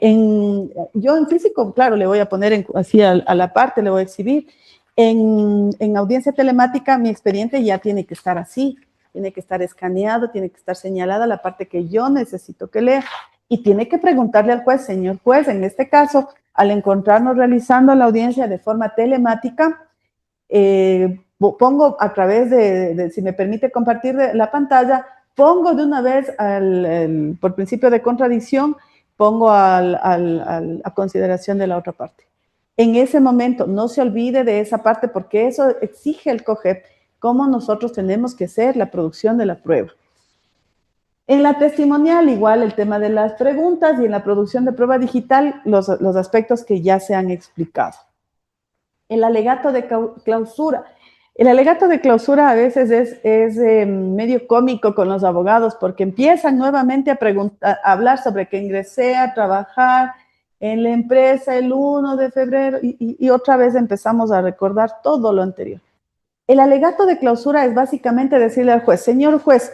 yo en físico, claro, le voy a poner así a la parte, le voy a exhibir. En audiencia telemática mi expediente ya tiene que estar así, tiene que estar escaneado, tiene que estar señalada la parte que yo necesito que lea. Y tiene que preguntarle al juez, señor juez, en este caso, al encontrarnos realizando la audiencia de forma telemática, pongo a través si me permite compartir la pantalla, pongo de una vez, por principio de contradicción, pongo a consideración de la otra parte. En ese momento, no se olvide de esa parte porque eso exige el COGEP, cómo nosotros tenemos que hacer la producción de la prueba. En la testimonial, igual el tema de las preguntas y en la producción de prueba digital, los aspectos que ya se han explicado. El alegato de clausura. El alegato de clausura a veces es medio cómico con los abogados porque empiezan nuevamente a hablar sobre que ingresé a trabajar en la empresa el 1 de febrero y otra vez empezamos a recordar todo lo anterior. El alegato de clausura es básicamente decirle al juez, señor juez,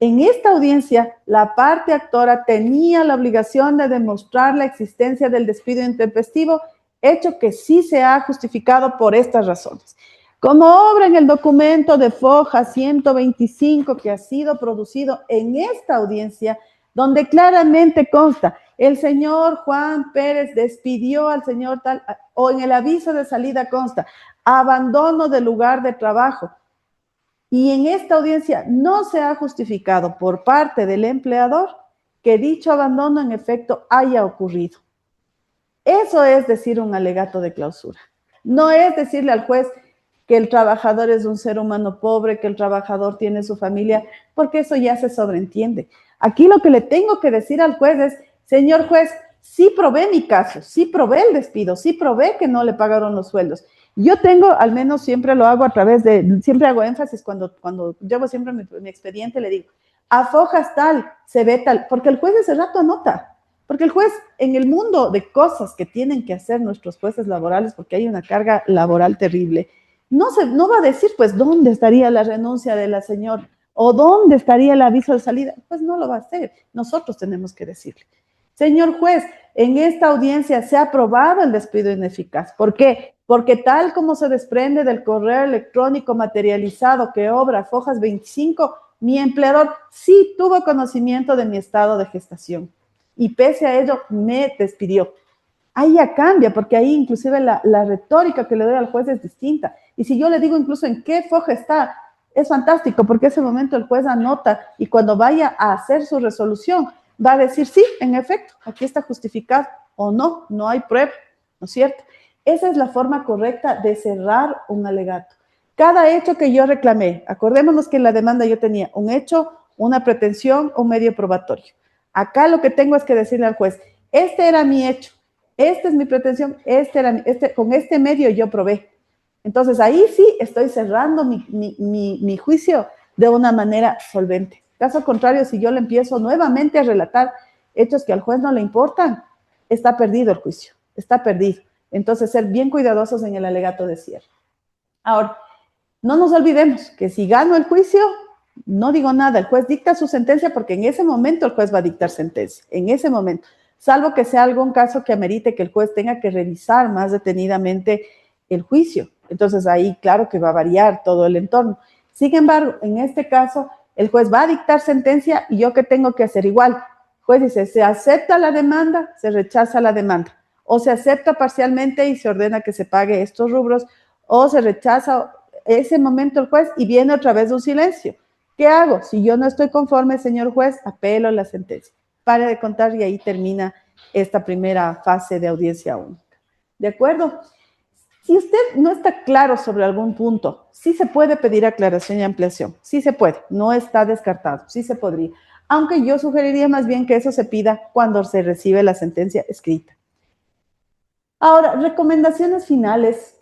en esta audiencia, la parte actora tenía la obligación de demostrar la existencia del despido intempestivo, hecho que sí se ha justificado por estas razones. Como obra en el documento de Foja 125 que ha sido producido en esta audiencia, donde claramente consta, el señor Juan Pérez despidió al señor tal, o en el aviso de salida consta, abandono del lugar de trabajo. Y en esta audiencia no se ha justificado por parte del empleador que dicho abandono en efecto haya ocurrido. Eso es decir un alegato de clausura. No es decirle al juez que el trabajador es un ser humano pobre, que el trabajador tiene su familia, porque eso ya se sobreentiende. Aquí lo que le tengo que decir al juez es, señor juez, sí probé mi caso, sí probé el despido, sí probé que no le pagaron los sueldos. Yo tengo, al menos siempre lo hago a través siempre hago énfasis cuando llevo siempre mi expediente, le digo, a Fojas tal, se ve tal, porque el juez ese rato anota, porque el juez en el mundo de cosas que tienen que hacer nuestros jueces laborales, porque hay una carga laboral terrible, no va a decir, pues, ¿dónde estaría la renuncia de la señora? ¿O dónde estaría el aviso de salida? Pues no lo va a hacer, nosotros tenemos que decirle. Señor juez, en esta audiencia se ha aprobado el despido ineficaz. ¿Por qué? Porque tal como se desprende del correo electrónico materializado que obra Fojas 25, Mi empleador sí tuvo conocimiento de mi estado de gestación y pese a ello me despidió. Ahí ya cambia, porque ahí inclusive la retórica que le doy al juez es distinta. Y si yo le digo incluso en qué foja está, es fantástico, porque ese momento el juez anota y cuando vaya a hacer su resolución va a decir, sí, en efecto, aquí está justificado o no, no hay prueba, ¿no es cierto? Esa es la forma correcta de cerrar un alegato. Cada hecho que yo reclamé, acordémonos que en la demanda yo tenía un hecho, una pretensión, un medio probatorio. Acá lo que tengo es que decirle al juez, este era mi hecho, esta es mi pretensión, con este medio yo probé. Entonces ahí sí estoy cerrando mi juicio de una manera solvente. Caso contrario, si yo le empiezo nuevamente a relatar hechos que al juez no le importan, está perdido el juicio, está perdido. Entonces, ser bien cuidadosos en el alegato de cierre. Ahora, no nos olvidemos que si gano el juicio, no digo nada, el juez dicta su sentencia porque en ese momento el juez va a dictar sentencia, en ese momento, salvo que sea algún caso que amerite que el juez tenga que revisar más detenidamente el juicio. Entonces ahí claro que va a variar todo el entorno. Sin embargo, en este caso, el juez va a dictar sentencia y yo ¿qué tengo que hacer? Igual, el juez dice, se acepta la demanda, se rechaza la demanda, o se acepta parcialmente y se ordena que se pague estos rubros, o se rechaza ese momento el juez y viene otra vez un silencio. ¿Qué hago? Si yo no estoy conforme, señor juez, apelo la sentencia. Pare de contar y ahí termina esta primera fase de audiencia única. ¿De acuerdo? Si usted no está claro sobre algún punto, sí se puede pedir aclaración y ampliación. Sí se puede, no está descartado, sí se podría. Aunque yo sugeriría más bien que eso se pida cuando se recibe la sentencia escrita. Ahora, recomendaciones finales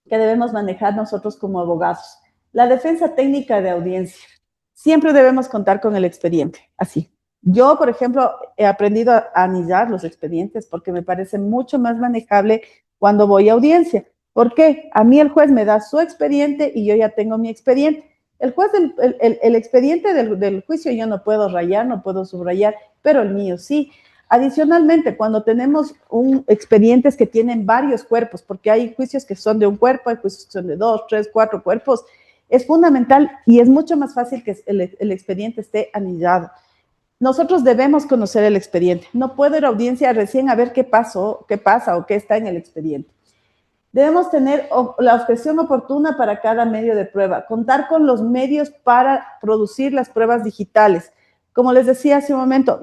que debemos manejar nosotros como abogados. La defensa técnica de audiencia. Siempre debemos contar con el expediente, así. Yo, por ejemplo, he aprendido a anillar los expedientes porque me parece mucho más manejable cuando voy a audiencia. ¿Por qué? A mí el juez me da su expediente y yo ya tengo mi expediente. El juez, el expediente del juicio yo no puedo rayar, no puedo subrayar, pero el mío sí. Adicionalmente, cuando tenemos expedientes que tienen varios cuerpos, porque hay juicios que son de un cuerpo, hay juicios que son de 2, 3, 4 cuerpos, es fundamental y es mucho más fácil que el expediente esté anillado. Nosotros debemos conocer el expediente. No puedo ir a audiencia recién a ver qué pasa o qué está en el expediente. Debemos tener la objeción oportuna para cada medio de prueba, contar con los medios para producir las pruebas digitales. Como les decía hace un momento,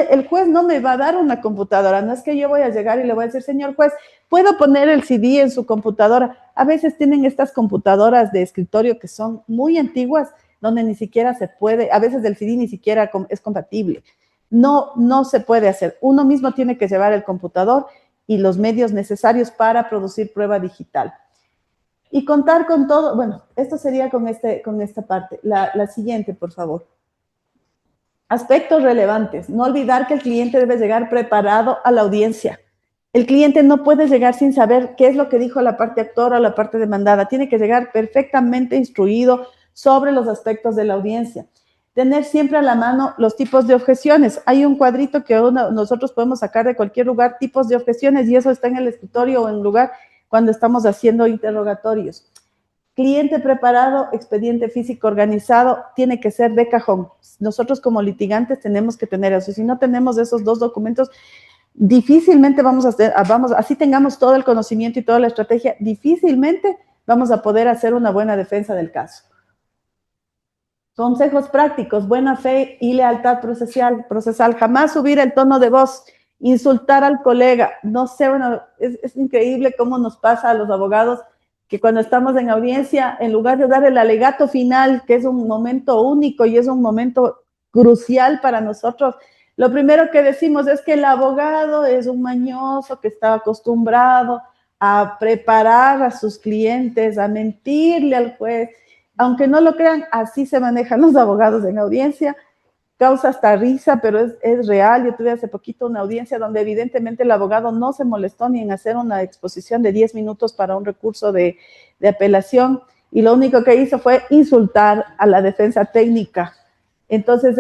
el juez no me va a dar una computadora, no es que yo voy a llegar y le voy a decir, señor juez, ¿puedo poner el CD en su computadora? A veces tienen estas computadoras de escritorio que son muy antiguas, donde ni siquiera se puede, a veces el CD ni siquiera es compatible. No se puede hacer. Uno mismo tiene que llevar el computador y los medios necesarios para producir prueba digital. Y contar con todo, bueno, esto sería con esta parte. La siguiente, por favor. Aspectos relevantes. No olvidar que el cliente debe llegar preparado a la audiencia. El cliente no puede llegar sin saber qué es lo que dijo la parte actora o la parte demandada. Tiene que llegar perfectamente instruido sobre los aspectos de la audiencia. Tener siempre a la mano los tipos de objeciones. Hay un cuadrito que nosotros podemos sacar de cualquier lugar, tipos de objeciones, y eso está en el escritorio o en lugar cuando estamos haciendo interrogatorios. Cliente preparado, expediente físico organizado, tiene que ser de cajón. Nosotros como litigantes tenemos que tener eso. Si no tenemos esos dos documentos, difícilmente así tengamos todo el conocimiento y toda la estrategia, difícilmente vamos a poder hacer una buena defensa del caso. Consejos prácticos, buena fe y lealtad procesal. Jamás subir el tono de voz, insultar al colega. No sé, bueno, es increíble cómo nos pasa a los abogados que cuando estamos en audiencia, en lugar de dar el alegato final, que es un momento único y es un momento crucial para nosotros, lo primero que decimos es que el abogado es un mañoso que está acostumbrado a preparar a sus clientes, a mentirle al juez. Aunque no lo crean, así se manejan los abogados en audiencia. Causa hasta risa, pero es real. Yo tuve hace poquito una audiencia donde evidentemente el abogado no se molestó ni en hacer una exposición de 10 minutos para un recurso de apelación y lo único que hizo fue insultar a la defensa técnica. Entonces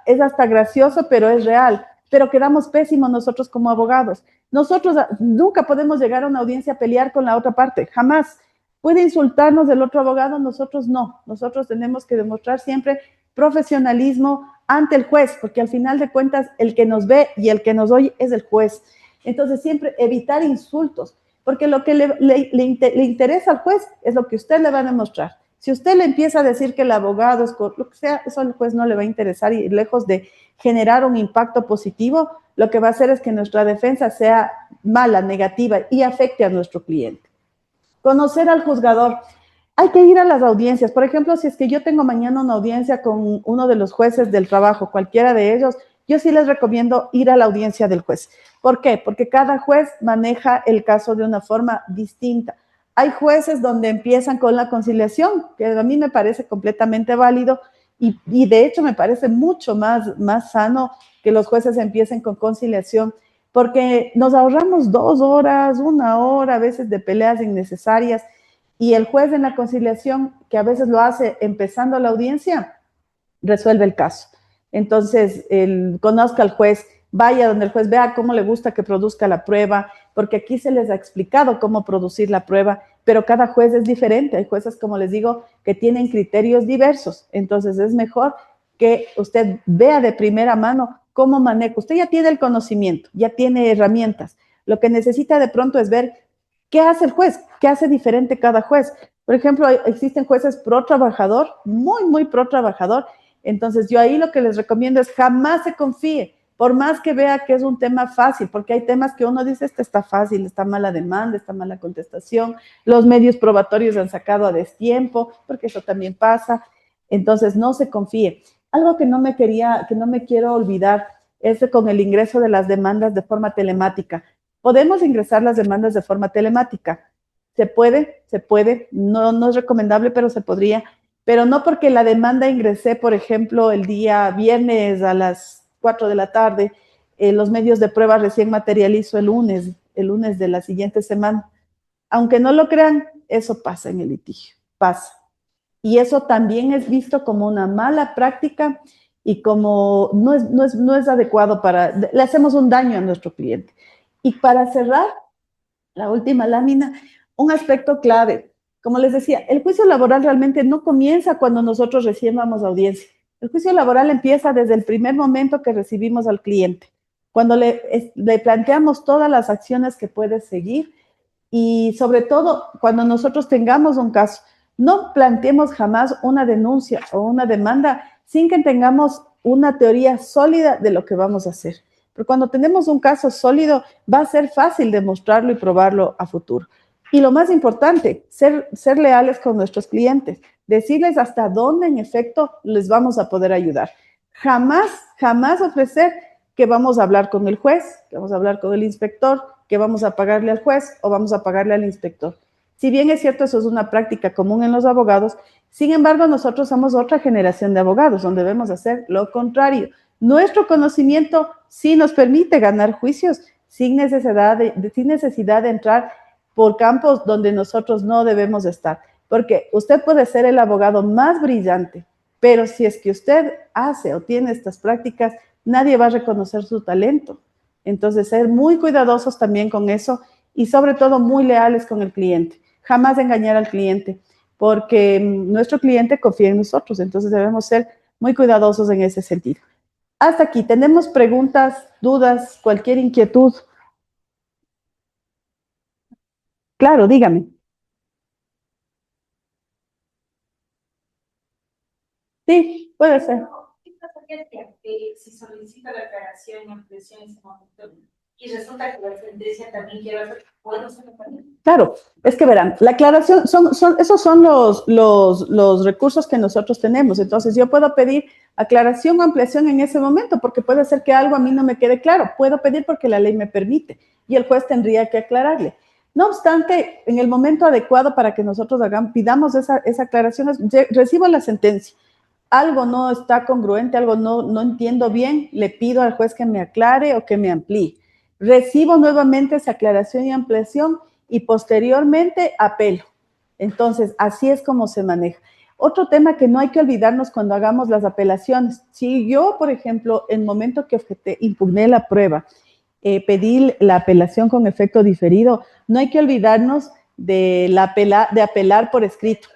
es hasta gracioso, pero es real. Pero quedamos pésimos nosotros como abogados. Nosotros nunca podemos llegar a una audiencia a pelear con la otra parte, jamás. Puede insultarnos el otro abogado, nosotros no. Nosotros tenemos que demostrar siempre profesionalismo ante el juez, porque al final de cuentas el que nos ve y el que nos oye es el juez. Entonces siempre evitar insultos, porque lo que le interesa al juez es lo que usted le va a demostrar. Si usted le empieza a decir que el abogado es lo que sea, eso al juez no le va a interesar, y lejos de generar un impacto positivo, lo que va a hacer es que nuestra defensa sea mala, negativa y afecte a nuestro cliente. Conocer al juzgador. Hay que ir a las audiencias. Por ejemplo, si es que yo tengo mañana una audiencia con uno de los jueces del trabajo, cualquiera de ellos, yo sí les recomiendo ir a la audiencia del juez. ¿Por qué? Porque cada juez maneja el caso de una forma distinta. Hay jueces donde empiezan con la conciliación, que a mí me parece completamente válido y de hecho me parece mucho más sano que los jueces empiecen con conciliación, porque nos ahorramos 2 horas, 1 hora a veces de peleas innecesarias, y el juez en la conciliación, que a veces lo hace empezando la audiencia, resuelve el caso. Entonces, conozca al juez, vaya donde el juez, vea cómo le gusta que produzca la prueba, porque aquí se les ha explicado cómo producir la prueba, pero cada juez es diferente. Hay jueces, como les digo, que tienen criterios diversos. Entonces, es mejor que usted vea de primera mano cómo maneja. Usted ya tiene el conocimiento, ya tiene herramientas. Lo que necesita de pronto es ver qué hace el juez, qué hace diferente cada juez. Por ejemplo, existen jueces pro trabajador, muy pro trabajador. Entonces, yo ahí lo que les recomiendo es jamás se confíe, por más que vea que es un tema fácil, porque hay temas que uno dice, este está fácil, está mala demanda, está mala contestación, los medios probatorios han sacado a destiempo, porque eso también pasa. Entonces, no se confíe. Algo que no me quiero olvidar es con el ingreso de las demandas de forma telemática. Podemos ingresar las demandas de forma telemática. Se puede, no es recomendable, pero se podría. Pero no porque la demanda ingresé, por ejemplo, el día viernes a las 4 de la tarde, los medios de prueba recién materializo el lunes de la siguiente semana. Aunque no lo crean, eso pasa en el litigio, pasa. Y eso también es visto como una mala práctica y como no es adecuado le hacemos un daño a nuestro cliente. Y para cerrar, la última lámina, un aspecto clave. Como les decía, el juicio laboral realmente no comienza cuando nosotros recién vamos a audiencia. El juicio laboral empieza desde el primer momento que recibimos al cliente, cuando le planteamos todas las acciones que puede seguir y sobre todo cuando nosotros tengamos un caso. No planteemos jamás una denuncia o una demanda sin que tengamos una teoría sólida de lo que vamos a hacer. Pero cuando tenemos un caso sólido, va a ser fácil demostrarlo y probarlo a futuro. Y lo más importante, ser leales con nuestros clientes, decirles hasta dónde en efecto les vamos a poder ayudar. Jamás ofrecer que vamos a hablar con el juez, que vamos a hablar con el inspector, que vamos a pagarle al juez o vamos a pagarle al inspector. Si bien es cierto, eso es una práctica común en los abogados, sin embargo, nosotros somos otra generación de abogados donde debemos hacer lo contrario. Nuestro conocimiento sí nos permite ganar juicios sin necesidad de entrar por campos donde nosotros no debemos estar. Porque usted puede ser el abogado más brillante, pero si es que usted hace o tiene estas prácticas, nadie va a reconocer su talento. Entonces, ser muy cuidadosos también con eso y sobre todo muy leales con el cliente. Jamás engañar al cliente, porque nuestro cliente confía en nosotros, entonces debemos ser muy cuidadosos en ese sentido. Hasta aquí, ¿tenemos preguntas, dudas, cualquier inquietud? Claro, dígame. Sí, puede ser. ¿Qué pasaría que si solicita la aclaración y ampliación en ese momento y resulta que la sentencia también lleva, ¿puedo hacerlo también? Claro, es que verán, la aclaración, esos son los recursos que nosotros tenemos. Entonces, yo puedo pedir aclaración o ampliación en ese momento, porque puede ser que algo a mí no me quede claro. Puedo pedir porque la ley me permite y el juez tendría que aclararle. No obstante, en el momento adecuado para que nosotros pidamos esa aclaración, recibo la sentencia. Algo no está congruente, algo no entiendo bien, le pido al juez que me aclare o que me amplíe. Recibo nuevamente esa aclaración y ampliación y posteriormente apelo. Entonces, así es como se maneja. Otro tema que no hay que olvidarnos cuando hagamos las apelaciones. Si yo, por ejemplo, en el momento que impugné la prueba, pedí la apelación con efecto diferido, no hay que olvidarnos de apelar por escrito.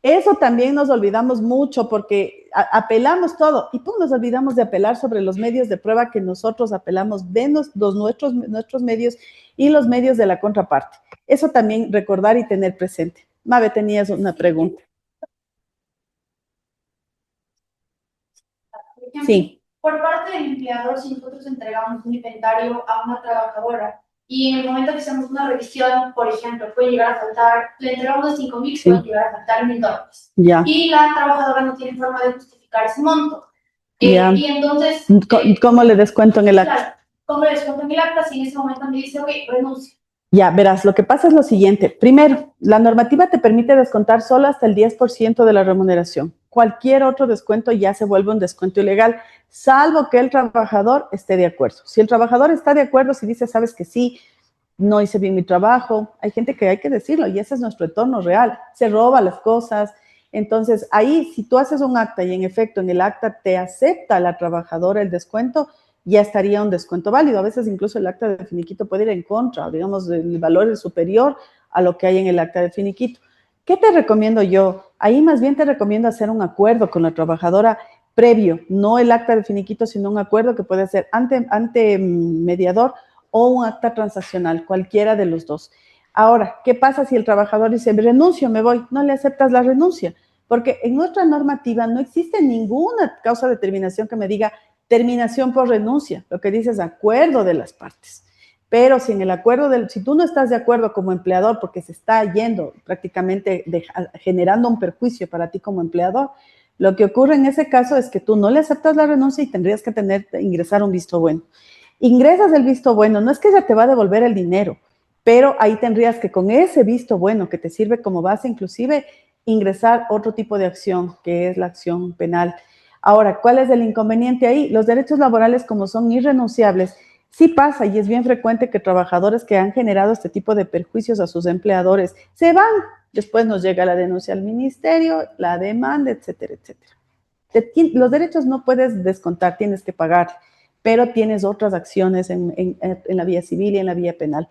Eso también nos olvidamos mucho porque apelamos todo y pues nos olvidamos de apelar sobre los medios de prueba que nosotros apelamos de nuestros medios y los medios de la contraparte. Eso también recordar y tener presente. Mabe, tenías una pregunta. Por ejemplo, Sí. por parte del empleador, si nosotros entregamos un inventario a una trabajadora y en el momento que hacemos una revisión, por ejemplo, puede llegar a faltar, le entregamos de 5.000, Sí. puede llegar a faltar $1.000. Ya. Y la trabajadora no tiene forma de justificar ese monto. Ya. Y entonces... ¿Cómo le descuento en el acta? Claro, ¿cómo le descuento en el acta si en ese momento me dice, ok, renuncio? Ya, verás, lo que pasa es lo siguiente. Primero, la normativa te permite descontar solo hasta el 10% de la remuneración. Cualquier otro descuento ya se vuelve un descuento ilegal, salvo que el trabajador esté de acuerdo. Si el trabajador está de acuerdo, si dice, sabes que sí, no hice bien mi trabajo, hay gente que hay que decirlo y ese es nuestro entorno real, se roba las cosas. Entonces, ahí, si tú haces un acta y en efecto en el acta te acepta la trabajadora el descuento, ya estaría un descuento válido. A veces incluso el acta de finiquito puede ir en contra, digamos, el valor es superior a lo que hay en el acta de finiquito. ¿Qué te recomiendo yo? Ahí más bien te recomiendo hacer un acuerdo con la trabajadora previo, no el acta de finiquito, sino un acuerdo que puede ser ante mediador o un acta transaccional, cualquiera de los dos. Ahora, ¿qué pasa si el trabajador dice, renuncio, me voy? No le aceptas la renuncia, porque en nuestra normativa no existe ninguna causa de terminación que me diga terminación por renuncia, lo que dice es acuerdo de las partes. Pero si en el acuerdo, si tú no estás de acuerdo como empleador porque se está yendo prácticamente generando un perjuicio para ti como empleador, lo que ocurre en ese caso es que tú no le aceptas la renuncia y tendrías que ingresar un visto bueno. Ingresas el visto bueno, no es que ella te va a devolver el dinero, pero ahí tendrías que con ese visto bueno que te sirve como base, inclusive ingresar otro tipo de acción, que es la acción penal. Ahora, ¿cuál es el inconveniente ahí? Los derechos laborales, como son irrenunciables, sí pasa y es bien frecuente que trabajadores que han generado este tipo de perjuicios a sus empleadores se van. Después nos llega la denuncia al ministerio, la demanda, etcétera, etcétera. Los derechos no puedes descontar, tienes que pagar, pero tienes otras acciones en la vía civil y en la vía penal.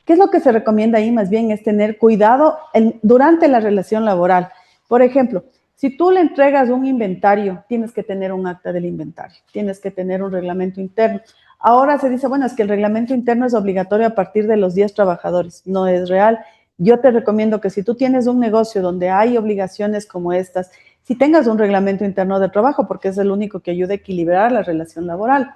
¿Qué es lo que se recomienda ahí? Más bien es tener cuidado durante la relación laboral. Por ejemplo, si tú le entregas un inventario, tienes que tener un acta del inventario, tienes que tener un reglamento interno. Ahora se dice, bueno, es que el reglamento interno es obligatorio a partir de los 10 trabajadores. No es real. Yo te recomiendo que si tú tienes un negocio donde hay obligaciones como estas, si tengas un reglamento interno de trabajo, porque es el único que ayuda a equilibrar la relación laboral.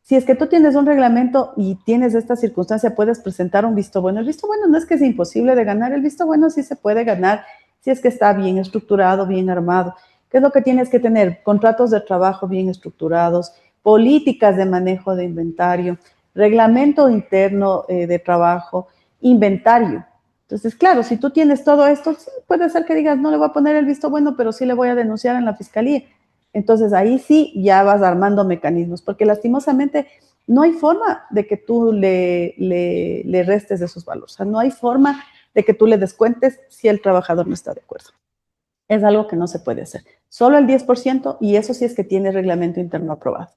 Si es que tú tienes un reglamento y tienes esta circunstancia, puedes presentar un visto bueno. El visto bueno no es que sea imposible de ganar, el visto bueno sí se puede ganar si es que está bien estructurado, bien armado. ¿Qué es lo que tienes que tener? Contratos de trabajo bien estructurados, políticas de manejo de inventario, reglamento interno de trabajo, inventario. Entonces, claro, si tú tienes todo esto, sí, puede ser que digas, no le voy a poner el visto bueno, pero sí le voy a denunciar en la fiscalía. Entonces, ahí sí ya vas armando mecanismos, porque lastimosamente no hay forma de que tú le restes de esos valores. O sea, no hay forma de que tú le descuentes si el trabajador no está de acuerdo. Es algo que no se puede hacer. Solo el 10% y eso sí es que tiene reglamento interno aprobado.